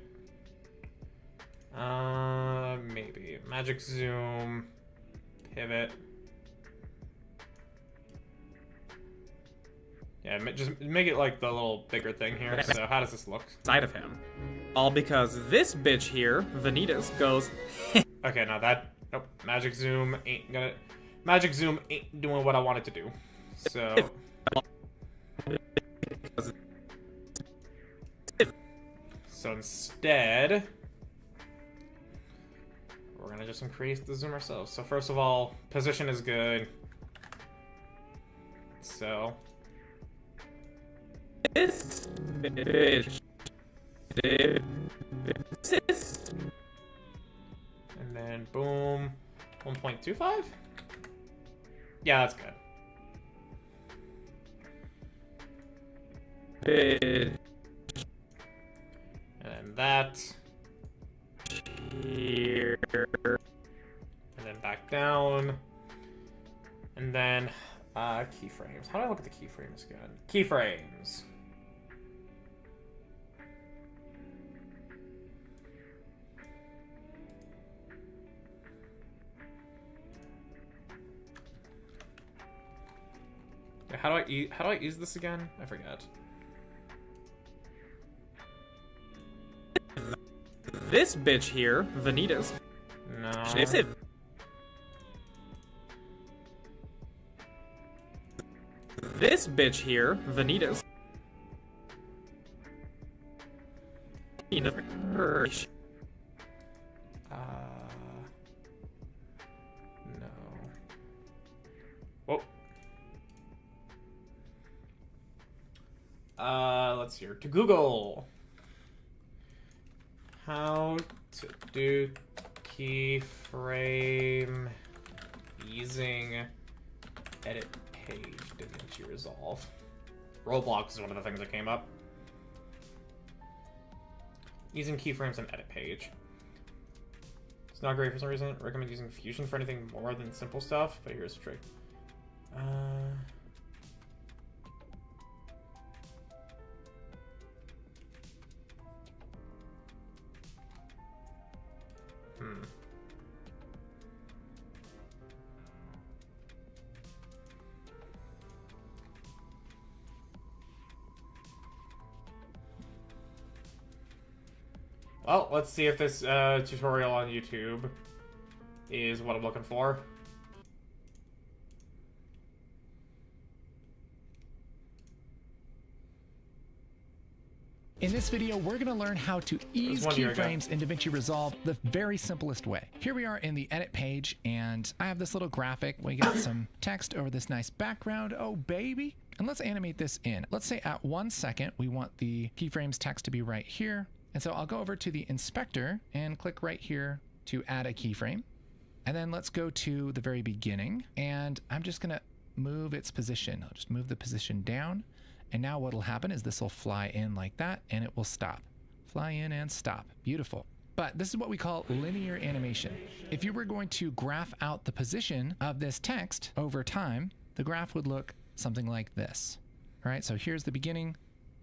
Maybe. Magic zoom. Pivot. Yeah, just make it like the little bigger thing here. So how does this look? Side of him. All because this bitch here, Vanitas, goes. Okay, now that. Nope. Magic zoom ain't gonna. Magic zoom ain't doing what I want it to do. So. So instead, we're gonna just increase the zoom ourselves. So first of all, position is good. So. This bitch. And then boom, 1.25? Yeah, that's good. And then that. Here. And then back down. And then keyframes. How do I look at the keyframes again? Keyframes. How do I use this again? I forget. This bitch here, Vanitas. No. This bitch here, Vanitas. No. Whoa. Let's see here. To Google. How to do keyframe using edit page DaVinci Resolve. Roblox is one of the things that came up. Using keyframes and edit page. It's not great for some reason. I recommend using Fusion for anything more than simple stuff, but here's a trick. Well, let's see if this tutorial on YouTube is what I'm looking for. In this video, we're going to learn how to ease keyframes in DaVinci Resolve the very simplest way. Here we are in the edit page, and I have this little graphic. We got some text over this nice background. Oh, baby. And let's animate this in. Let's say at 1 second, we want the keyframes text to be right here. And so I'll go over to the inspector and click right here to add a keyframe. And then let's go to the very beginning, and I'm just going to move its position. I'll just move the position down. And now what'll happen is this will fly in like that, and it will stop. Fly in and stop. Beautiful. But this is what we call linear animation. If you were going to graph out the position of this text over time, the graph would look something like this. All right, so here's the beginning,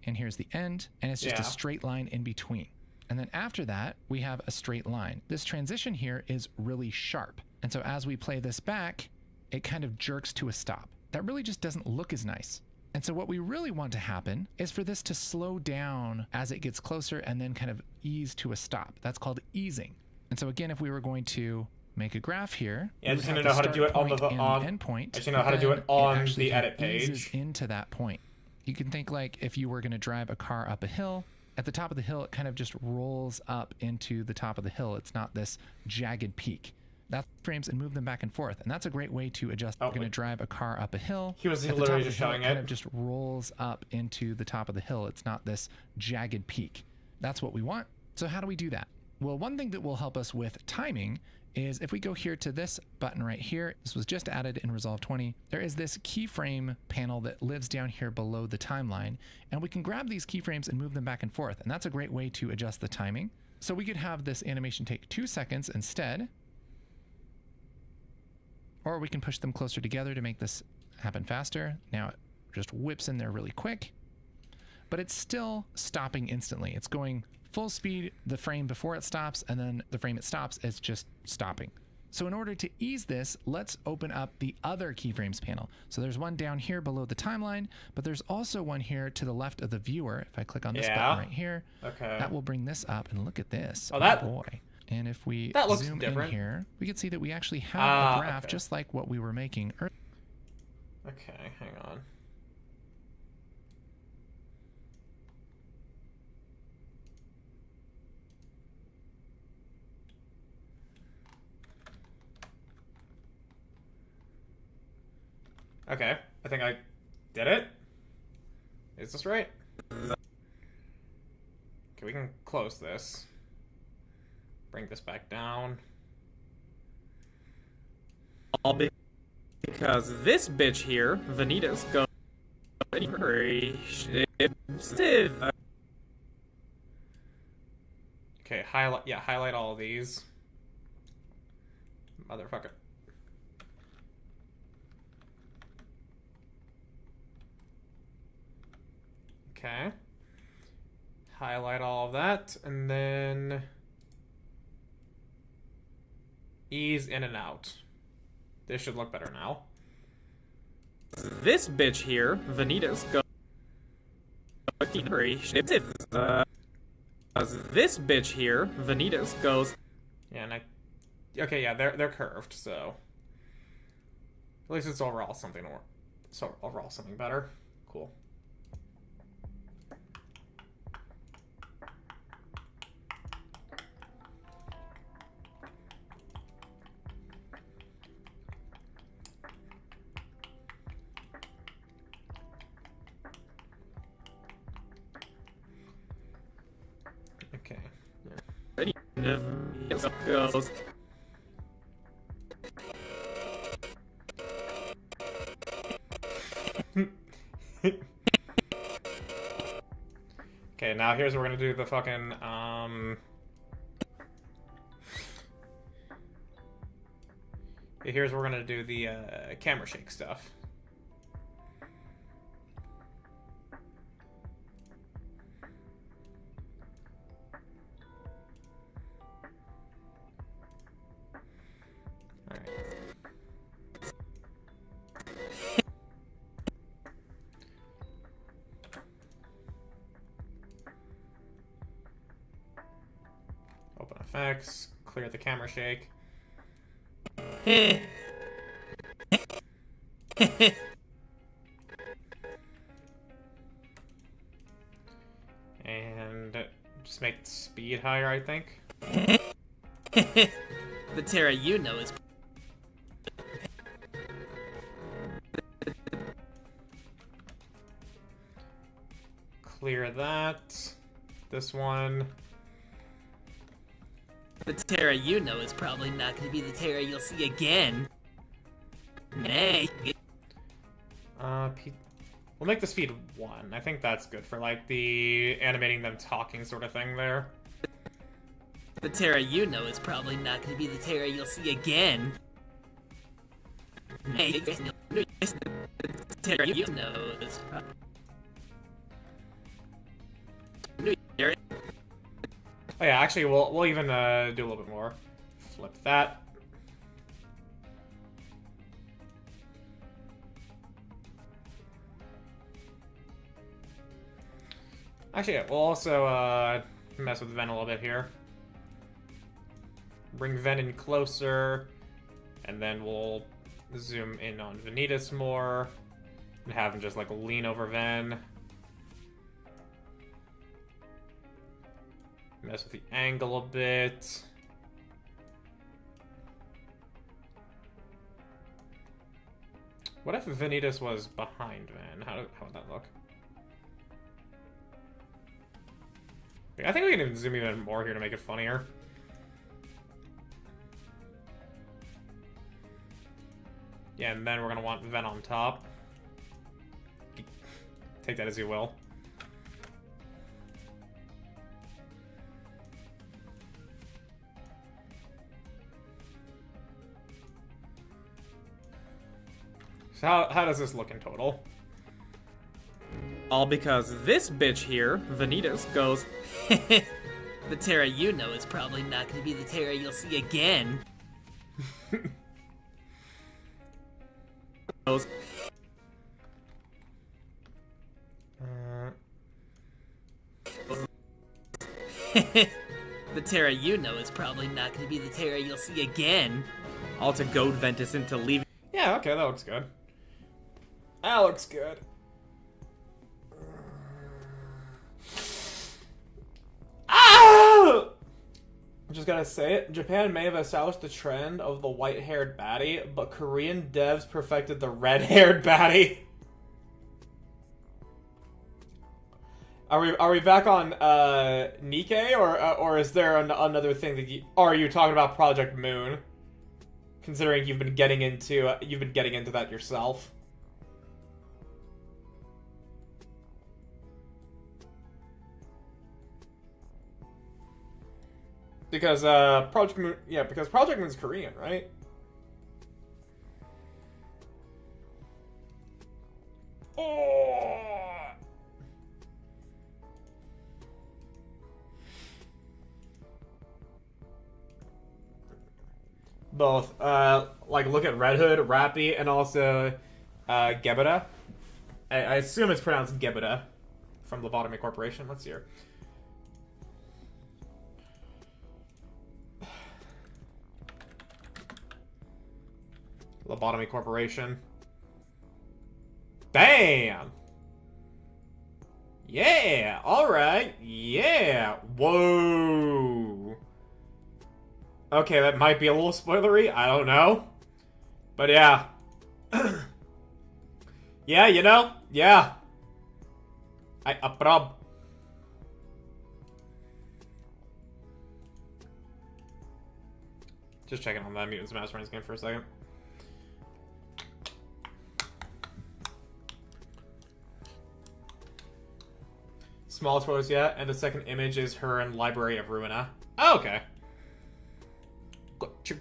and here's the end, and it's just a straight line in between. And then after that, we have a straight line. This transition here is really sharp. And so as we play this back, it kind of jerks to a stop. That really just doesn't look as nice. And so what we really want to happen is for this to slow down as it gets closer and then kind of ease to a stop. That's called easing. And so again, if we were going to make a graph here, I just need to know how to do it on the endpoint. I just know how to do it on the edit page. Eases into that point. You can think like if you were going to drive a car up a hill, at the top of the hill, it kind of just rolls up into the top of the hill. It's not this jagged peak. That's frames and move them back and forth. And that's a great way to adjust. We're going to drive a car up a hill. He was literally just showing it. Kind of just rolls up into the top of the hill. It's not this jagged peak. That's what we want. So how do we do that? Well, one thing that will help us with timing is if we go here to this button right here, this was just added in Resolve 20, there is this keyframe panel that lives down here below the timeline, and we can grab these keyframes and move them back and forth, and that's a great way to adjust the timing. So we could have this animation take 2 seconds instead, or we can push them closer together to make this happen faster. Now it just whips in there really quick. But it's still stopping instantly. It's going full speed the frame before it stops, and then the frame it stops, it's just stopping. So in order to ease this, let's open up the other keyframes panel. So there's one down here below the timeline, but there's also one here to the left of the viewer. If I click on this button right here, that will bring this up, and look at this. Oh, boy. And if we zoom in here, we can see that we actually have a graph just like what we were making earlier. Okay, hang on. Okay, I think I did it. Is this right? Okay, we can close this. Bring this back down. All because this bitch here, Vanitas, goes very stiff. Okay, highlight all of these. Motherfucker. Okay. Highlight all of that, and then ease in and out. This should look better now. This bitch here, Vanitas, goes very stiff. This bitch here, Vanitas, goes. Yeah, and okay, yeah, they're curved, so at least it's overall something better. Cool. Okay. Goes. Okay, now here's where we're gonna do the fucking here's where we're gonna do the camera shake stuff. Open effects, clear the camera shake. And just make the speed higher, I think. The Terra you know is... Clear that. This one. The Terra you know is probably not going to be the Terra you'll see again. Nay. We'll make the speed 1. I think that's good for, like, the animating them talking sort of thing there. The Terra you know is probably not going to be the Terra you'll see again. Nay. The Terra you know is... Oh yeah, actually, we'll even do a little bit more. Flip that. Actually, yeah, we'll also mess with Ven a little bit here. Bring Ven in closer, and then we'll zoom in on Vanitas more, and have him just like lean over Ven. Mess with the angle a bit. What if Vanitas was behind Ven? How would that look? I think we can even zoom even more here to make it funnier. Yeah, and then we're gonna want Ven on top. Take that as you will. So how does this look in total? All because this bitch here, Vanitas, goes, The Terra you know is probably not going to be the Terra you'll see again. goes, The Terra you know is probably not going to be the Terra you'll see again. all to goad Ventus into leaving. Yeah, okay, that looks good. That looks good. Ah! I'm just gonna say it. Japan may have established the trend of the white-haired baddie, but Korean devs perfected the red-haired baddie. Are we back on Nikkei, or is there another thing that are you talking about Project Moon? Considering you've been getting into that yourself. Because Project Moon, yeah, because Project Moon's Korean, right? Oh. Both. Like, look at Red Hood, Rappy, and also Gebeda. I assume it's pronounced Gebeda from Lobotomy Corporation. Let's see here. Lobotomy Corporation. Damn! Yeah! Alright! Yeah! Whoa! Okay, that might be a little spoilery. I don't know. But yeah. Yeah, you know? Yeah. Prob. Just checking on that Mutants Masterminds game for a second. Small spoilers yet, and the second image is her in Library of Ruina. Oh, okay. Gotcha.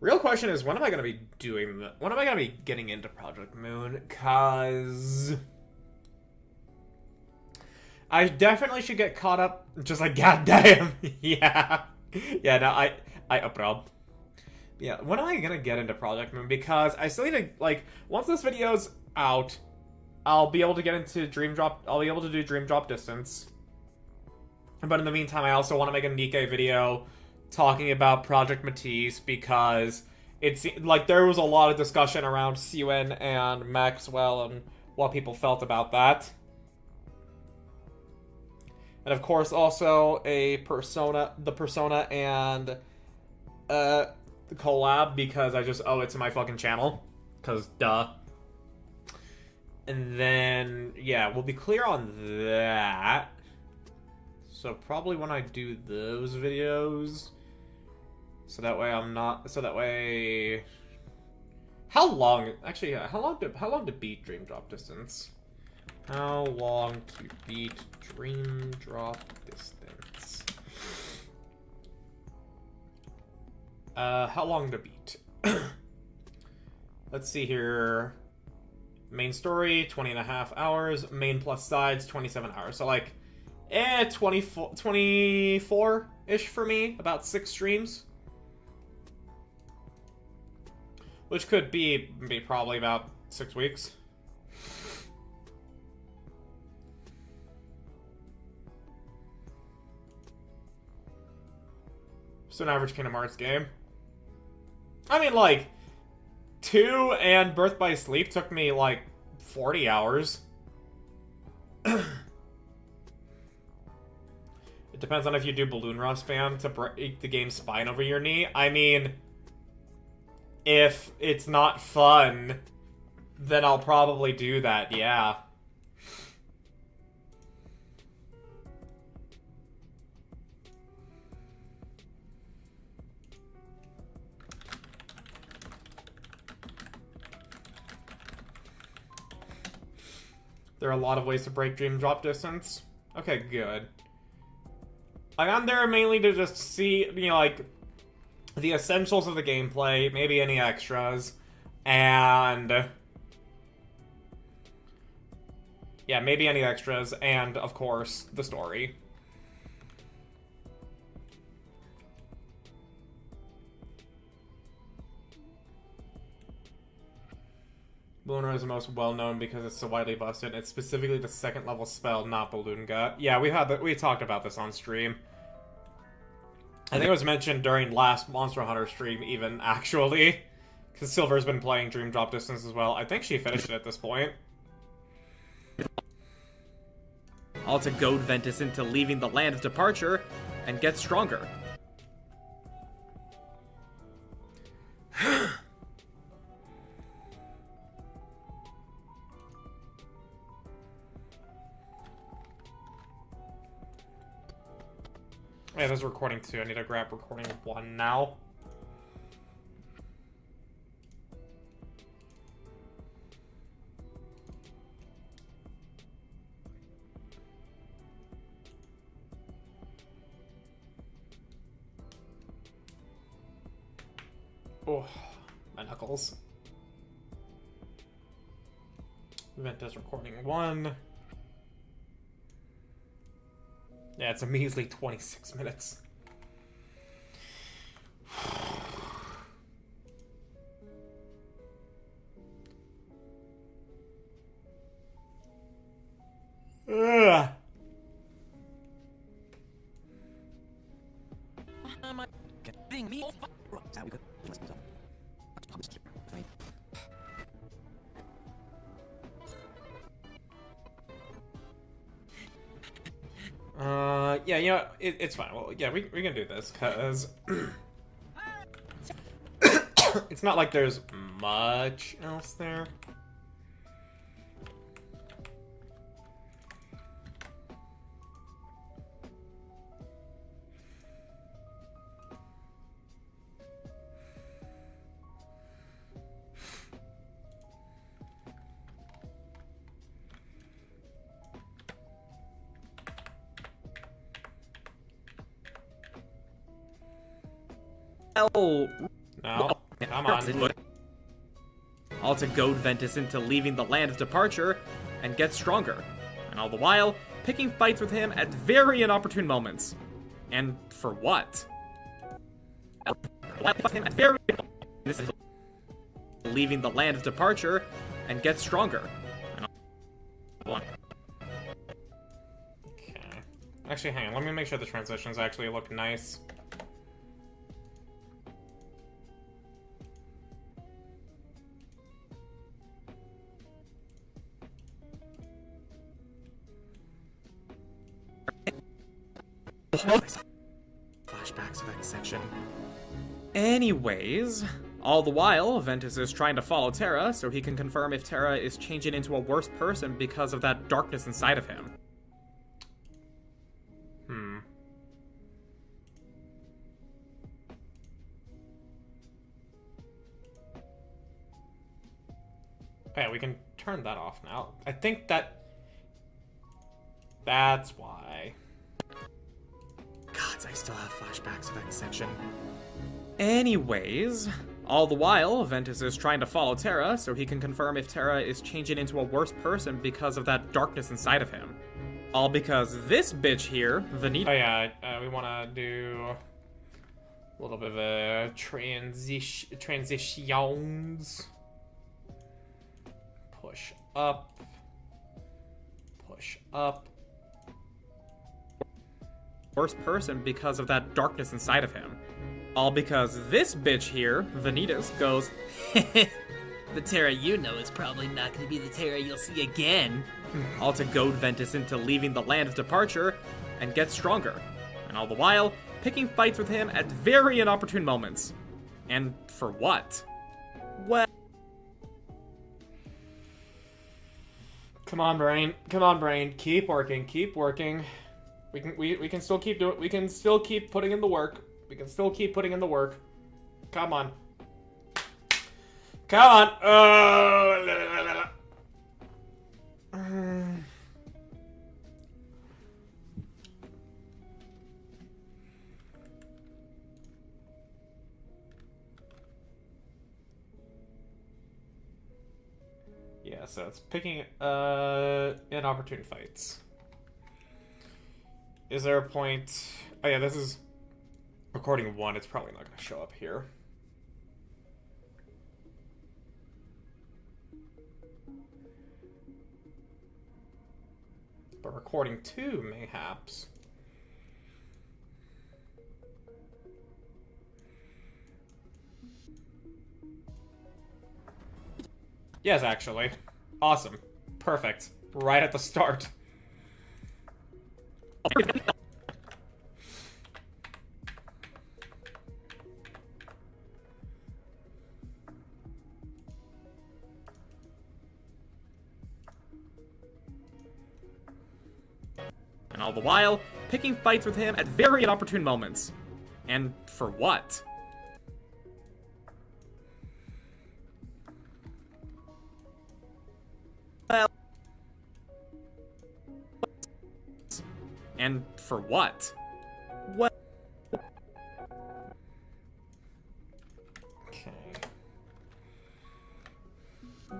Real question is, when am I going to be doing that? When am I going to be getting into Project Moon? Cause I definitely should get caught up. Just like, goddamn, yeah, yeah. No, I prob. Yeah, when am I gonna get into Project Moon? Because I still need to, like, once this video's out, I'll be able to get into Dream Drop. I'll be able to do Dream Drop Distance. But in the meantime, I also want to make a Nikkei video talking about Project Matisse, because it's like there was a lot of discussion around Siwen and Maxwell and what people felt about that. And of course, also the Persona and collab, because I just owe it to my fucking channel, because duh. And then yeah, we'll be clear on that. So probably when I do those videos, so that way how long to beat Dream Drop Distance? How long to beat Dream Drop Distance? How long to beat? Let's see here. Main story, 20.5 hours. Main plus sides, 27 hours. So, like, 24-ish for me. About 6 streams. Which could be probably about 6 weeks. So an average Kingdom Hearts game. I mean, like, 2 and Birth by Sleep took me, like, 40 hours. It depends on if you do balloon run spam to break the game's spine over your knee. I mean, if it's not fun, then I'll probably do that, yeah. There are a lot of ways to break Dream Drop Distance. Okay, good. Like, I'm there mainly to just see, you know, like, the essentials of the gameplay, maybe any extras. and yeah, maybe any extras, and of course the story. Balloon is the most well-known because it's so widely busted. It's specifically the second level spell, not Balloon Gut. Yeah, we talked about this on stream. I think it was mentioned during last Monster Hunter stream, even, actually. Because Silver's been playing Dream Drop Distance as well. I think she finished it at this point. All to goad Ventus into leaving the land of departure and get stronger. Yeah, there's recording 2. I need to grab recording 1 now. Oh, my knuckles. Ventus recording 1. Yeah, it's a measly 26 minutes. Ugh. Yeah, you know, it's fine. Well, yeah, we can do this, because it's not like there's much else there. Oh, no, come on. All to goad Ventus into leaving the land of departure and get stronger, and all the while picking fights with him at very inopportune moments. And for what? Leaving the land of departure and get stronger. Okay. Actually, hang on. Let me make sure the transitions actually look nice. Flashbacks of X section. Anyways, all the while, Ventus is trying to follow Terra so he can confirm if Terra is changing into a worse person because of that darkness inside of him. Yeah, we can turn that off now. I think that's why. Gods, I still have flashbacks of X section. Anyways, all the while, Ventus is trying to follow Terra so he can confirm if Terra is changing into a worse person because of that darkness inside of him. All because this bitch here, Vanita. Oh yeah, we want to do a little bit of a transitions. Push up. Push up. Worse person because of that darkness inside of him. All because this bitch here, Vanitas, goes, The Terra you know is probably not going to be the Terra you'll see again. All to goad Ventus into leaving the land of departure and get stronger, and all the while picking fights with him at very inopportune moments. And for what? Well, come on, brain. Come on, brain. Keep working. Keep working. We can still keep doing. We can still keep putting in the work. We can still keep putting in the work. Come on. Come on. so it's picking inopportune fights. Is there a point? Oh yeah, this is recording 1. It's probably not going to show up here. But recording 2, mayhaps. Yes, actually. Awesome. Perfect. Right at the start. And all the while, picking fights with him at very inopportune moments. And for what? Well... And for what? What? Okay.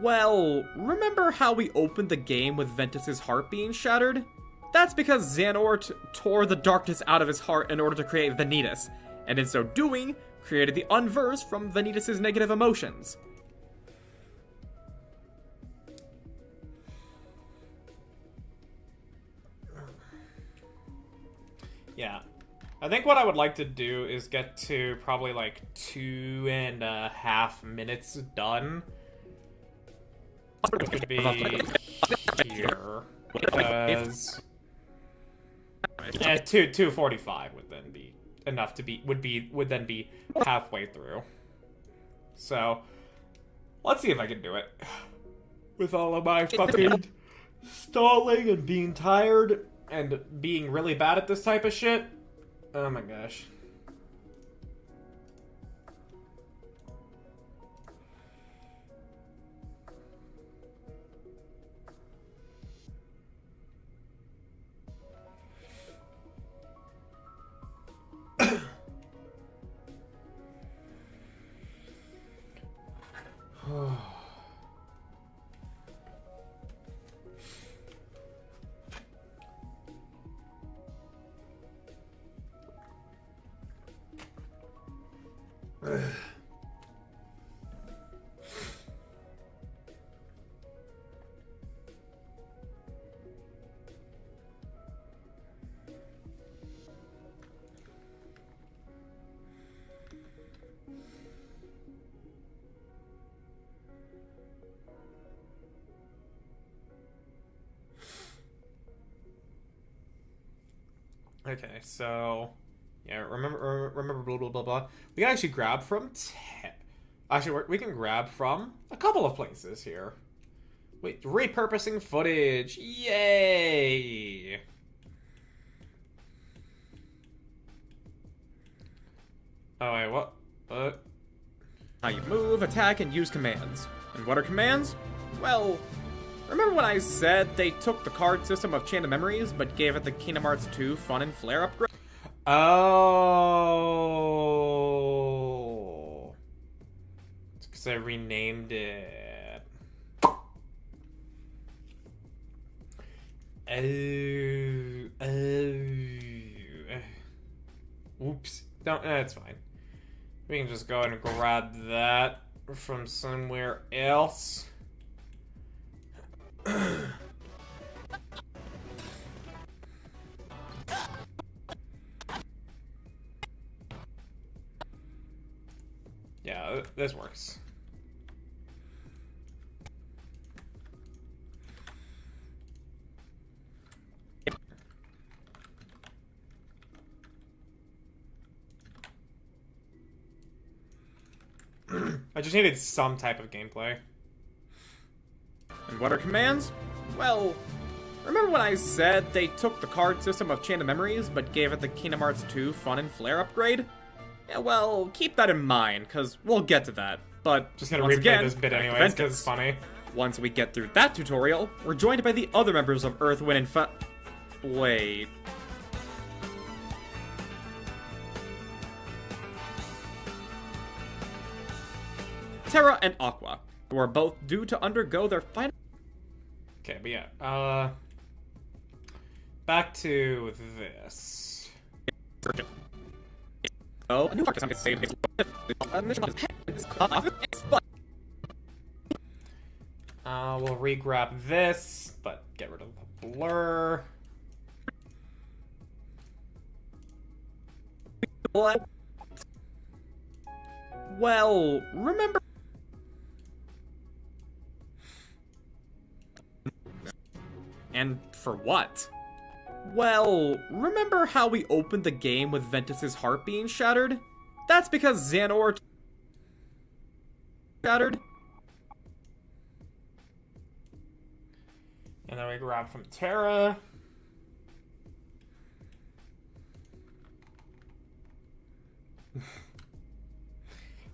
Well, remember how we opened the game with Ventus's heart being shattered? That's because Xehanort tore the darkness out of his heart in order to create Vanitas, and in so doing, created the Unverse from Vanitas' negative emotions. Yeah. I think what I would like to do is get to probably like 2.5 minutes done. Which would be here. Because... Yeah, 2:45 would then be enough to be would then be halfway through. So let's see if I can do it. With all of my fucking stalling and being tired and being really bad at this type of shit. Oh my gosh. Okay, so yeah, remember blah blah blah blah. We can actually grab from actually we can grab from a couple of places here. Wait, repurposing footage. Yay! Oh wait, what? How you move, attack, and use commands. And what are commands? Well, remember when I said they took the card system of Chain of Memories, but gave it the Kingdom Hearts 2 Fun and Flare upgrade? Oh. It's because I renamed it. Oops. No, it's fine. We can just go ahead and grab that from somewhere else. Yeah, this works. I just needed some type of gameplay. And what are commands? Well, remember when I said they took the card system of Chain of Memories, but gave it the Kingdom Hearts 2 Fun and Flare upgrade? Yeah, well, keep that in mind, because we'll get to that. But just gonna once replay again, this bit anyways, because it's funny. Once we get through that tutorial, we're joined by the other members of Earth, Wind, and Wait. Terra and Aqua, who are both due to undergo their final... Okay, but yeah. Back to this. Oh, a new artist I'm gonna save we'll re-grab this, but get rid of the blur. What? Well, remember. And for what? Well, remember how we opened the game with Ventus's heart being shattered? That's because Xehanort shattered. And then we grab from Terra.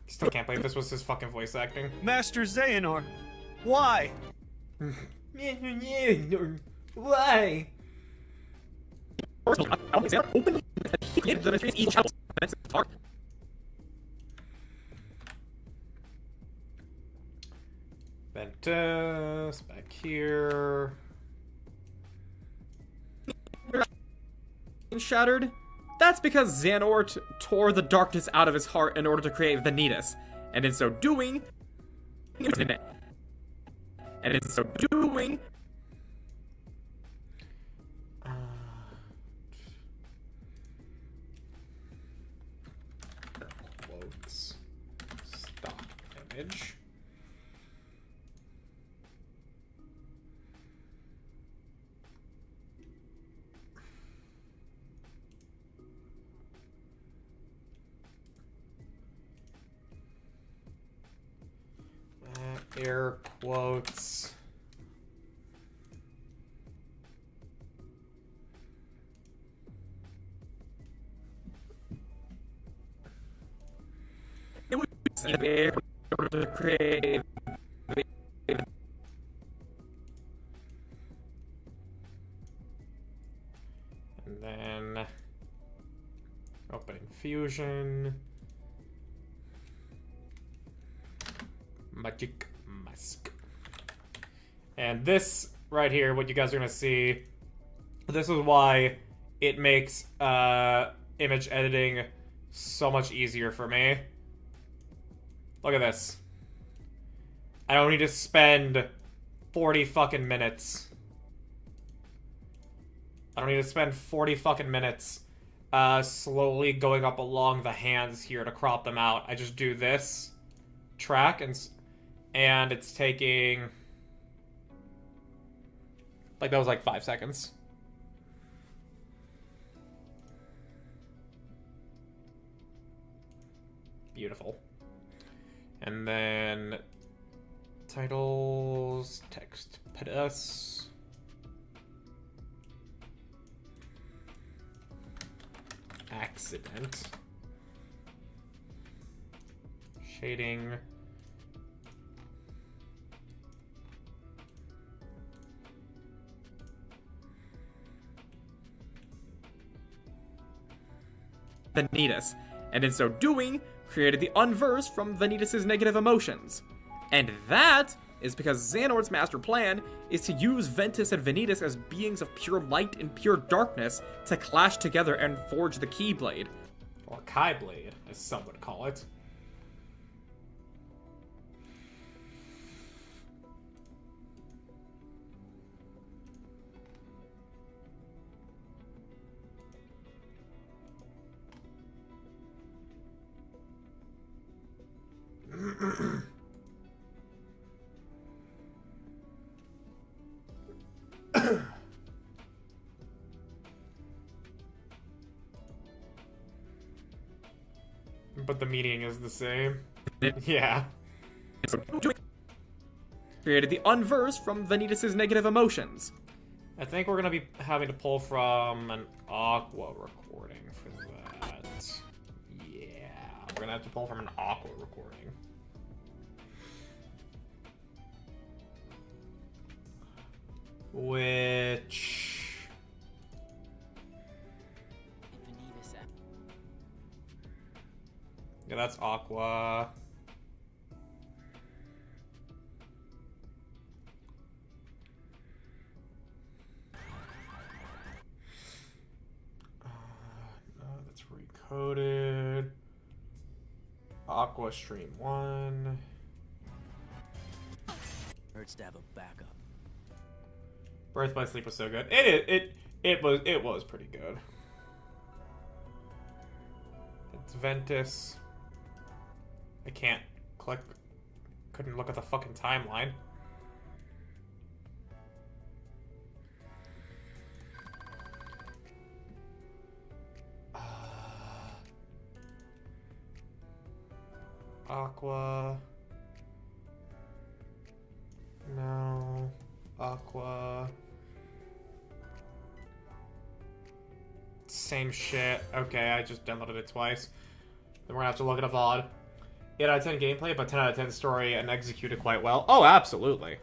Still can't believe this was his fucking voice acting. Master Xehanort, why? Why? Open each heart. Ventus, back here. Shattered? That's because Xehanort tore the darkness out of his heart in order to create Vanitas, and in so doing, quotes, stock image. Air quotes. it would be to create And then opening fusion. Magic mask. And this right here, what you guys are gonna see, this is why it makes image editing so much easier for me. Look at this. I don't need to spend 40 fucking minutes. I don't need to spend 40 fucking minutes slowly going up along the hands here to crop them out. I just do this track and it's taking, like, that was like 5 seconds. Beautiful. And then titles, text, plus. Accident. Shading. Vanitas, and in so doing, created the unverse from Vanitas' negative emotions. And that is because Xehanort's master plan is to use Ventus and Vanitas as beings of pure light and pure darkness to clash together and forge the Keyblade. Or Keyblade, as some would call it. But the meaning is the same. Yeah. Created the unverse from Vanitas' negative emotions. I think we're gonna be having to pull from an Aqua recording for that. Yeah, we're gonna have to pull from an Aqua recording. Which... yeah, that's Aqua. Coded. Aqua Stream 1. Hurts to have a backup. Birth by Sleep was so good. It was pretty good. It's Ventus. I can't click. Couldn't look at the fucking timeline. Aqua. No. Aqua. Same shit. Okay, I just downloaded it twice. Then we're gonna have to look at a VOD. 8 out of 10 gameplay, but 10 out of 10 story and executed quite well. Oh, absolutely.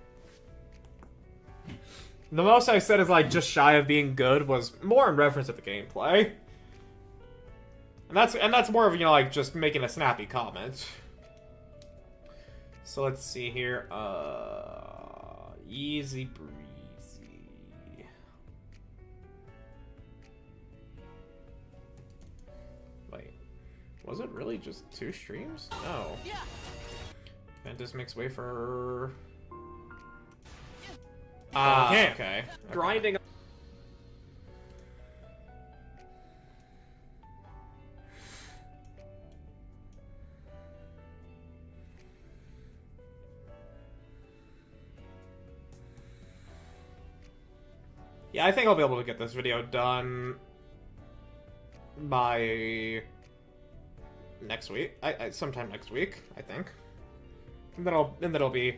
The most I said is like just shy of being good was more in reference to the gameplay. And that's more of, you know, like just making a snappy comment. So let's see here. Easy breezy. Wait, was it really just 2 streams? No. Ventus makes way for. Okay. Grinding. Yeah, I think I'll be able to get this video done by next week. Sometime next week, I think. And then it'll be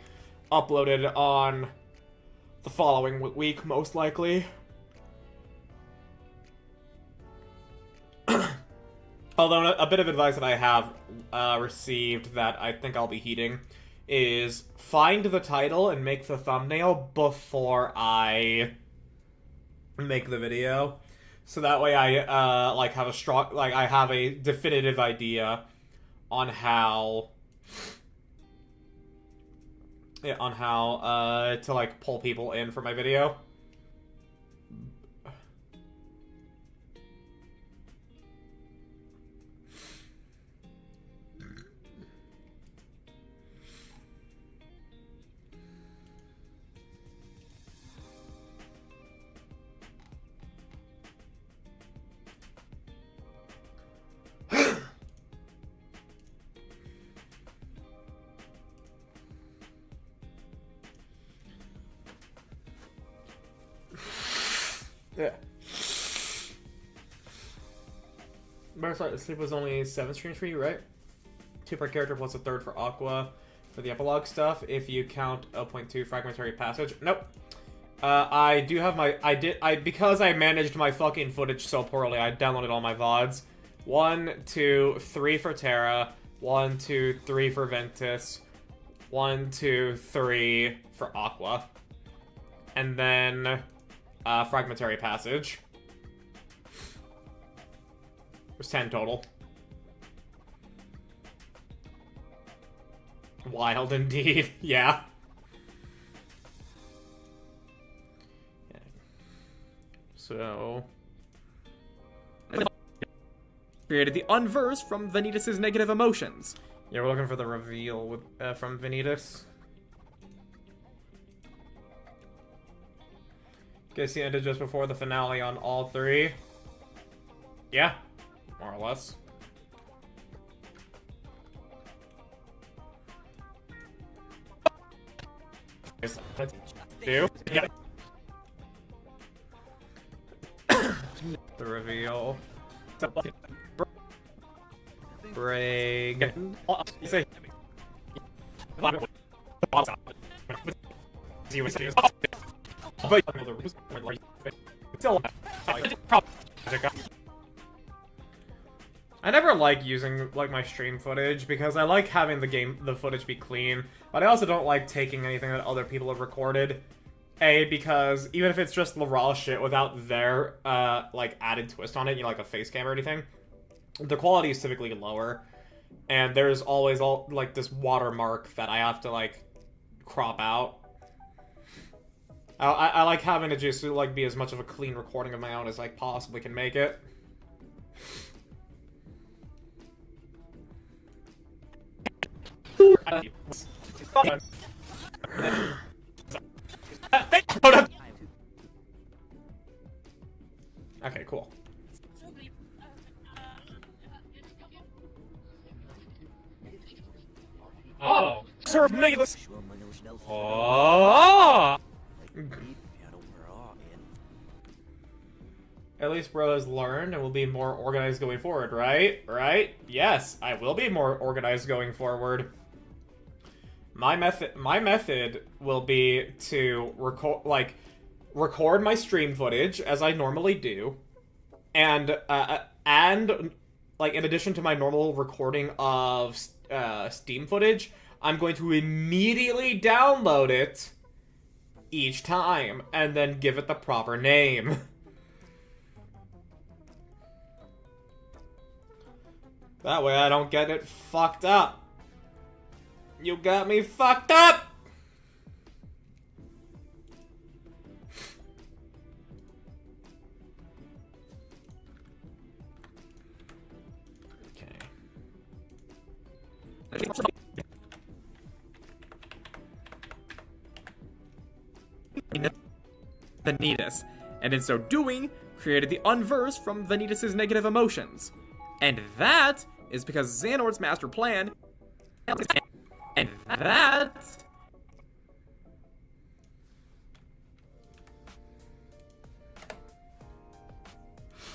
uploaded on the following week, most likely. Although a bit of advice that I have received that I think I'll be heeding is find the title and make the thumbnail before I make the video, so that way I like have a strong, like I have a definitive idea on how to like pull people in for my video. Yeah. Better start. Sleep was only 7 streams for you, right? 2 per character plus a third for Aqua for the epilogue stuff. If you count 0.2 fragmentary passage, nope. I do have my. Because I managed my fucking footage so poorly. I downloaded all my VODs. 1, 2, 3 for Terra. 1, 2, 3 for Ventus. 1, 2, 3 for Aqua. And then fragmentary passage. There's 10 total. Wild indeed. Yeah. So created the unverse from Vanitas' negative emotions. Yeah, we're looking for the reveal with from Vanitas. Guess he ended just before the finale on all 3. Yeah, more or less. Do? Yeah. The reveal. Break. Say. I never like using like my stream footage because I like having the footage be clean, but I also don't like taking anything that other people have recorded. Because even if it's just the raw shit without their like added twist on it, you know, like a face cam or anything, the quality is typically lower, and there's always like this watermark that I have to like crop out. I like having to just like be as much of a clean recording of my own as I possibly can make it. Okay, cool. Oh, serve me this. Oh. At least bro has learned and will be more organized going forward, right? Right? Yes, I will be more organized going forward. My method will be to record my stream footage as I normally do, and like in addition to my normal recording of Steam footage, I'm going to immediately download it each time and then give it the proper name. That way I don't get it fucked up. You got me fucked up! Okay. Vanitas, and in so doing, created the unverse from Vanitas' negative emotions. And that is because Xehanort's master plan, and that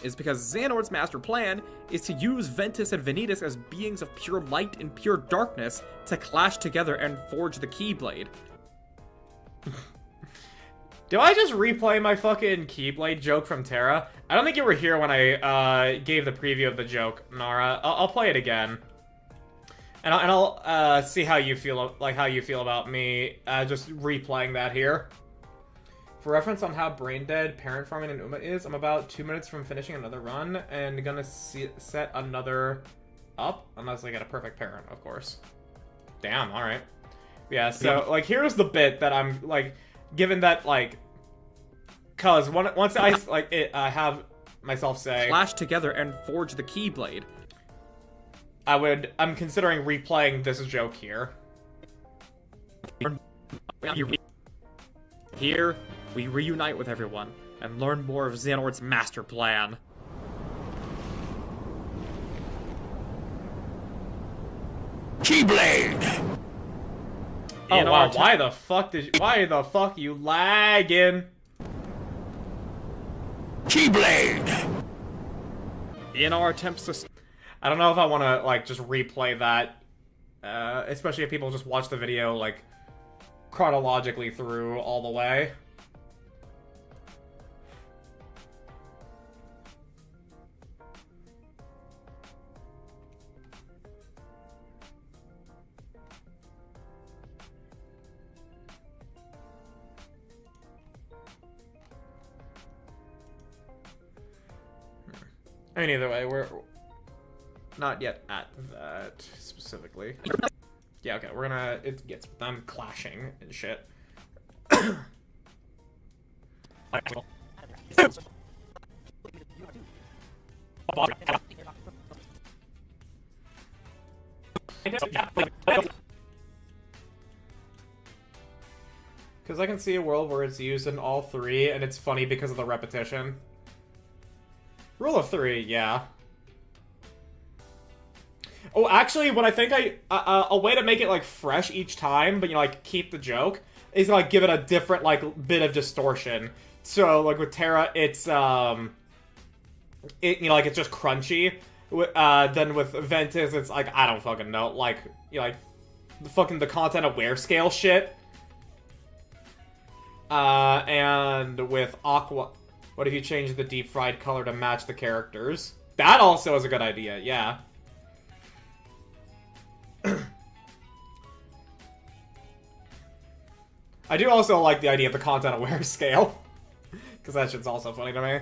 is because Xehanort's master plan is to use Ventus and Vanitas as beings of pure light and pure darkness to clash together and forge the Keyblade. Do I just replay my fucking Keyblade joke from Terra? I don't think you were here when I gave the preview of the joke, Nara. I'll play it again, and I'll see how you feel, about me just replaying that here. For reference on how brain dead parent farming in Uma is, I'm about 2 minutes from finishing another run and gonna set another up unless I get a perfect parent, of course. Damn. All right. Yeah. So like, here's the bit that I'm like. Given that, like, cause once I have myself say clash together and forge the Keyblade, I'm considering replaying this joke here. Here, we reunite with everyone and learn more of Xehanort's master plan. Keyblade! Oh wow, why the fuck you lagging? Keyblade! In our attempts to... I don't know if I want to, like, just replay that. Especially if people just watch the video, like, chronologically through all the way. I mean, either way, we're not yet at that specifically. Yeah, okay, we're gonna... It gets them clashing and shit. Because I can see a world where it's used in all three, and it's funny because of the repetition. Rule of 3, yeah. Oh, actually, what I think a way to make it, like, fresh each time, but, you know, like, keep the joke, is, like, give it a different, like, bit of distortion. So, like, with Terra, it's, you know, like, it's just crunchy. Then with Ventus, it's, like, I don't fucking know, like, you know, like, the content aware scale shit. And with Aqua... What if you change the deep fried color to match the characters? That also is a good idea, yeah. I do also like the idea of the content aware scale. Because that shit's also funny to me.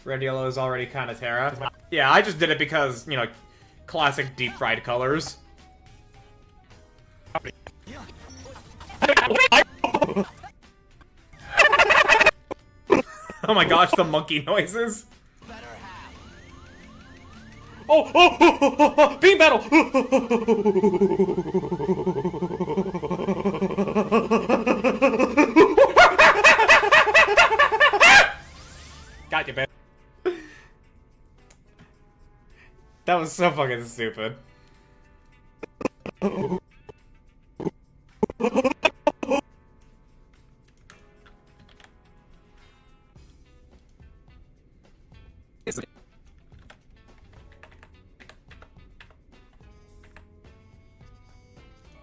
Red yellow is already kind of Terra. Yeah, I just did it because, you know, classic deep fried colors. Oh my gosh, the monkey noises. Oh! Beam battle! Got you, man. That was so fucking stupid.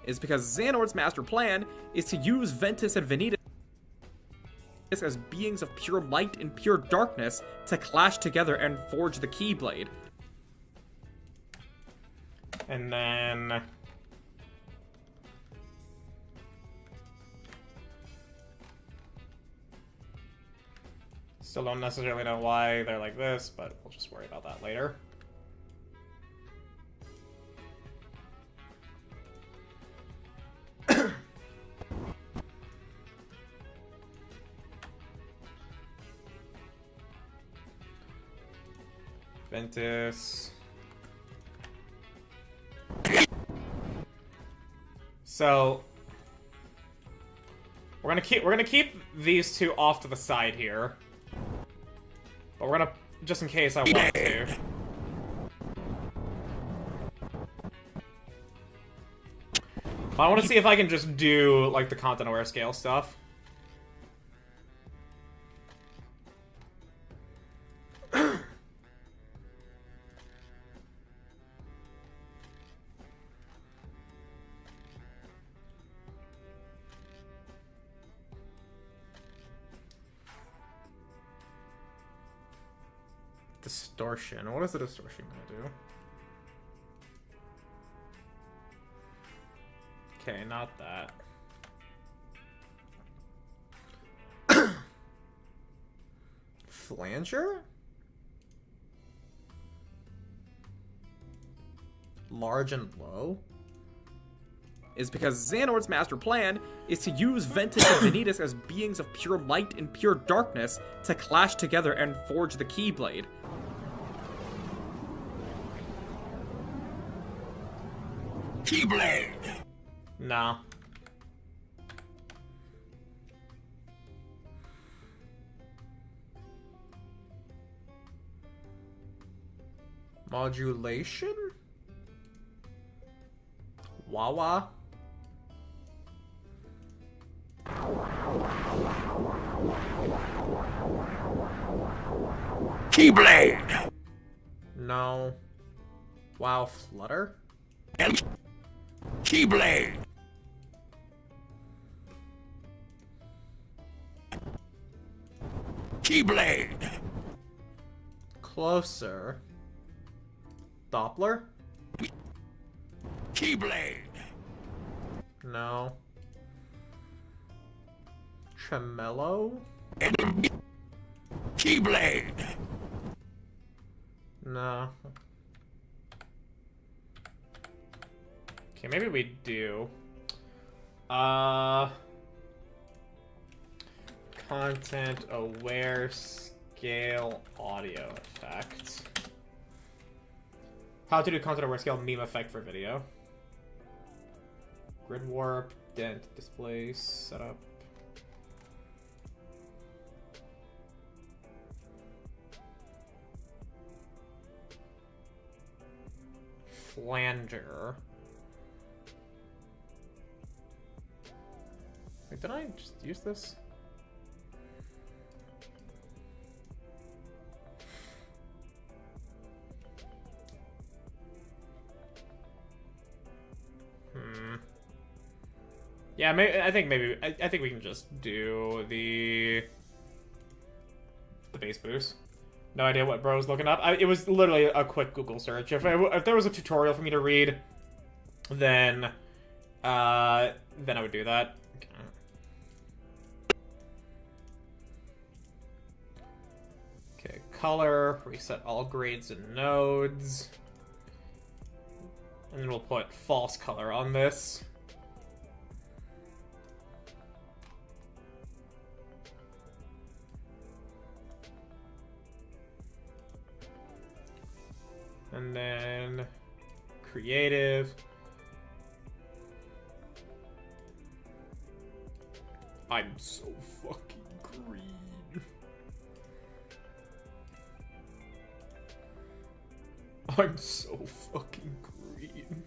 Is because Xehanort's master plan is to use Ventus and Vanitas as beings of pure light and pure darkness to clash together and forge the Keyblade. And then... Still don't necessarily know why they're like this, but we'll just worry about that later. Ventus. So we're gonna keep these two off to the side here. But we're gonna, just in case I want to. But I want to see if I can just do like the content-aware scale stuff. Distortion. What is the distortion gonna do? Okay, not that. Flanger? Large and low? Is because Xehanort's master plan is to use Ventus and Vanitas as beings of pure light and pure darkness to clash together and forge the Keyblade. Keyblade! No. Modulation? Wawa? Keyblade! No. Wow, Flutter? Keyblade! Keyblade! Closer. Doppler? Keyblade! No. Tremolo? Keyblade! No. Okay, maybe we do. Content aware scale audio effect. How to do content aware scale meme effect for video. Grid warp, dent, display, setup. Flanger. Wait, did I just use this? Yeah, I think we can just do the base boost. No idea what bro's looking up. It was literally a quick Google search. If there was a tutorial for me to read, then I would do that. Okay, color, reset all grades and nodes. And then we'll put false color on this. And then creative. I'm so fucking green. I'm so fucking green.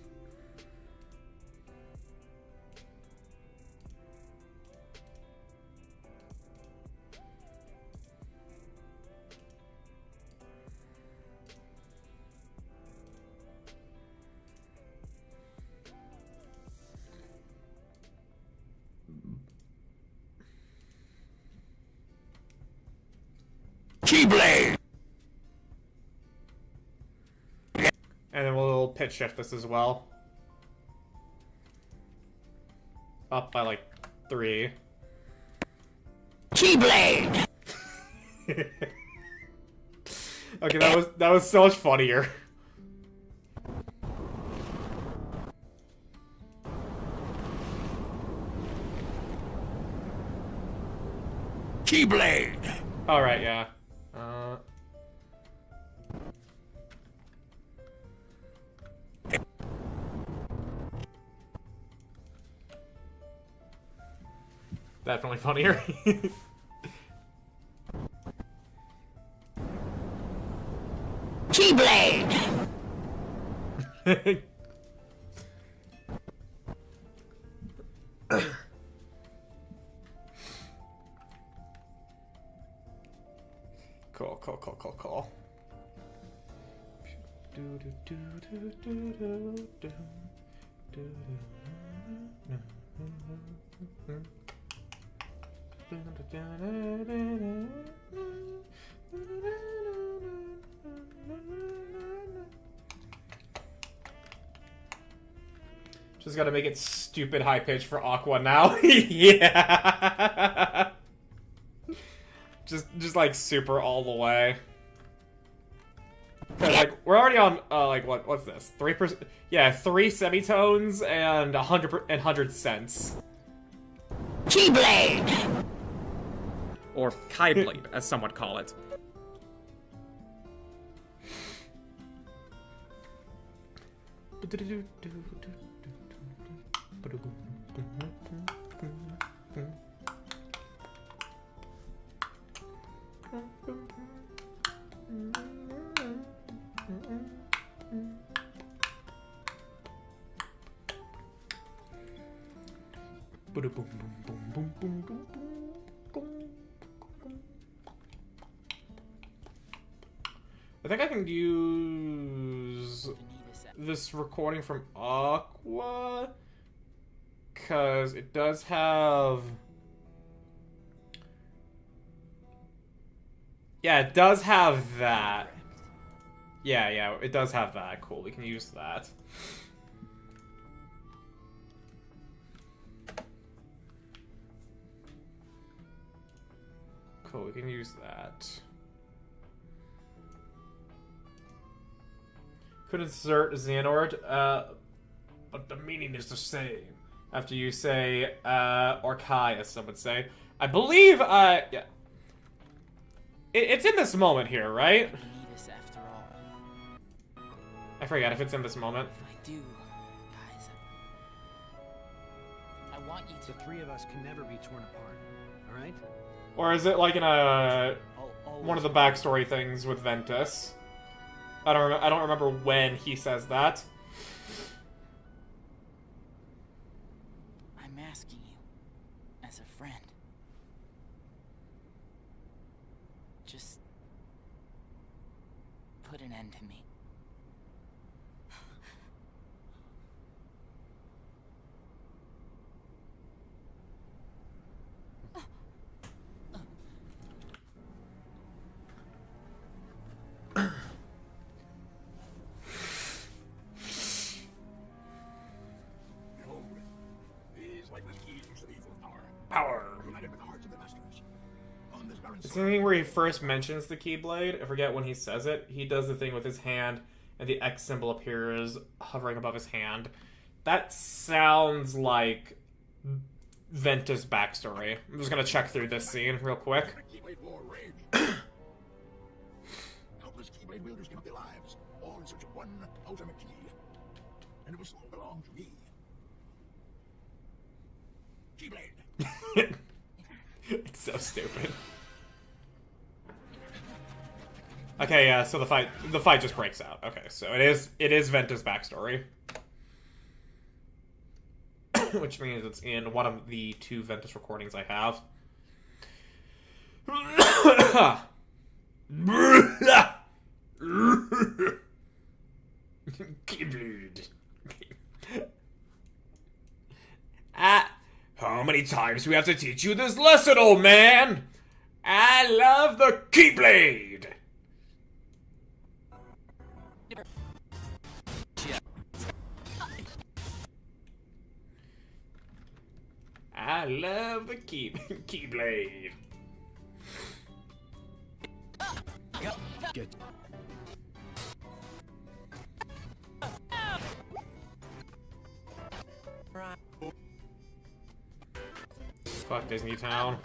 Keyblade! And then we'll pitch shift this as well. Up by like 3. Keyblade! Okay, that was so much funnier. Keyblade! Alright, yeah. Definitely funnier. Keyblade! Cool. Just gotta make it stupid high pitch for Aqua now. Yeah. Just like super all the way. Like we're already on like what's this? 3%? Yeah, 3 semitones and 100 cents. Keyblade! Or Keyblade, as some would call it. I think I can use this recording from Aqua, because it does have... Yeah, it does have that. Yeah, it does have that. Cool, we can use that. Cool, we can use that. Could insert Xehanort, but the meaning is the same. After you say, or Kai, as some would say. I believe, yeah. It's in this moment here, right? After all. I forget if it's in this moment. If I do, guys, I want you to. The three of us can never be torn apart, all right? Or is it like in a one of the backstory things with Ventus? I don't remember when he says that. I'm asking you, as a friend. Just put an end to me. It's the thing where he first mentions the Keyblade. I forget when he says it. He does the thing with his hand, and the X symbol appears hovering above his hand. That sounds like Ventus' backstory. I'm just gonna check through this scene real quick. Countless Keyblade wielders give up their lives, all in search of one one ultimate key, and it will soon belong to me. Keyblade. It's so stupid. Okay, yeah, so the fight just breaks out. Okay, so it is Venta's backstory. Which means it's in one of the 2 Ventus recordings I have. Keyblade. How many times do we have to teach you this lesson, old man? I love the Keyblade! I love the Keyblade. Get. Fuck Disney Town.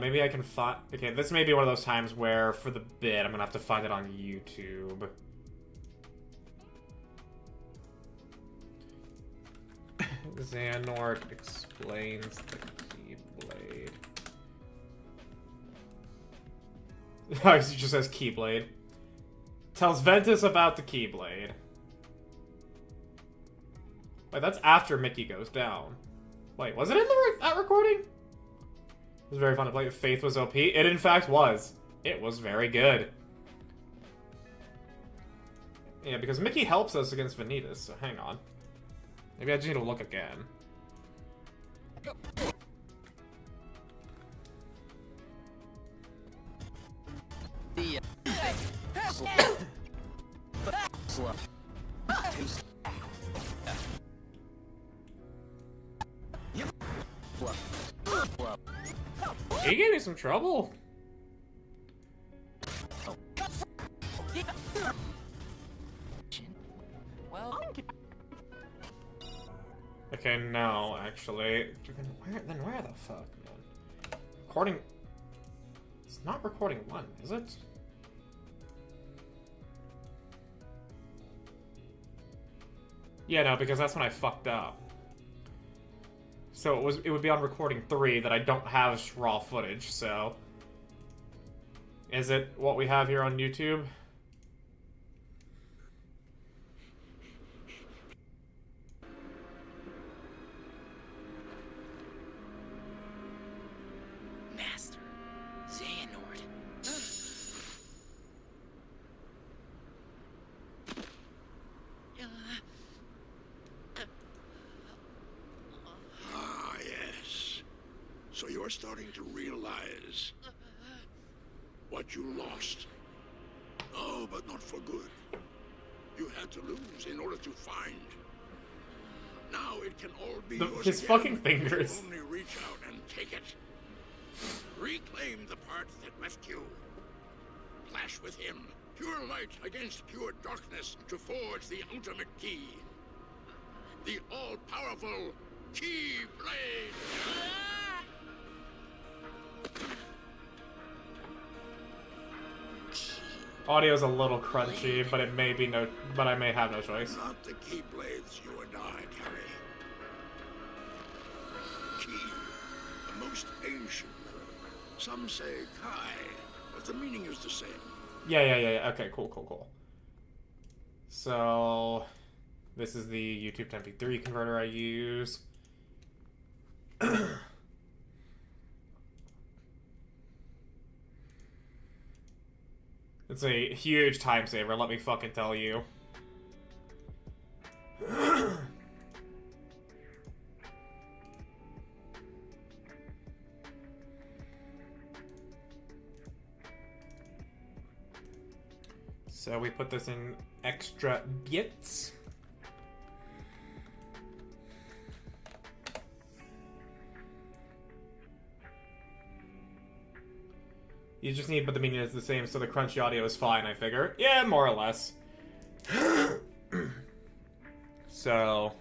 Maybe I can find... Okay, this may be one of those times where, for the bit, I'm gonna have to find it on YouTube. Xehanort explains the Keyblade. Oh, he just says Keyblade. Tells Ventus about the Keyblade. Wait, that's after Mickey goes down. Wait, was it in that recording? It was very fun to play. Faith was OP. It in fact was. It was very good. Yeah, because Mickey helps us against Vanitas, so hang on. Maybe I just need to look again. He gave me some trouble. Okay, no, actually. Where the fuck, man? Recording... It's not recording 1, is it? Yeah, no, because that's when I fucked up. So it would be on recording 3 that I don't have raw footage, so... Is it what we have here on YouTube? Master Xehanort. Ah, yes. So you're starting to realize what you lost. Oh, but not for good. You had to lose in order to find. Now it can all be yours His again. fucking fingers. Only reach out and take it. Reclaim the part that left you. Clash with him. Pure light against pure darkness to forge the ultimate key. The all-powerful Keyblade. Audio's a little crunchy, but it may be but I may have no choice. Not the Keyblades you and I carry. Key, the most ancient. Some say Kai, but the meaning is the same. Yeah. Okay, cool. So, this is the YouTube 10p3 converter I use. It's a huge time saver, let me fucking tell you. So we put this in extra bits. You just need, but the meaning is the same, so the crunchy audio is fine, I figure. Yeah, more or less. So,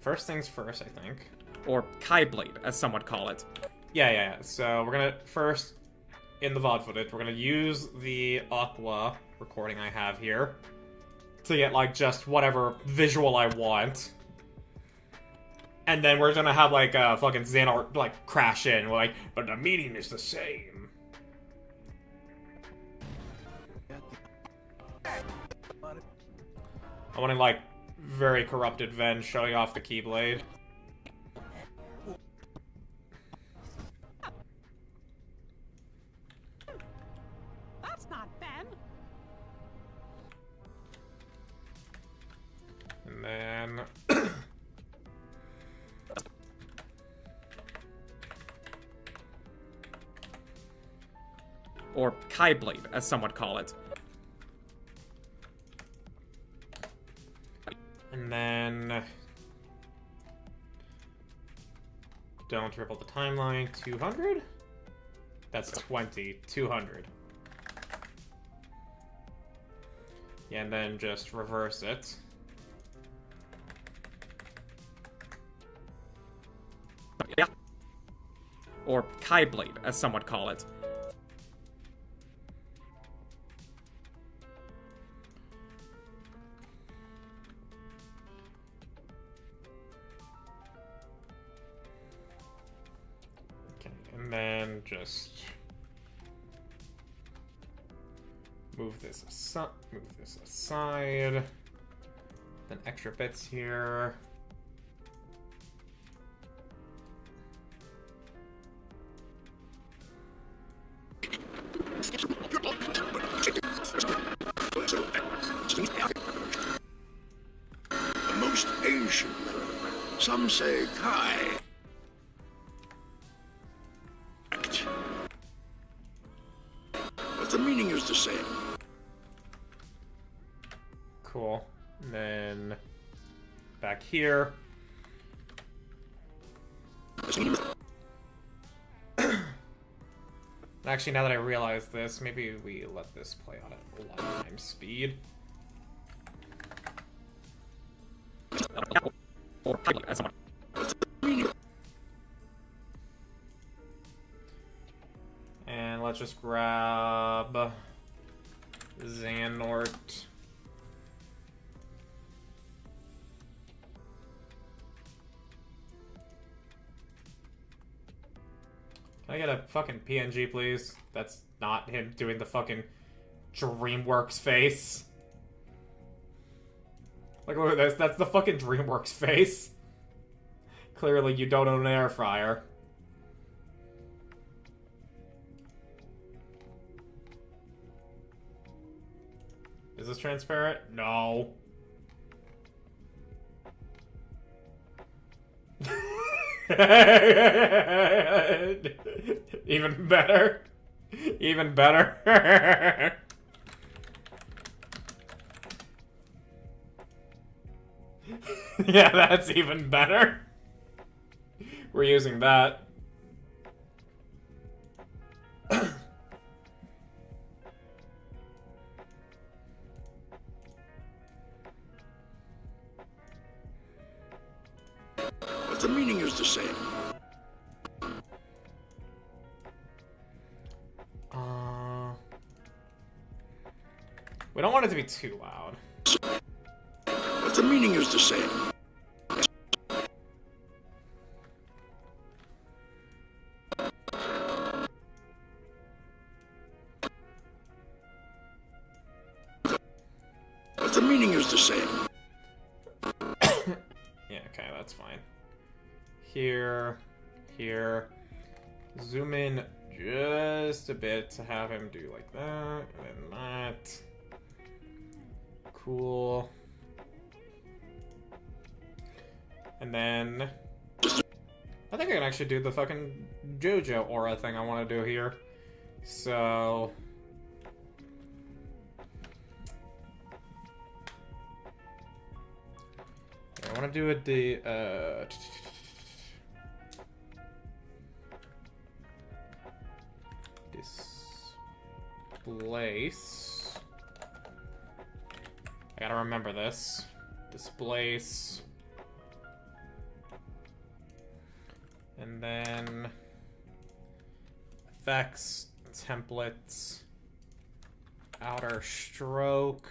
first things first, I think. Or Kai Blade, as some would call it. Yeah. So we're gonna first, in the VOD footage, we're gonna use the Aqua recording I have here to get, like, just whatever visual I want. And then we're gonna have, like, a fucking Xehanort, like, crash in, like, but the meaning is the same. I want to, like, very corrupted Ven showing off the Keyblade. That's not Ben. And then... Or Kai Blade, as some would call it. And then... Don't triple the timeline. 200? That's 20. 200. Yeah, and then just reverse it. Yeah. Or Kai Blade, as some would call it. And then just move this aside. Then extra bits here. The most ancient, some say Kai. But the meaning is the same. Cool. And then back here. Actually, now that I realize this, maybe we let this play on at lifetime speed. And let's just grab Xehanort. Can I get a fucking PNG, please? That's not him doing the fucking DreamWorks face. Like, look at this. That's the fucking DreamWorks face. Clearly, you don't own an air fryer. Is this transparent? No. Even better. Even better. Yeah, that's even better. We're using that. But the meaning is the same. We don't want it to be too loud. But the meaning is the same. But the meaning is the same. Yeah, okay, that's fine. Here, here. Zoom in just a bit to have him do like that, and then that. Cool. And then I think I can actually do the fucking JoJo aura thing I want to do here. So I want to do displace. I gotta remember this. Displace. And then effects, templates, outer stroke.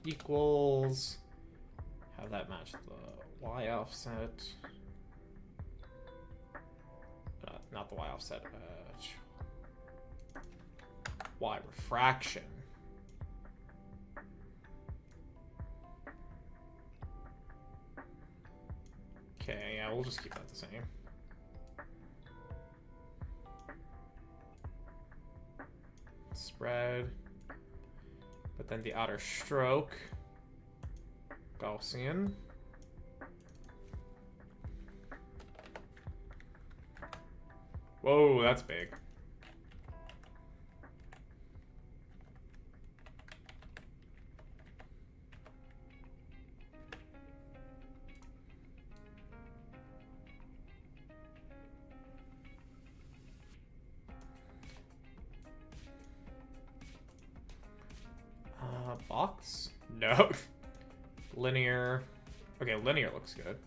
Equals, have that match the Y offset, not the Y offset, Y refraction. Okay, yeah, we'll just keep that the same. Spread. But then the outer stroke, Gaussian. Whoa, that's big. Box? No. Linear. Okay, linear looks good.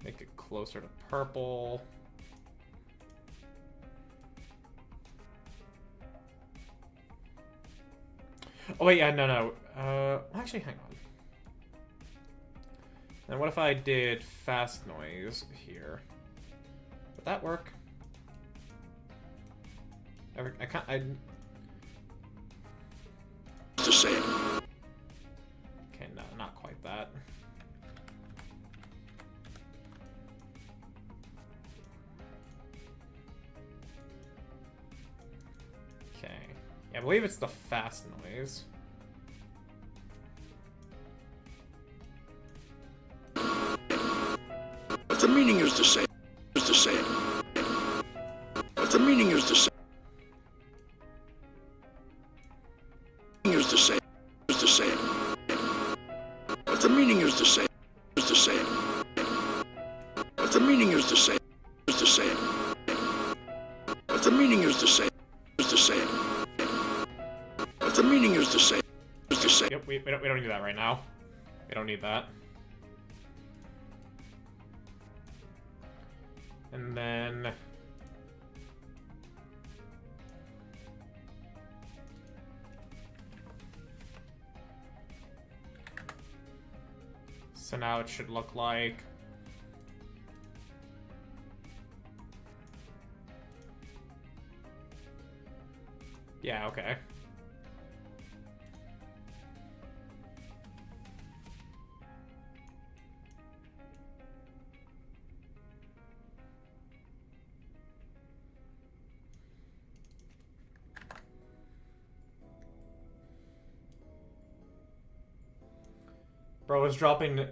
Make it closer to purple. Oh wait, yeah, no. Actually, hang on. And what if I did fast noise here? Would that work? I can't. The same. Okay, no, not quite that. Okay. Yeah, I believe it's the fast noise. But the meaning is the same. Is the same. But the meaning is the same. Is the same. Is the same. But the meaning is the same. Is the same. But the meaning is the same. Is the same. But the meaning is the same. Is the same. But the meaning is the same. Is the same. Yep, we don't need that right now. We don't need that. And then so now it should look like yeah, okay. Bro was dropping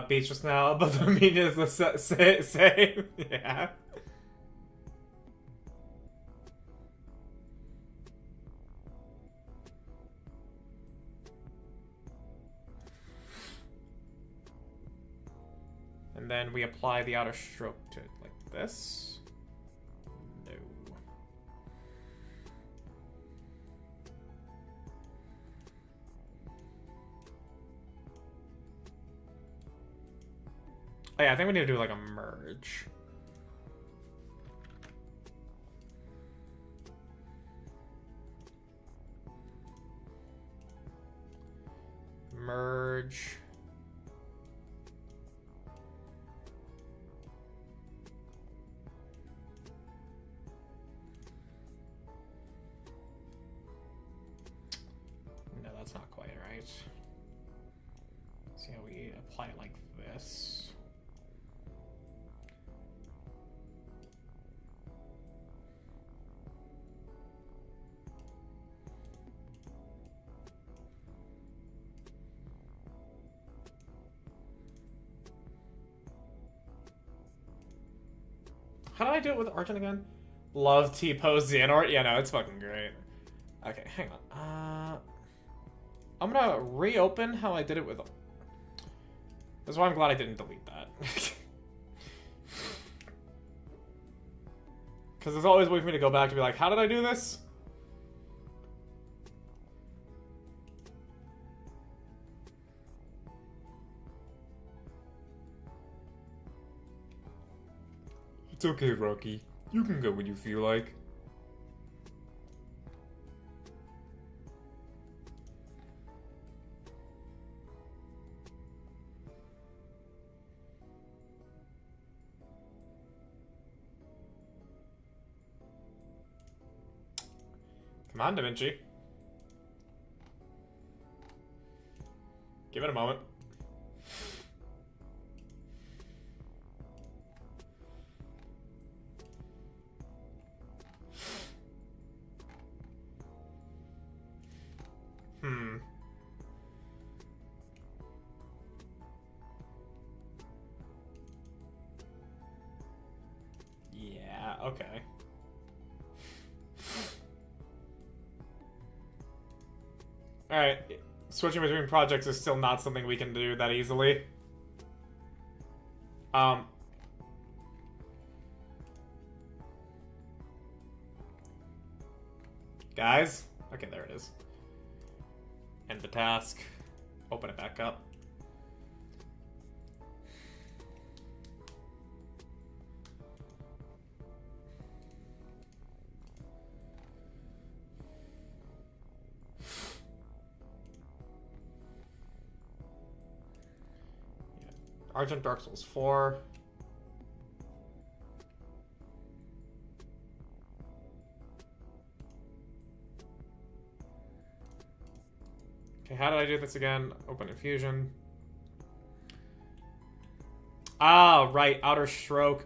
beats just now, but the meaning is the same. Yeah. And then we apply the outer stroke to it like this. No. Oh yeah, I think we need to do like a merge. Merge. that's not quite right. See how we apply it like this. How did I do it with Argent again? Love T-pose Xehanort? Yeah, no, it's fucking great. Okay, hang on. I'm gonna reopen how I did it with... That's why I'm glad I didn't delete that. Because there's always a way for me to go back to be like, how did I do this? It's okay, Rocky. You can go when you feel like. Come on, Da Vinci. Give it a moment. Yeah, okay. Alright, switching between projects is still not something we can do that easily. Guys? Okay, there it is. End the task. Open it back up. Argent Dark Souls 4. Okay, how did I do this again? Open Infusion. Ah, right. Outer Stroke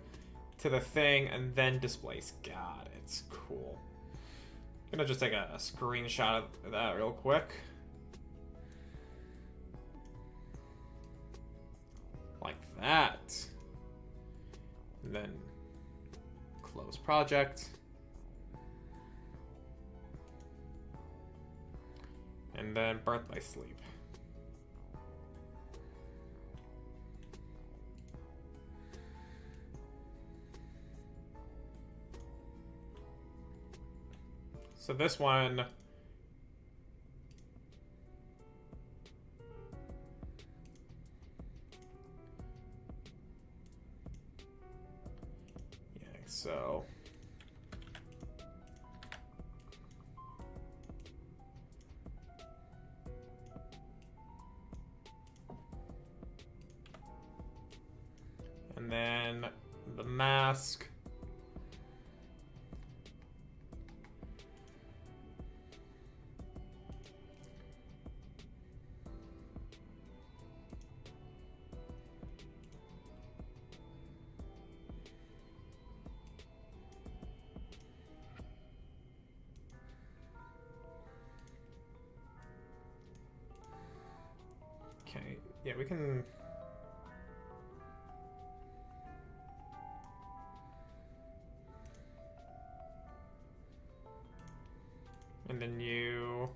to the thing and then Displace. God, it's cool. I'm gonna just take a screenshot of that real quick. Like that. And then close project. And then Birth by Sleep. So this one... So and then the mask. Okay, yeah, we can... And then you...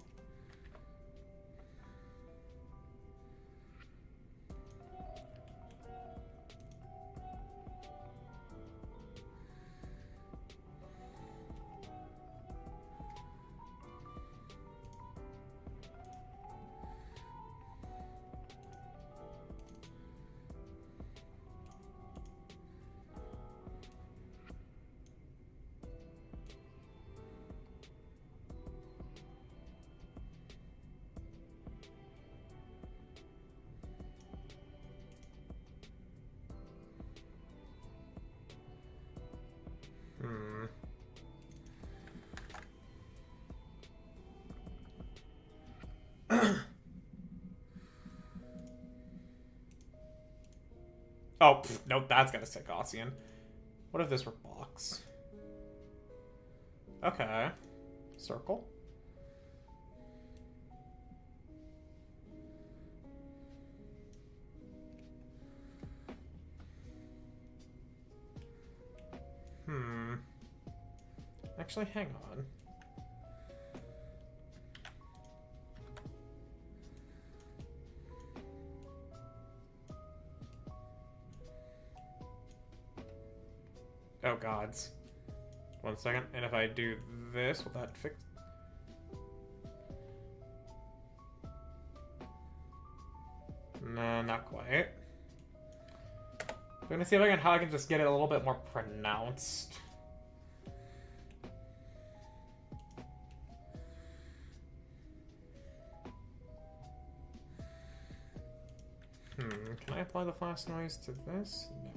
Oh, nope, that's gonna stick Gaussian. What if this were box? Okay. Circle. Actually, hang on. Oh gods. 1 second. And if I do this, will that fix? No, not quite. I'm gonna see how I can just get it a little bit more pronounced. Can I apply the flash noise to this? No.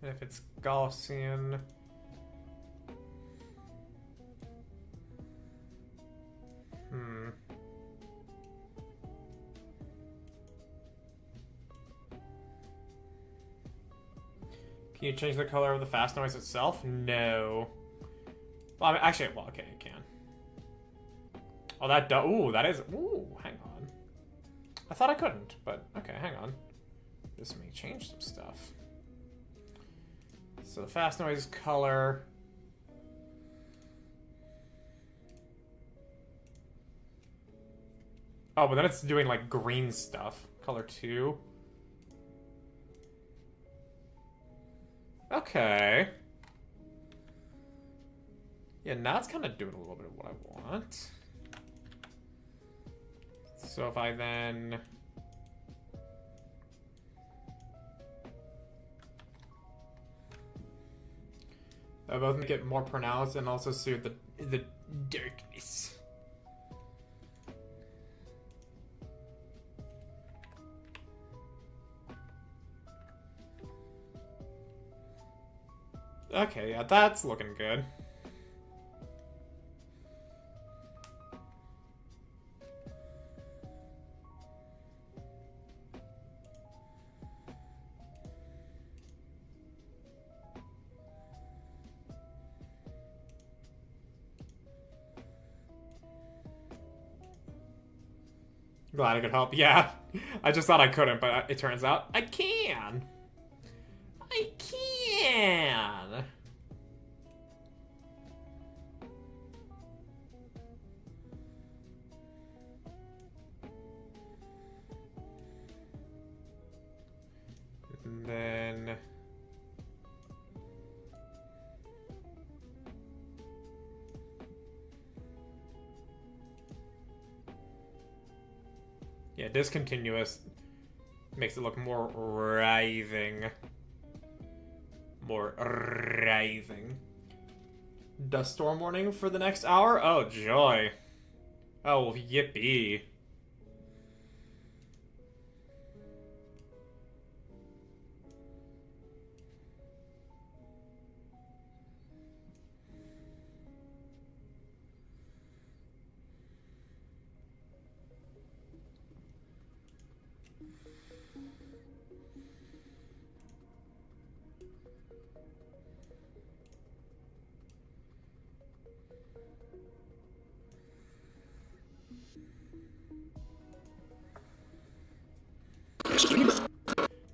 And if it's Gaussian... Can you change the color of the fast noise itself? No. Well, I mean, actually, well, okay, it can. Oh, that does. Ooh, that is. Ooh, hang on. I thought I couldn't, but okay, hang on. This may change some stuff. So the fast noise color. Oh, but then it's doing like green stuff. Color 2. Okay. Yeah, now it's kind of doing a little bit of what I want. So if I then... They'll both make it more pronounced and also suit the darkness. Okay, yeah, that's looking good. Glad I could help. Yeah, I just thought I couldn't, but it turns out I can. I can. And then... Yeah, discontinuous makes it look more writhing. More writhing. Dust storm warning for the next hour? Oh, joy. Oh, yippee.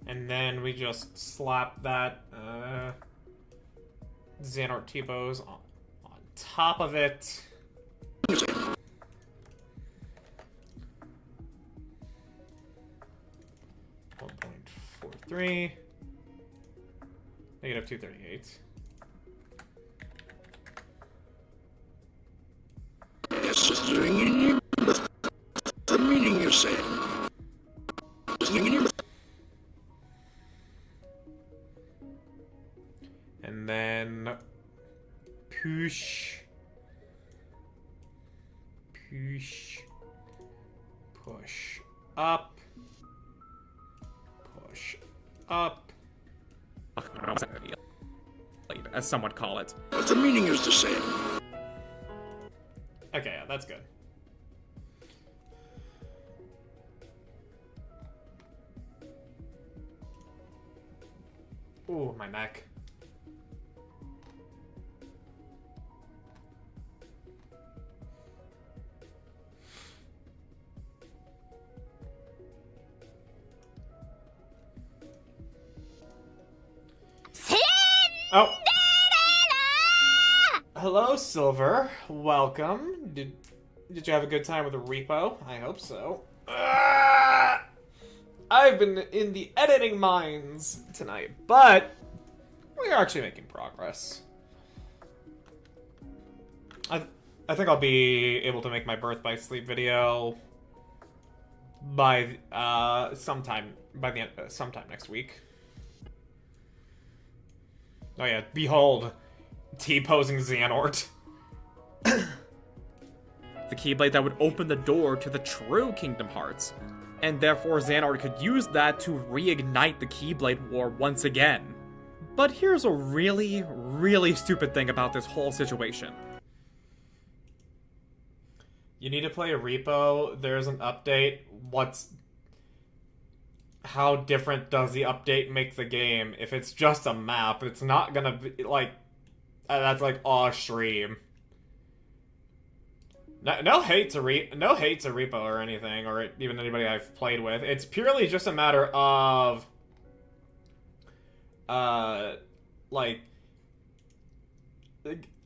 And then we just slap that Xehanort T-Bows on top of it. .43. Negative 238. Yes, just doing it. The meaning you say. And then push, push, push up, push up. As some would call it. But the meaning is the same. Okay, yeah, that's good. Ooh, my neck. Oh. Hello, Silver. Welcome. Did you have a good time with the repo? I hope so. I've been in the editing mines tonight, but we are actually making progress. I think I'll be able to make my birth by sleep video by sometime next week. Oh yeah, behold, T-posing Xehanort. The Keyblade that would open the door to the true Kingdom Hearts, and therefore Xehanort could use that to reignite the Keyblade War once again. But here's a really, really stupid thing about this whole situation. You need to play a repo. There's an update. How different does the update make the game? If it's just a map, it's not gonna be like that's like off stream. No hate to repo or anything, or even anybody I've played with. It's purely just a matter of like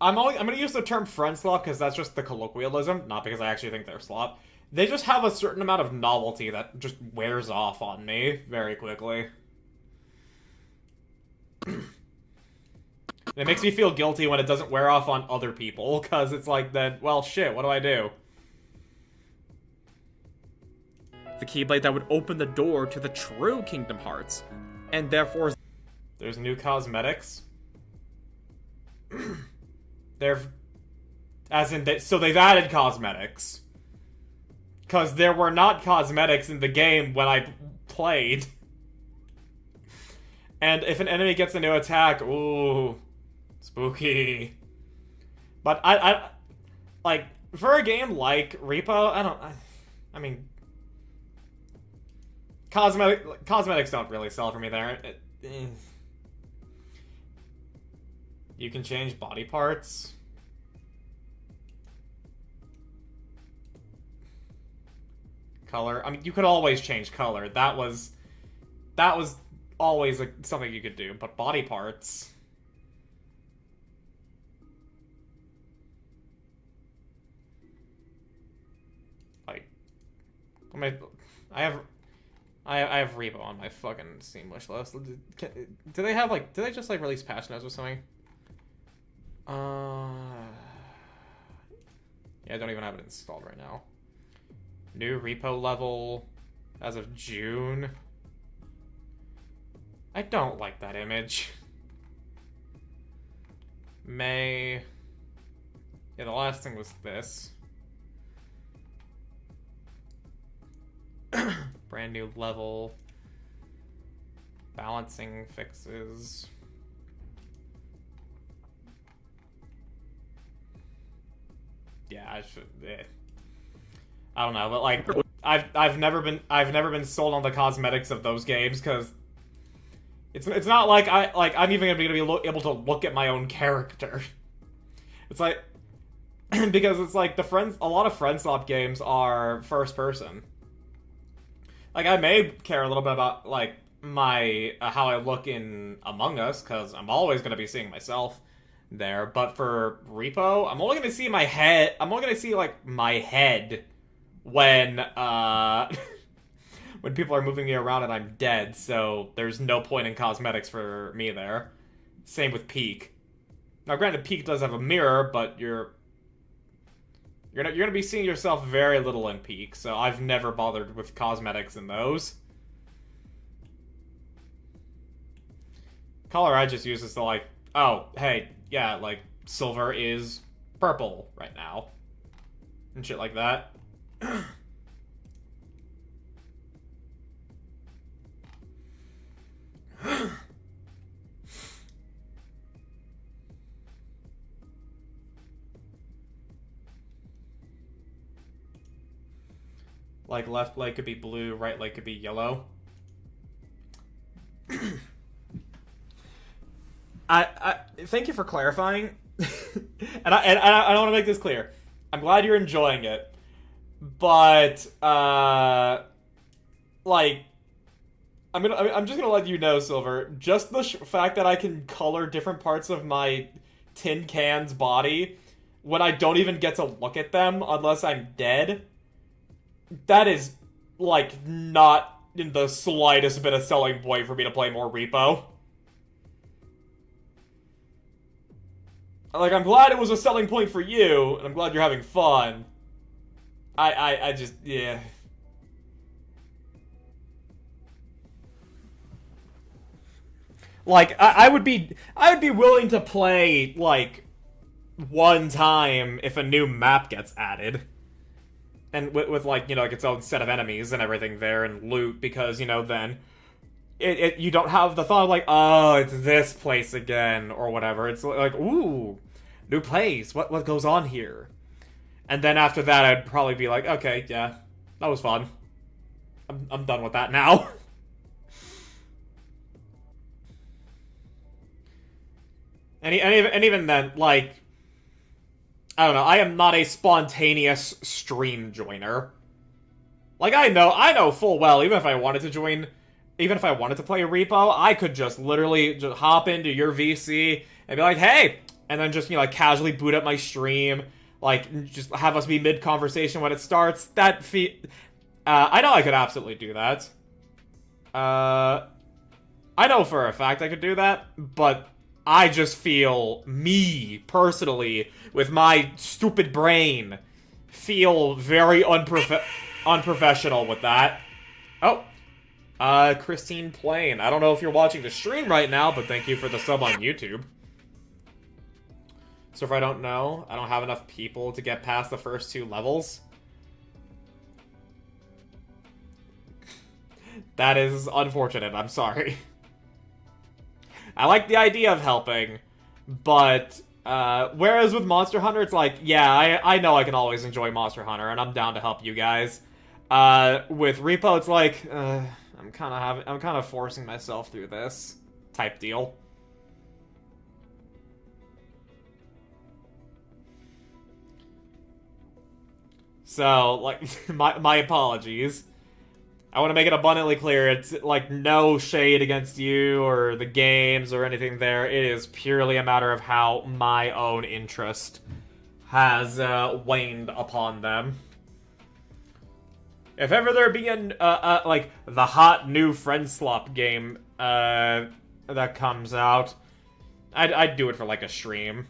I'm gonna use the term friend slop because that's just the colloquialism, not because I actually think they're slop. They just have a certain amount of novelty that just wears off on me very quickly. It makes me feel guilty when it doesn't wear off on other people, because it's like, then, well, shit, what do I do? The Keyblade that would open the door to the true Kingdom Hearts, and therefore... There's new cosmetics. So they've added cosmetics. Because there were not cosmetics in the game when I played. And if an enemy gets a new attack, ooh, spooky. But I like, for a game like Repo, I mean, cosmetics don't really sell for me there. You can change body parts. Color. I mean, you could always change color. That was always like something you could do. But body parts. Like, I have Repo on my fucking Steam wish list. Do they have like? Do they just like release patch notes or something? Yeah, I don't even have it installed right now. New repo level as of June. I don't like that image. May. Yeah, the last thing was this. Brand new level. Balancing fixes. Yeah, I should. I don't know, but like, I've never been sold on the cosmetics of those games because it's not like I'm even gonna be able to look at my own character. It's like because it's like a lot of friend swap games are first person. Like, I may care a little bit about like my how I look in Among Us because I'm always gonna be seeing myself there, but for Repo, I'm only gonna see my head. I'm only gonna see like my head when when people are moving me around and I'm dead, so there's no point in cosmetics for me there. Same with Peak. Now, granted, Peak does have a mirror, but you're gonna be seeing yourself very little in Peak, so I've never bothered with cosmetics in those. Color I just use is to like, oh, hey, yeah, like, silver is purple right now. And shit like that. Like, left leg could be blue, right leg could be yellow. I thank you for clarifying. and I want to make this clear. I'm glad you're enjoying it. But, like, I'm just gonna let you know, Silver, just the fact that I can color different parts of my tin can's body when I don't even get to look at them unless I'm dead, that is, like, not in the slightest bit of selling point for me to play more Repo. Like, I'm glad it was a selling point for you, and I'm glad you're having fun. I just, yeah. Like, I would be willing to play, like, one time if a new map gets added. And with like, you know, like its own set of enemies and everything there and loot, because, you know, then you don't have the thought of like, oh, it's this place again, or whatever. It's like, ooh, new place, what goes on here? And then after that, I'd probably be like, okay, yeah, that was fun. I'm done with that now. and even then, like, I don't know, I am not a spontaneous stream joiner. Like, I know full well, even if I wanted to join, even if I wanted to play a Repo, I could just literally just hop into your VC and be like, hey! And then just, you know, like, casually boot up my stream, like, just have us be mid-conversation when it starts. I know I could absolutely do that. I know for a fact I could do that, but I just feel, me, personally, with my stupid brain, feel very unprofessional with that. Oh. Christine Plain. I don't know if you're watching the stream right now, but thank you for the sub on YouTube. So if I don't know, I don't have enough people to get past the first 2 levels. That is unfortunate, I'm sorry. I like the idea of helping, but, whereas with Monster Hunter, it's like, yeah, I know I can always enjoy Monster Hunter, and I'm down to help you guys. With Repo, it's like, I'm kind of forcing myself through this type deal. So, like, my apologies. I want to make it abundantly clear, it's, like, no shade against you or the games or anything there. It is purely a matter of how my own interest has waned upon them. If ever there be like, the hot new Friend Slop game that comes out, I'd do it for, like, a stream.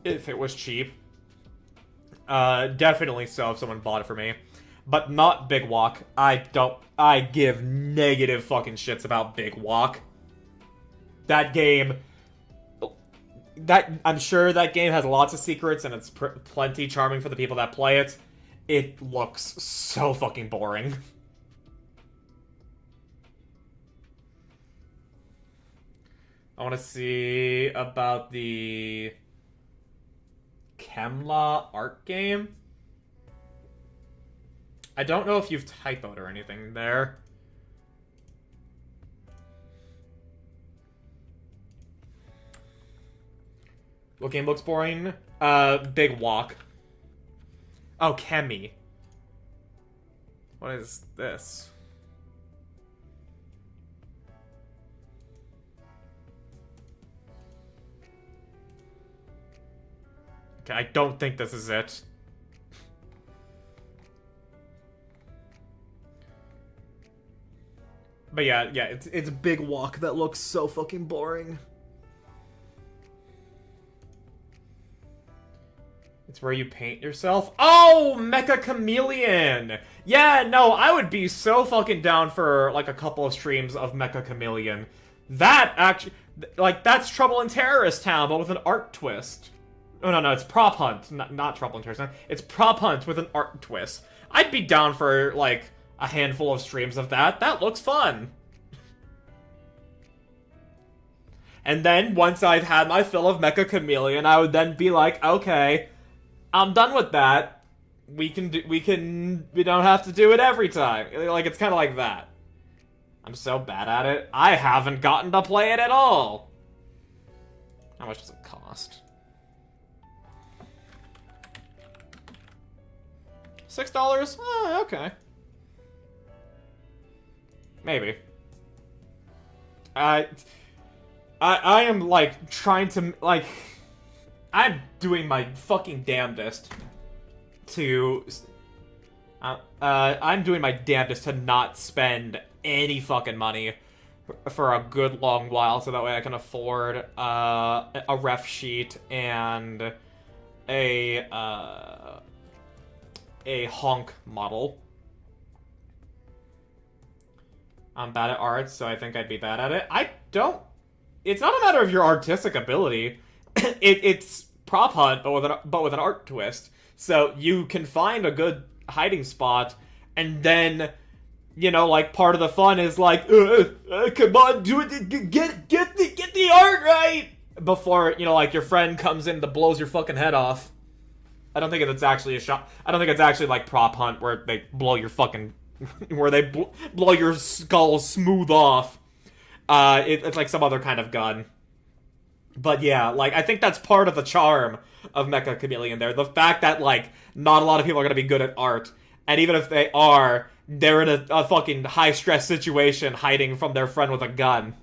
If it was cheap. Definitely so if someone bought it for me. But not Big Walk. I give negative fucking shits about Big Walk. That game, I'm sure that game has lots of secrets and it's plenty charming for the people that play it. It looks so fucking boring. I want to see about the Kemla art game. I don't know if you've typoed or anything there. What game looks boring? Big Walk. Oh, Kemi. What is this? Okay, I don't think this is it. But yeah, it's Big Walk that looks so fucking boring. It's where you paint yourself. Oh, Mecha Chameleon! Yeah, no, I would be so fucking down for, like, a couple of streams of Mecha Chameleon. That actually, like, that's Trouble in Terrorist Town, but with an art twist. Oh, no, it's Prop Hunt, not Trouble in Terrorist Town. It's Prop Hunt with an art twist. I'd be down for, like, a handful of streams of that. That looks fun. And then, once I've had my fill of Mecha Chameleon, I would then be like, okay, I'm done with that. we don't have to do it every time. Like, it's kind of like that. I'm so bad at it. I haven't gotten to play it at all. How much does it cost? $6? Oh, okay. Maybe. I am, like, trying to, like... I'm doing my fucking damnedest to... I'm doing my damnedest to not spend any fucking money for a good long while, so that way I can afford a ref sheet and a honk model. I'm bad at art, so I think I'd be bad at it. It's not a matter of your artistic ability. It's prop hunt, but with an art twist. So you can find a good hiding spot, and then, you know, like, part of the fun is like, come on, do it, get the art right before, you know, like, your friend comes in that blows your fucking head off. I don't think it's actually a shot. I don't think it's actually like prop hunt where they blow your fucking, where they blow your skull smooth off. It's like some other kind of gun. But yeah, like, I think that's part of the charm of Mecha Chameleon there. The fact that, like, not a lot of people are going to be good at art. And even if they are, they're in a fucking high-stress situation hiding from their friend with a gun.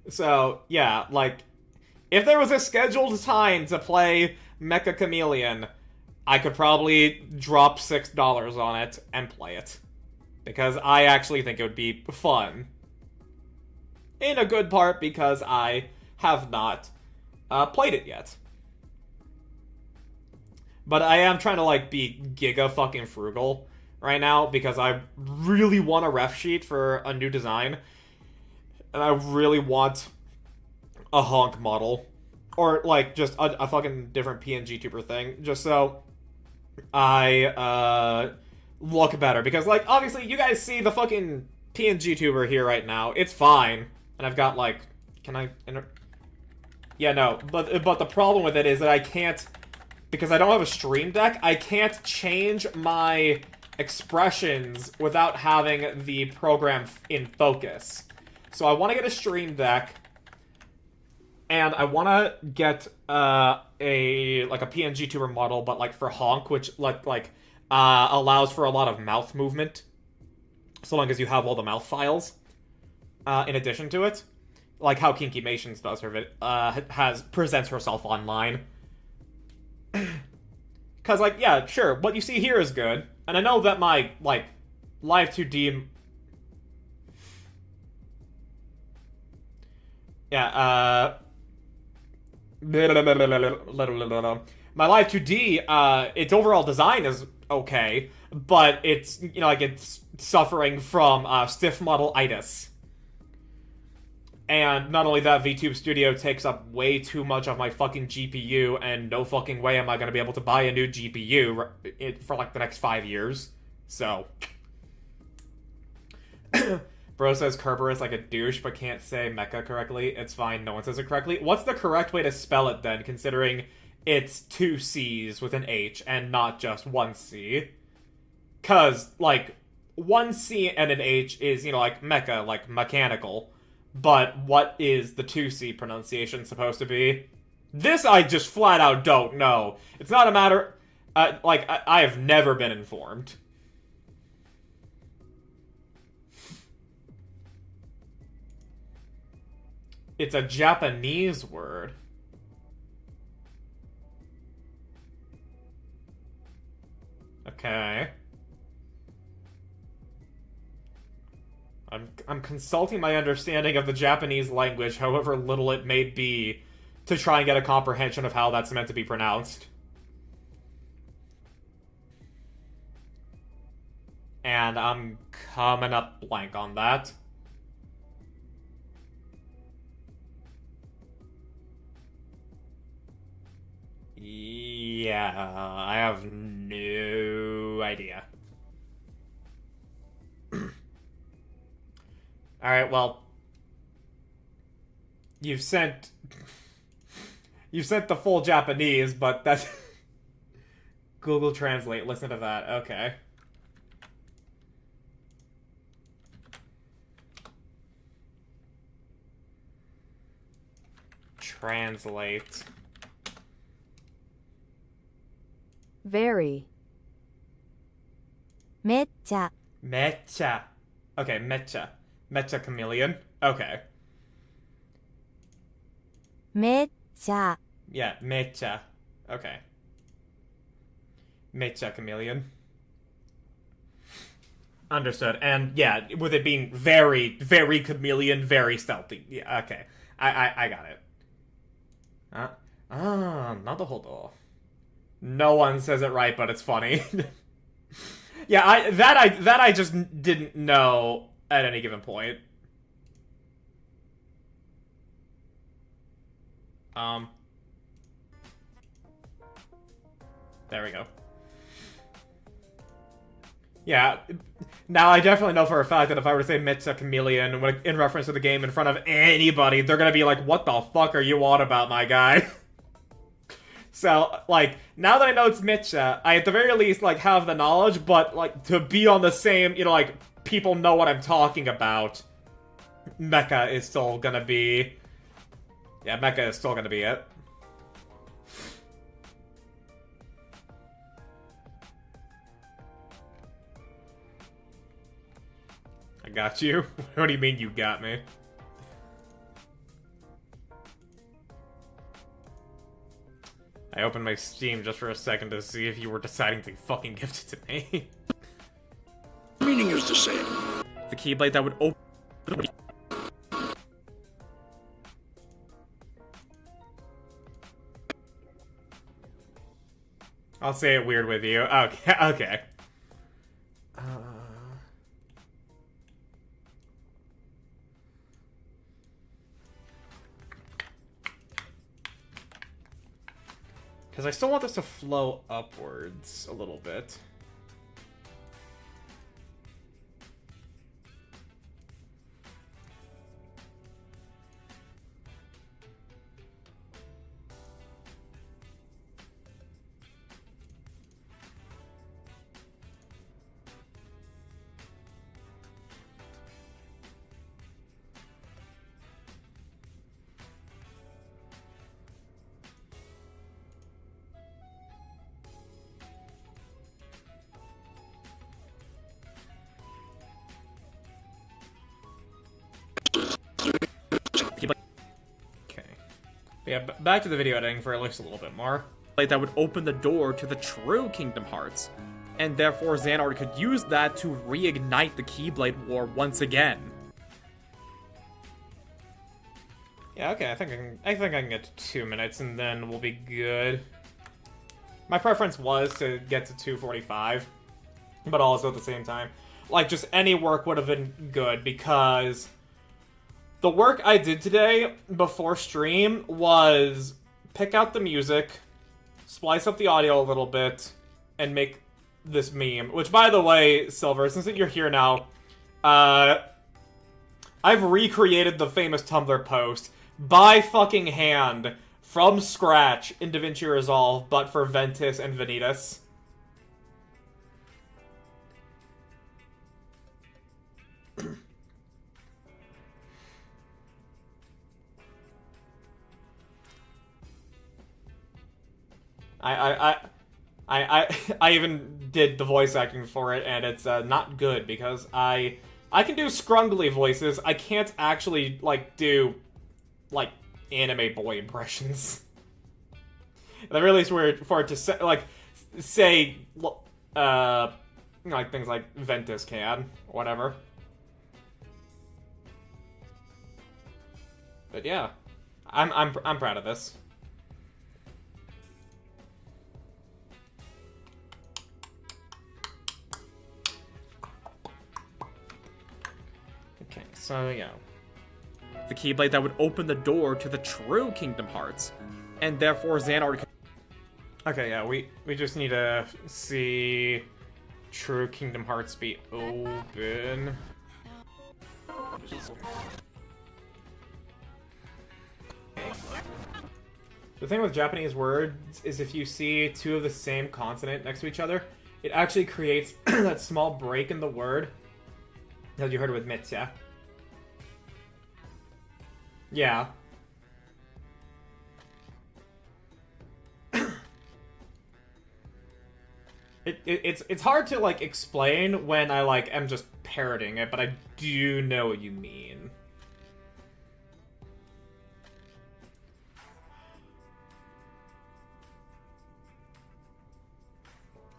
So, yeah, like, if there was a scheduled time to play Mecha Chameleon, I could probably drop $6 on it and play it. Because I actually think it would be fun. In a good part because I have not played it yet. But I am trying to, like, be giga fucking frugal right now because I really want a ref sheet for a new design. And I really want a honk model. Or, like, just a fucking different PNG tuber thing. Just so I look better. Because, like, obviously you guys see the fucking PNG tuber here right now. It's fine. And I've got, like, can I... Yeah, no. But the problem with it is that I can't... Because I don't have a stream deck, I can't change my expressions without having the program in focus. So I want to get a stream deck, and I want to get a PNG tuber model, but like for honk, which allows for a lot of mouth movement, so long as you have all the mouth files in addition to it, like how Kinky Mations does her presents herself online. Because, like, yeah, sure, what you see here is good. And I know that my, like, Live 2D... Yeah, my Live 2D, its overall design is okay, but it's, you know, like, it's suffering from stiff model-itis. And not only that, VTube Studio takes up way too much of my fucking GPU, and no fucking way am I going to be able to buy a new GPU for, like, the next 5 years. So. Bro says Kerber is like a douche, but can't say mecha correctly. It's fine, no one says it correctly. What's the correct way to spell it, then, considering it's 2 C's with an H, and not just 1 C? Because, like, 1 C and an H is, you know, like, mecha, like, mechanical. But what is the 2C pronunciation supposed to be? This I just flat out don't know. It's not a matter... I have never been informed. It's a Japanese word. Okay. I'm consulting my understanding of the Japanese language, however little it may be, to try and get a comprehension of how that's meant to be pronounced. And I'm coming up blank on that. Yeah, I have no idea. Alright, well, you've sent You sent the full Japanese, but that's... Google Translate, listen to that. Okay. Translate. Very. めっちゃ Mecha. Okay, mecha. Mecha chameleon. Okay. めっちゃ Yeah, mecha. Okay. Mecha chameleon. Understood. And yeah, with it being very, very chameleon, very stealthy. Yeah, okay. I got it. Naruhodo. No one says it right, but it's funny. Yeah, I just didn't know at any given point. There we go. Yeah, now I definitely know for a fact that if I were to say Mecha Chameleon in reference to the game in front of anybody, they're gonna be like, what the fuck are you on about, my guy? So, like, now that I know it's Mecha, I at the very least, like, have the knowledge, but, like, to be on the same, you know, like, people know what I'm talking about, Mecha is still gonna be... Yeah, Mecha is still gonna be it. I got you? What do you mean you got me? I opened my Steam just for a second to see if you were deciding to fucking gift it to me. Meaning is the same. The Keyblade that would open... I'll say it weird with you. Okay, okay. Because I still want this to flow upwards a little bit. Yeah, back to the video editing for at least a little bit more. That would open the door to the true Kingdom Hearts, and therefore Xehanort could use that to reignite the Keyblade War once again. Yeah, okay, I think I can get to 2 minutes and then we'll be good. My preference was to get to 2:45, but also at the same time, like, just any work would have been good because the work I did today before stream was pick out the music, splice up the audio a little bit, and make this meme. Which, by the way, Silver, since you're here now, I've recreated the famous Tumblr post by fucking hand from scratch in DaVinci Resolve, but for Ventus and Vanitas. I even did the voice acting for it, and it's not good because I can do scrungly voices. I can't actually like do like anime boy impressions. At the very least, for it to say like things like Ventus can, or whatever. But yeah, I'm proud of this. So, yeah. The Keyblade that would open the door to the true Kingdom Hearts, and therefore Xehanort could... Okay, yeah, we just need to see true Kingdom Hearts be open. The thing with Japanese words is if you see two of the same consonant next to each other, it actually creates that small break in the word. As you heard with Mitya. Yeah. It's hard to, like, explain when I, like, am just parroting it, but I do know what you mean.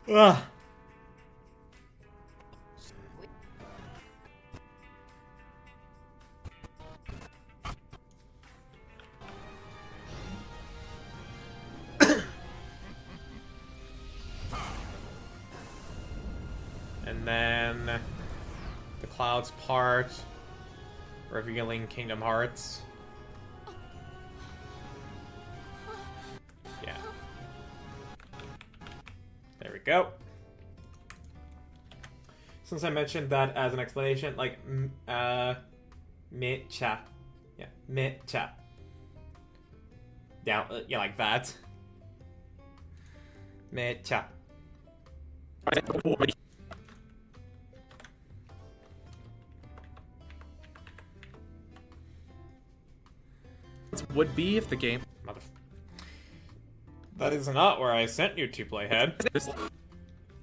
Ugh. And then the clouds part, revealing Kingdom Hearts. Yeah. There we go. Since I mentioned that as an explanation, like, Mitcha. Yeah, Mitcha. Yeah, yeah, like that. Mitcha. Would be if the game... That is not where I sent you to, Playhead.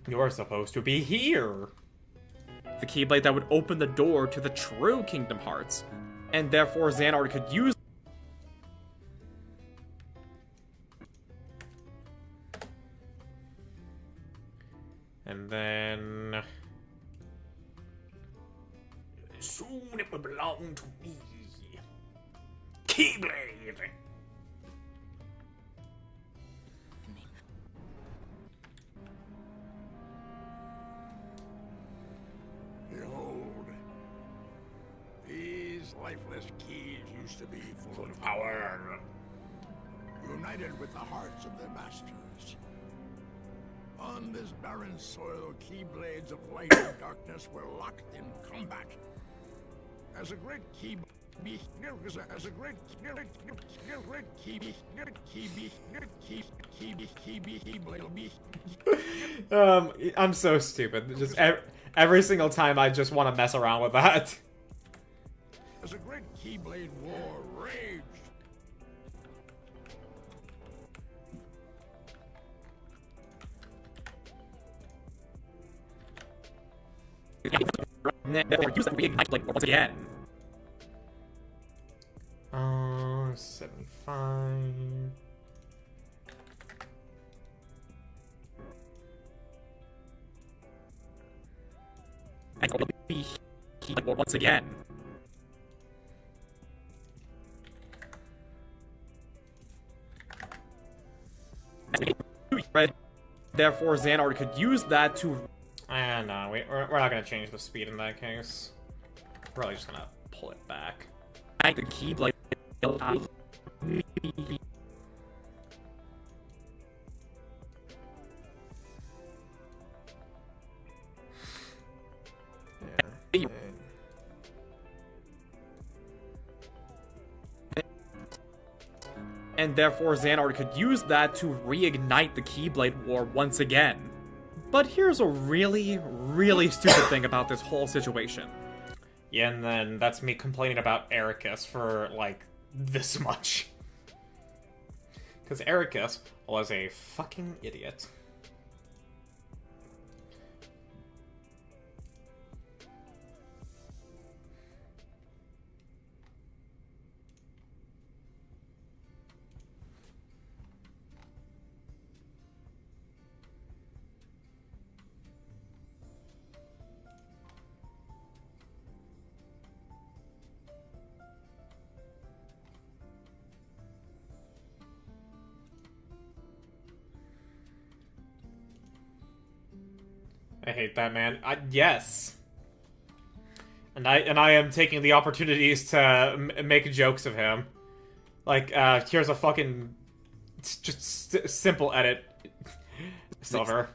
You're supposed to be here. The Keyblade that would open the door to the true Kingdom Hearts. And therefore Xehanort could use... And then... Soon it will belong to me. Keyblade! Behold, these lifeless keys used to be full of power, united with the hearts of their masters. On this barren soil, Keyblades of light and darkness were locked in combat. As a great key... As a great I'm so stupid. Just every single time I just want to mess around with that. As a great Keyblade war raged. Use that reignite blade once again. 75. And it'll be Keyblade once again. Therefore, Xehanort could use that to... No, we're not gonna change the speed in that case. We're probably just gonna pull it back. The Keyblade. And therefore Xehanort could use that to reignite the Keyblade War once again. But here's a really, really stupid thing about this whole situation. Yeah, and then that's me complaining about Ericus for, like, this much. Because Ericus was a fucking idiot. I hate that man. Yes. And I am taking the opportunities to make jokes of him. Like, here's a fucking just simple edit. Silver.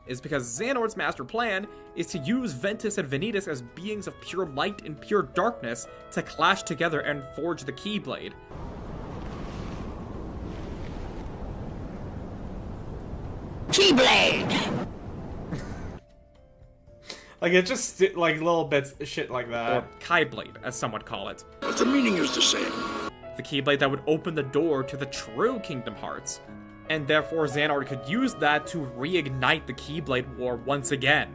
Is because Xehanort's master plan is to use Ventus and Vanitas as beings of pure light and pure darkness to clash together and forge the Keyblade. Keyblade! Like, it just, like, little bits, shit like that. Or Keyblade, as some would call it. But the meaning is the same. The Keyblade that would open the door to the true Kingdom Hearts. And therefore Xehanort could use that to reignite the Keyblade War once again.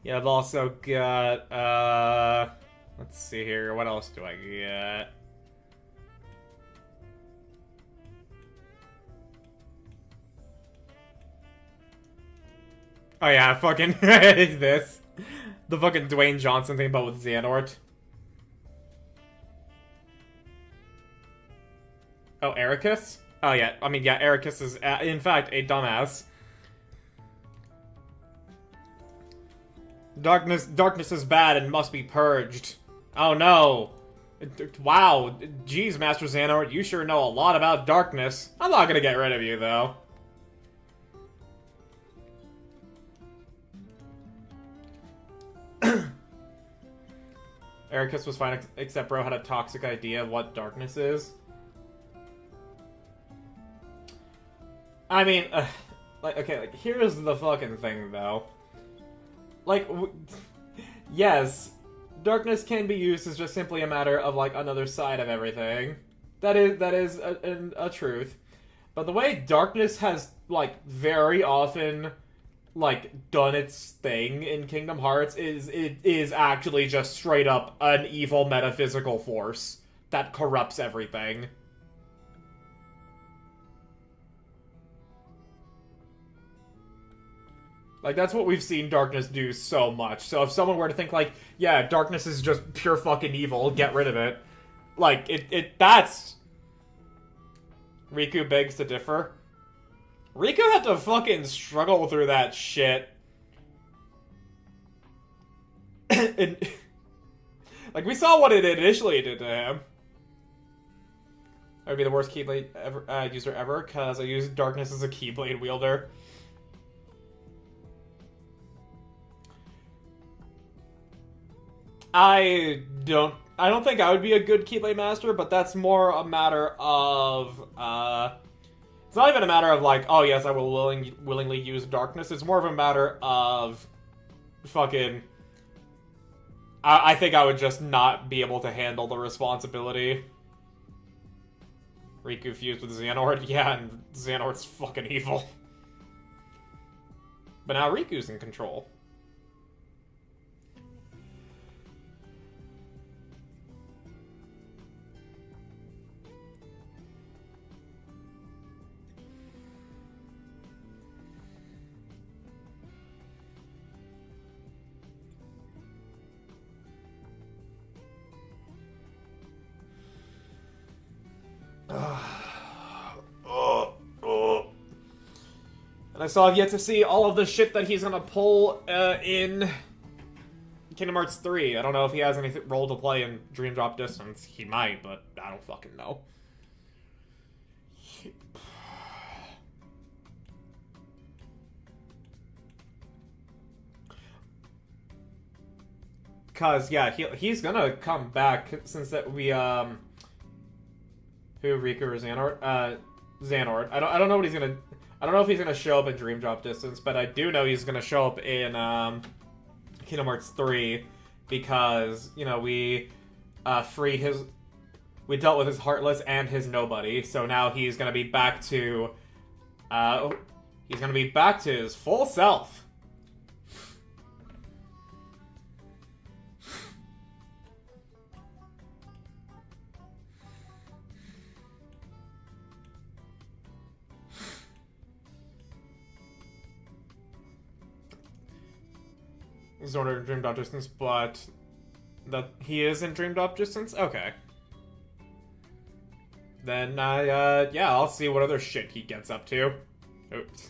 Yeah, I've also got, let's see here, what else do I get? Oh yeah, fucking this. The fucking Dwayne Johnson thing about with Xehanort. Oh, Ericus? Oh yeah, I mean, yeah, Ericus is, in fact, a dumbass. Darkness is bad and must be purged. Oh no. Wow, geez, Master Xehanort, you sure know a lot about darkness. I'm not gonna get rid of you, though. Ericus was fine, except bro had a toxic idea of what darkness is. I mean, like, okay, like, here's the fucking thing, though. Like, yes, darkness can be used as just simply a matter of, like, another side of everything. That is a truth. But the way darkness has, like, very often, like, done its thing in Kingdom Hearts is actually just straight up an evil metaphysical force that corrupts everything. Like, that's what we've seen darkness do so much. So if someone were to think, like, yeah, darkness is just pure fucking evil, get rid of it. Like, that's... Riku begs to differ. Riku had to fucking struggle through that shit. And, like, we saw what it initially did to him. I would be the worst Keyblade user ever, because I used darkness as a Keyblade wielder. I don't think I would be a good Keyblade master, but that's more a matter of, it's not even a matter of like, oh yes, I will willingly use darkness. It's more of a matter of fucking, I think I would just not be able to handle the responsibility. Riku fused with Xehanort, yeah, and Xehanort's fucking evil. But now Riku's in control. And I still have yet to see all of the shit that he's gonna pull in Kingdom Hearts 3. I don't know if he has any role to play in Dream Drop Distance. He might, but I don't fucking know. Cause yeah, he's gonna come back since that we who, Riku or Xehanort? Xehanort. I don't know what he's gonna. I don't know if he's gonna show up in Dream Drop Distance, but I do know he's gonna show up in Kingdom Hearts 3 because you know we we dealt with his Heartless and his Nobody, so now he's gonna be back to his full self. He's ordered Dream Drop Distance, but that he is in Dream Drop Distance? Okay. Then, yeah, I'll see what other shit he gets up to. Oops.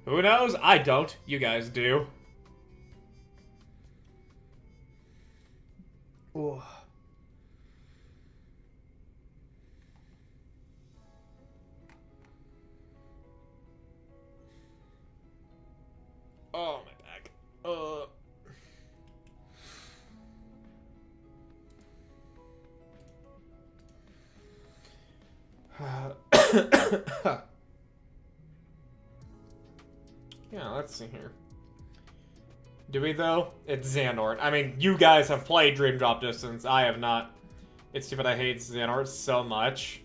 Who knows? I don't. You guys do. Ooh. Oh, my back. Yeah, let's see here. Do we, though? It's Xehanort. I mean, you guys have played Dream Drop Distance. I have not. It's stupid I hate Xehanort so much.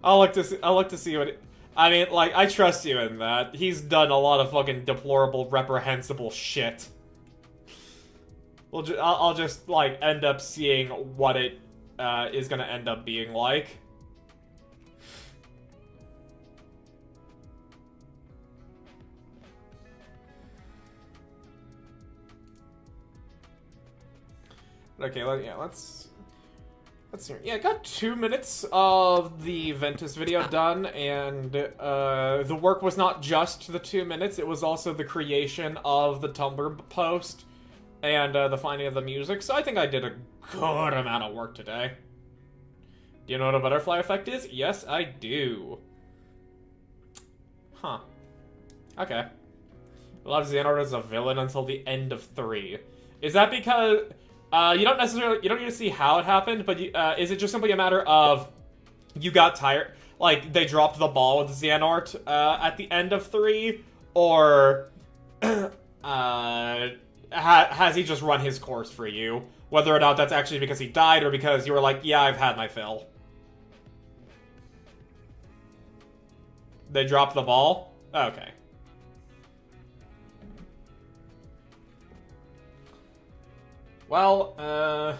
I'll look to see what... I mean, like, I trust you in that. He's done a lot of fucking deplorable, reprehensible shit. I'll just, like, end up seeing what it is gonna end up being like. Okay, let's see. Yeah, I got 2 minutes of the Ventus video done, and the work was not just the 2 minutes, it was also the creation of the Tumblr post and the finding of the music, so I think I did a good amount of work today. Do you know what a butterfly effect is? Yes, I do. Huh. Okay. A lot of Xehanort as a villain until the end of 3. Is that because... you don't need to see how it happened, but is it just simply a matter of you got tired, like they dropped the ball with Xehanort at the end of 3, or has he just run his course for you? Whether or not that's actually because he died or because you were like, yeah, I've had my fill. They dropped the ball? Okay. Well,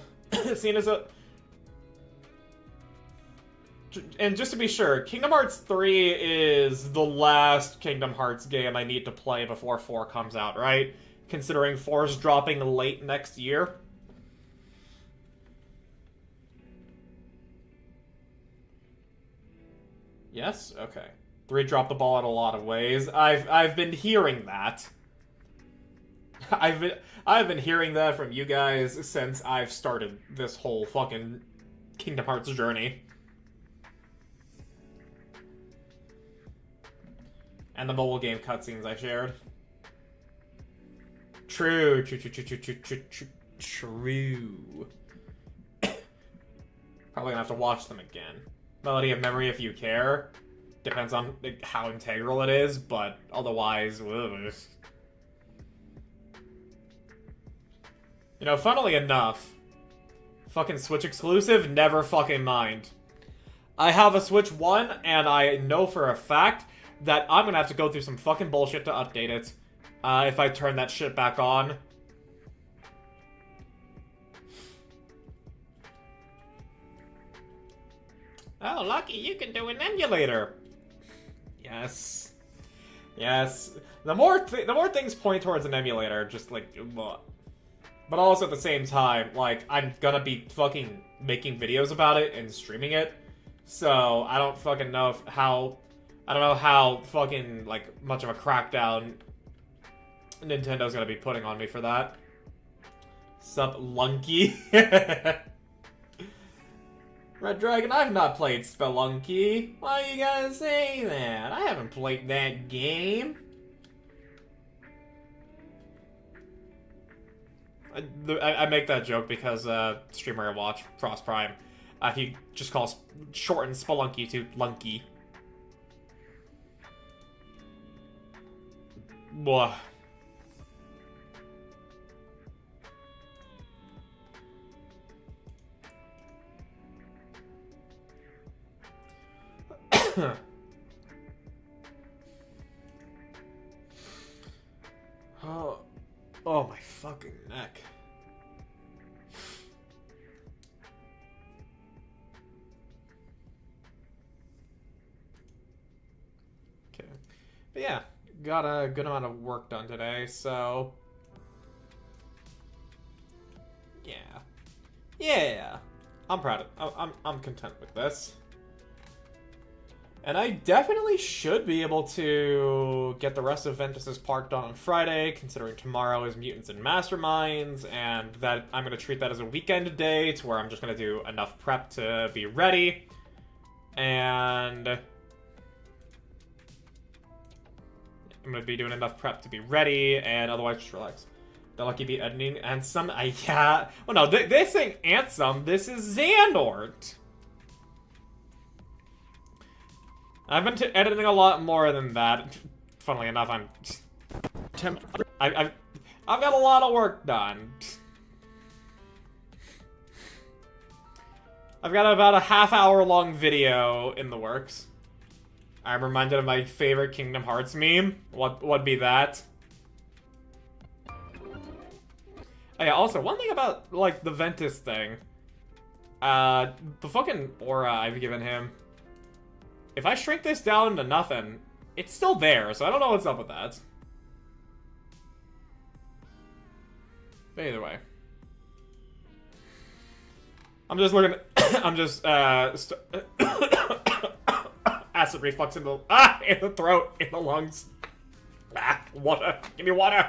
seeing as a... And just to be sure, Kingdom Hearts 3 is the last Kingdom Hearts game I need to play before 4 comes out, right? Considering 4's dropping late next year. Yes? Okay. 3 dropped the ball in a lot of ways. I've been hearing that. I've been hearing that from you guys since I've started this whole fucking Kingdom Hearts journey. And the mobile game cutscenes I shared. True. Probably gonna have to watch them again. Melody of Memory if you care. Depends on how integral it is, but otherwise... Ugh. You know, funnily enough, fucking Switch exclusive, never fucking mind. I have a Switch 1, and I know for a fact that I'm gonna have to go through some fucking bullshit to update it, if I turn that shit back on. Oh, lucky you can do an emulator. Yes. Yes. The more things point towards an emulator, just like... But also at the same time, like, I'm gonna be fucking making videos about it and streaming it. So, I don't fucking know I don't know how fucking, like, much of a crackdown Nintendo's gonna be putting on me for that. Sup, Lunky? Red Dragon, I've not played Spelunky. Why you gotta say that? I haven't played that game. I make that joke because streamer I watch, Frost Prime, he just calls shortened Spelunky to Lunky. Blah. Oh my fucking neck. Okay. But yeah, got a good amount of work done today, so... Yeah. Yeah. I'm proud of... I'm content with this. And I definitely should be able to get the rest of Ventus's Park done on Friday, considering tomorrow is Mutants and Masterminds, and that I'm going to treat that as a weekend day, to where I'm just going to do enough prep to be ready. And... I'm going to be doing enough prep to be ready, and otherwise just relax. The Lucky Bee editing Ansem. Yeah. Oh no, they saying Ansem. This is Xehanort. I've been editing a lot more than that. Funnily enough, I've got a lot of work done. I've got about a half-hour-long video in the works. I'm reminded of my favorite Kingdom Hearts meme. What would be that? Oh yeah, also, one thing about, like, the Ventus thing. The fucking aura I've given him. If I shrink this down to nothing, it's still there, so I don't know what's up with that. But either way. I'm just looking at, I'm just, acid reflux in the, in the throat, in the lungs. Water. Give me water.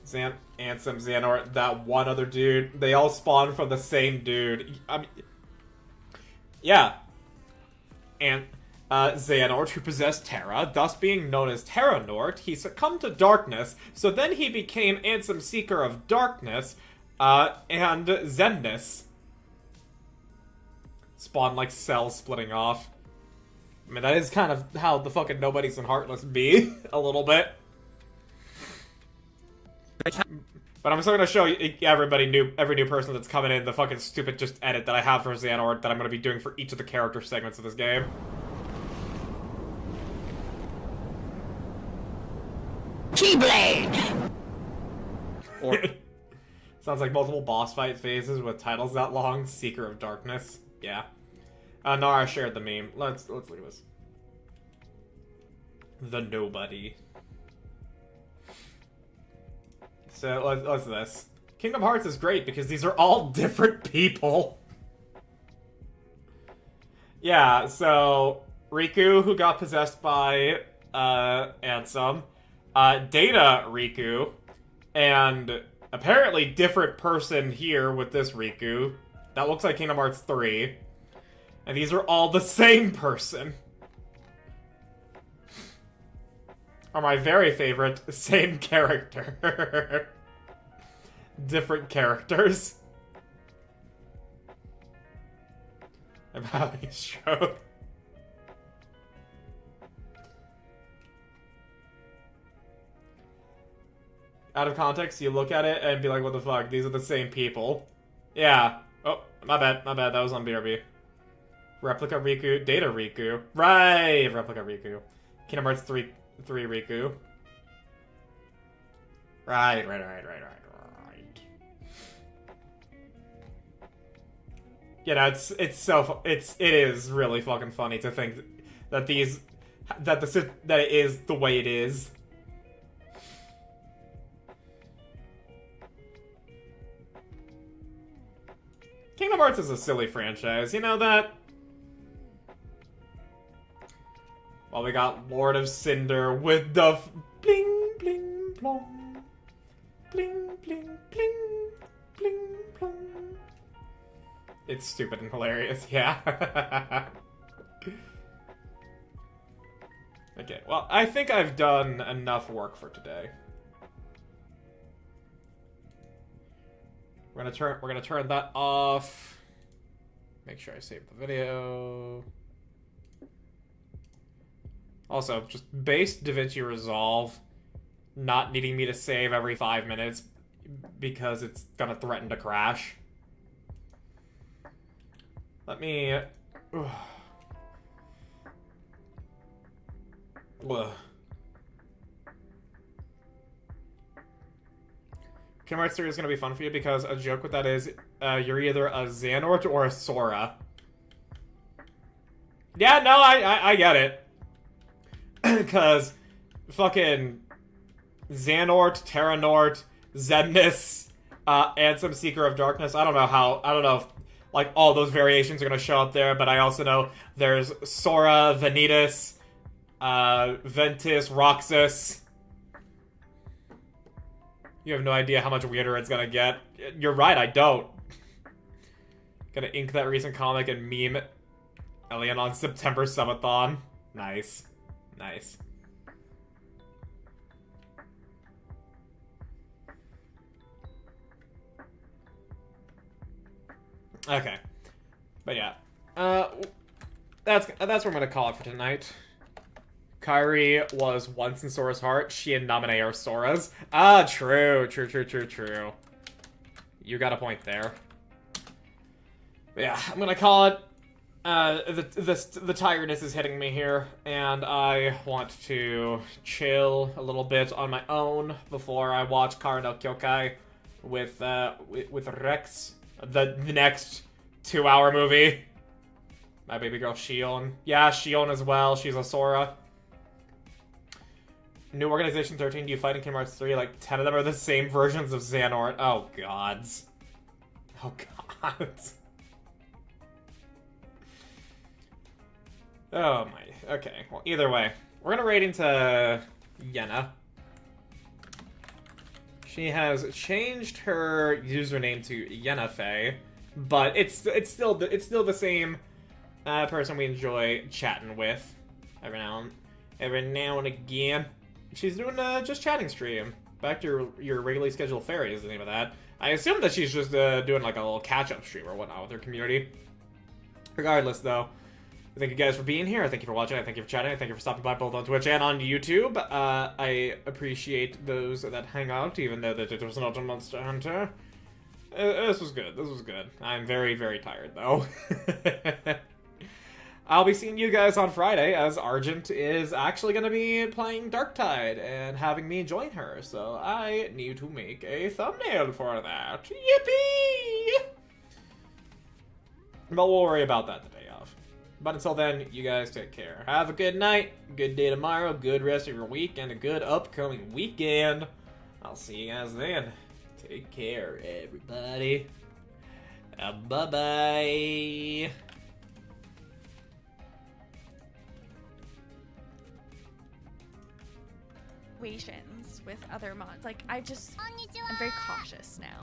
Ansem, Xehanort, that one other dude. They all spawn from the same dude. I mean, yeah. And Xehanort, who possessed Terra, thus being known as Terranort, he succumbed to darkness, so then he became Ansem, Seeker of Darkness, and Xemnas. Spawn like cells splitting off. I mean, that is kind of how the fucking Nobodies and Heartless be, a little bit. But I'm still gonna show every new person that's coming in the fucking stupid just edit that I have for Xehanort that I'm gonna be doing for each of the character segments of this game. Keyblade! Or sounds like multiple boss fight phases with titles that long. Seeker of Darkness. Yeah. Nara shared the meme. Let's look at this. The Nobody. So, what's this? Kingdom Hearts is great because these are all different people. Yeah, so Riku, who got possessed by Ansem, Data Riku, and apparently different person here with this Riku. That looks like Kingdom Hearts 3. And these are all the same person. Are my very favorite, same character. Different characters. I'm having a stroke. Out of context, you look at it and be like, what the fuck, these are the same people. Yeah. Oh, my bad, that was on BRB. Replica Riku, Data Riku. Right, Replica Riku. Kingdom Hearts 3 Riku. Right. You know, it is really fucking funny to think that that it is the way it is. Kingdom Hearts is a silly franchise, you know that? Well, we got Lord of Cinder with the bling bling plong. Bling bling bling bling plong. It's stupid and hilarious, yeah. Okay, well, I think I've done enough work for today. We're gonna turn that off. Make sure I save the video. Also, just base DaVinci Resolve not needing me to save every 5 minutes because it's gonna threaten to crash. Let me... Ugh. Kingdom Hearts 3 is going to be fun for you because a joke with that is you're either a Xehanort or a Sora. Yeah, no, I get it. Because fucking Xehanort, Terranort, Xemnas, Ansem, Seeker of Darkness. I don't know if like all those variations are going to show up there, but I also know there's Sora, Vanitas, Ventus, Roxas. You have no idea how much weirder it's gonna get. You're right, I don't. Gonna ink that recent comic and meme Elian on September Subathon. Nice. Nice. Okay. But yeah. That's what I'm gonna call it for tonight. Kairi was once in Sora's heart. She and Naminé are Sora's. Ah, true. True. You got a point there. But yeah, I'm gonna call it. The tiredness is hitting me here, and I want to chill a little bit on my own before I watch Kara no Kyokai with Rex, the next 2-hour movie. My baby girl Shion. Yeah, Shion as well. She's a Sora. New Organization 13, do you fight in Kingdom Hearts 3? Like, 10 of them are the same versions of Xehanort. Oh, gods. Oh, gods. Oh, my. Okay. Well, either way. We're gonna raid into Yenna. She has changed her username to Yennefae, but it's still the same person we enjoy chatting with every now and again. She's doing a just chatting stream. Back to your regularly scheduled fairy is the name of that. I assume that she's just doing like a little catch-up stream or whatnot with her community. Regardless, though, thank you guys for being here. Thank you for watching. Thank you for chatting. Thank you for stopping by both on Twitch and on YouTube. I appreciate those that hang out, even though that it was not a Monster Hunter. This was good. This was good. I'm very, very tired, though. I'll be seeing you guys on Friday, as Argent is actually going to be playing Darktide and having me join her, so I need to make a thumbnail for that. Yippee! But we'll worry about that the day of. But until then, you guys take care. Have a good night, good day tomorrow, good rest of your week, and a good upcoming weekend. I'll see you guys then. Take care, everybody. Bye-bye. With other mods. Like, I'm very cautious now.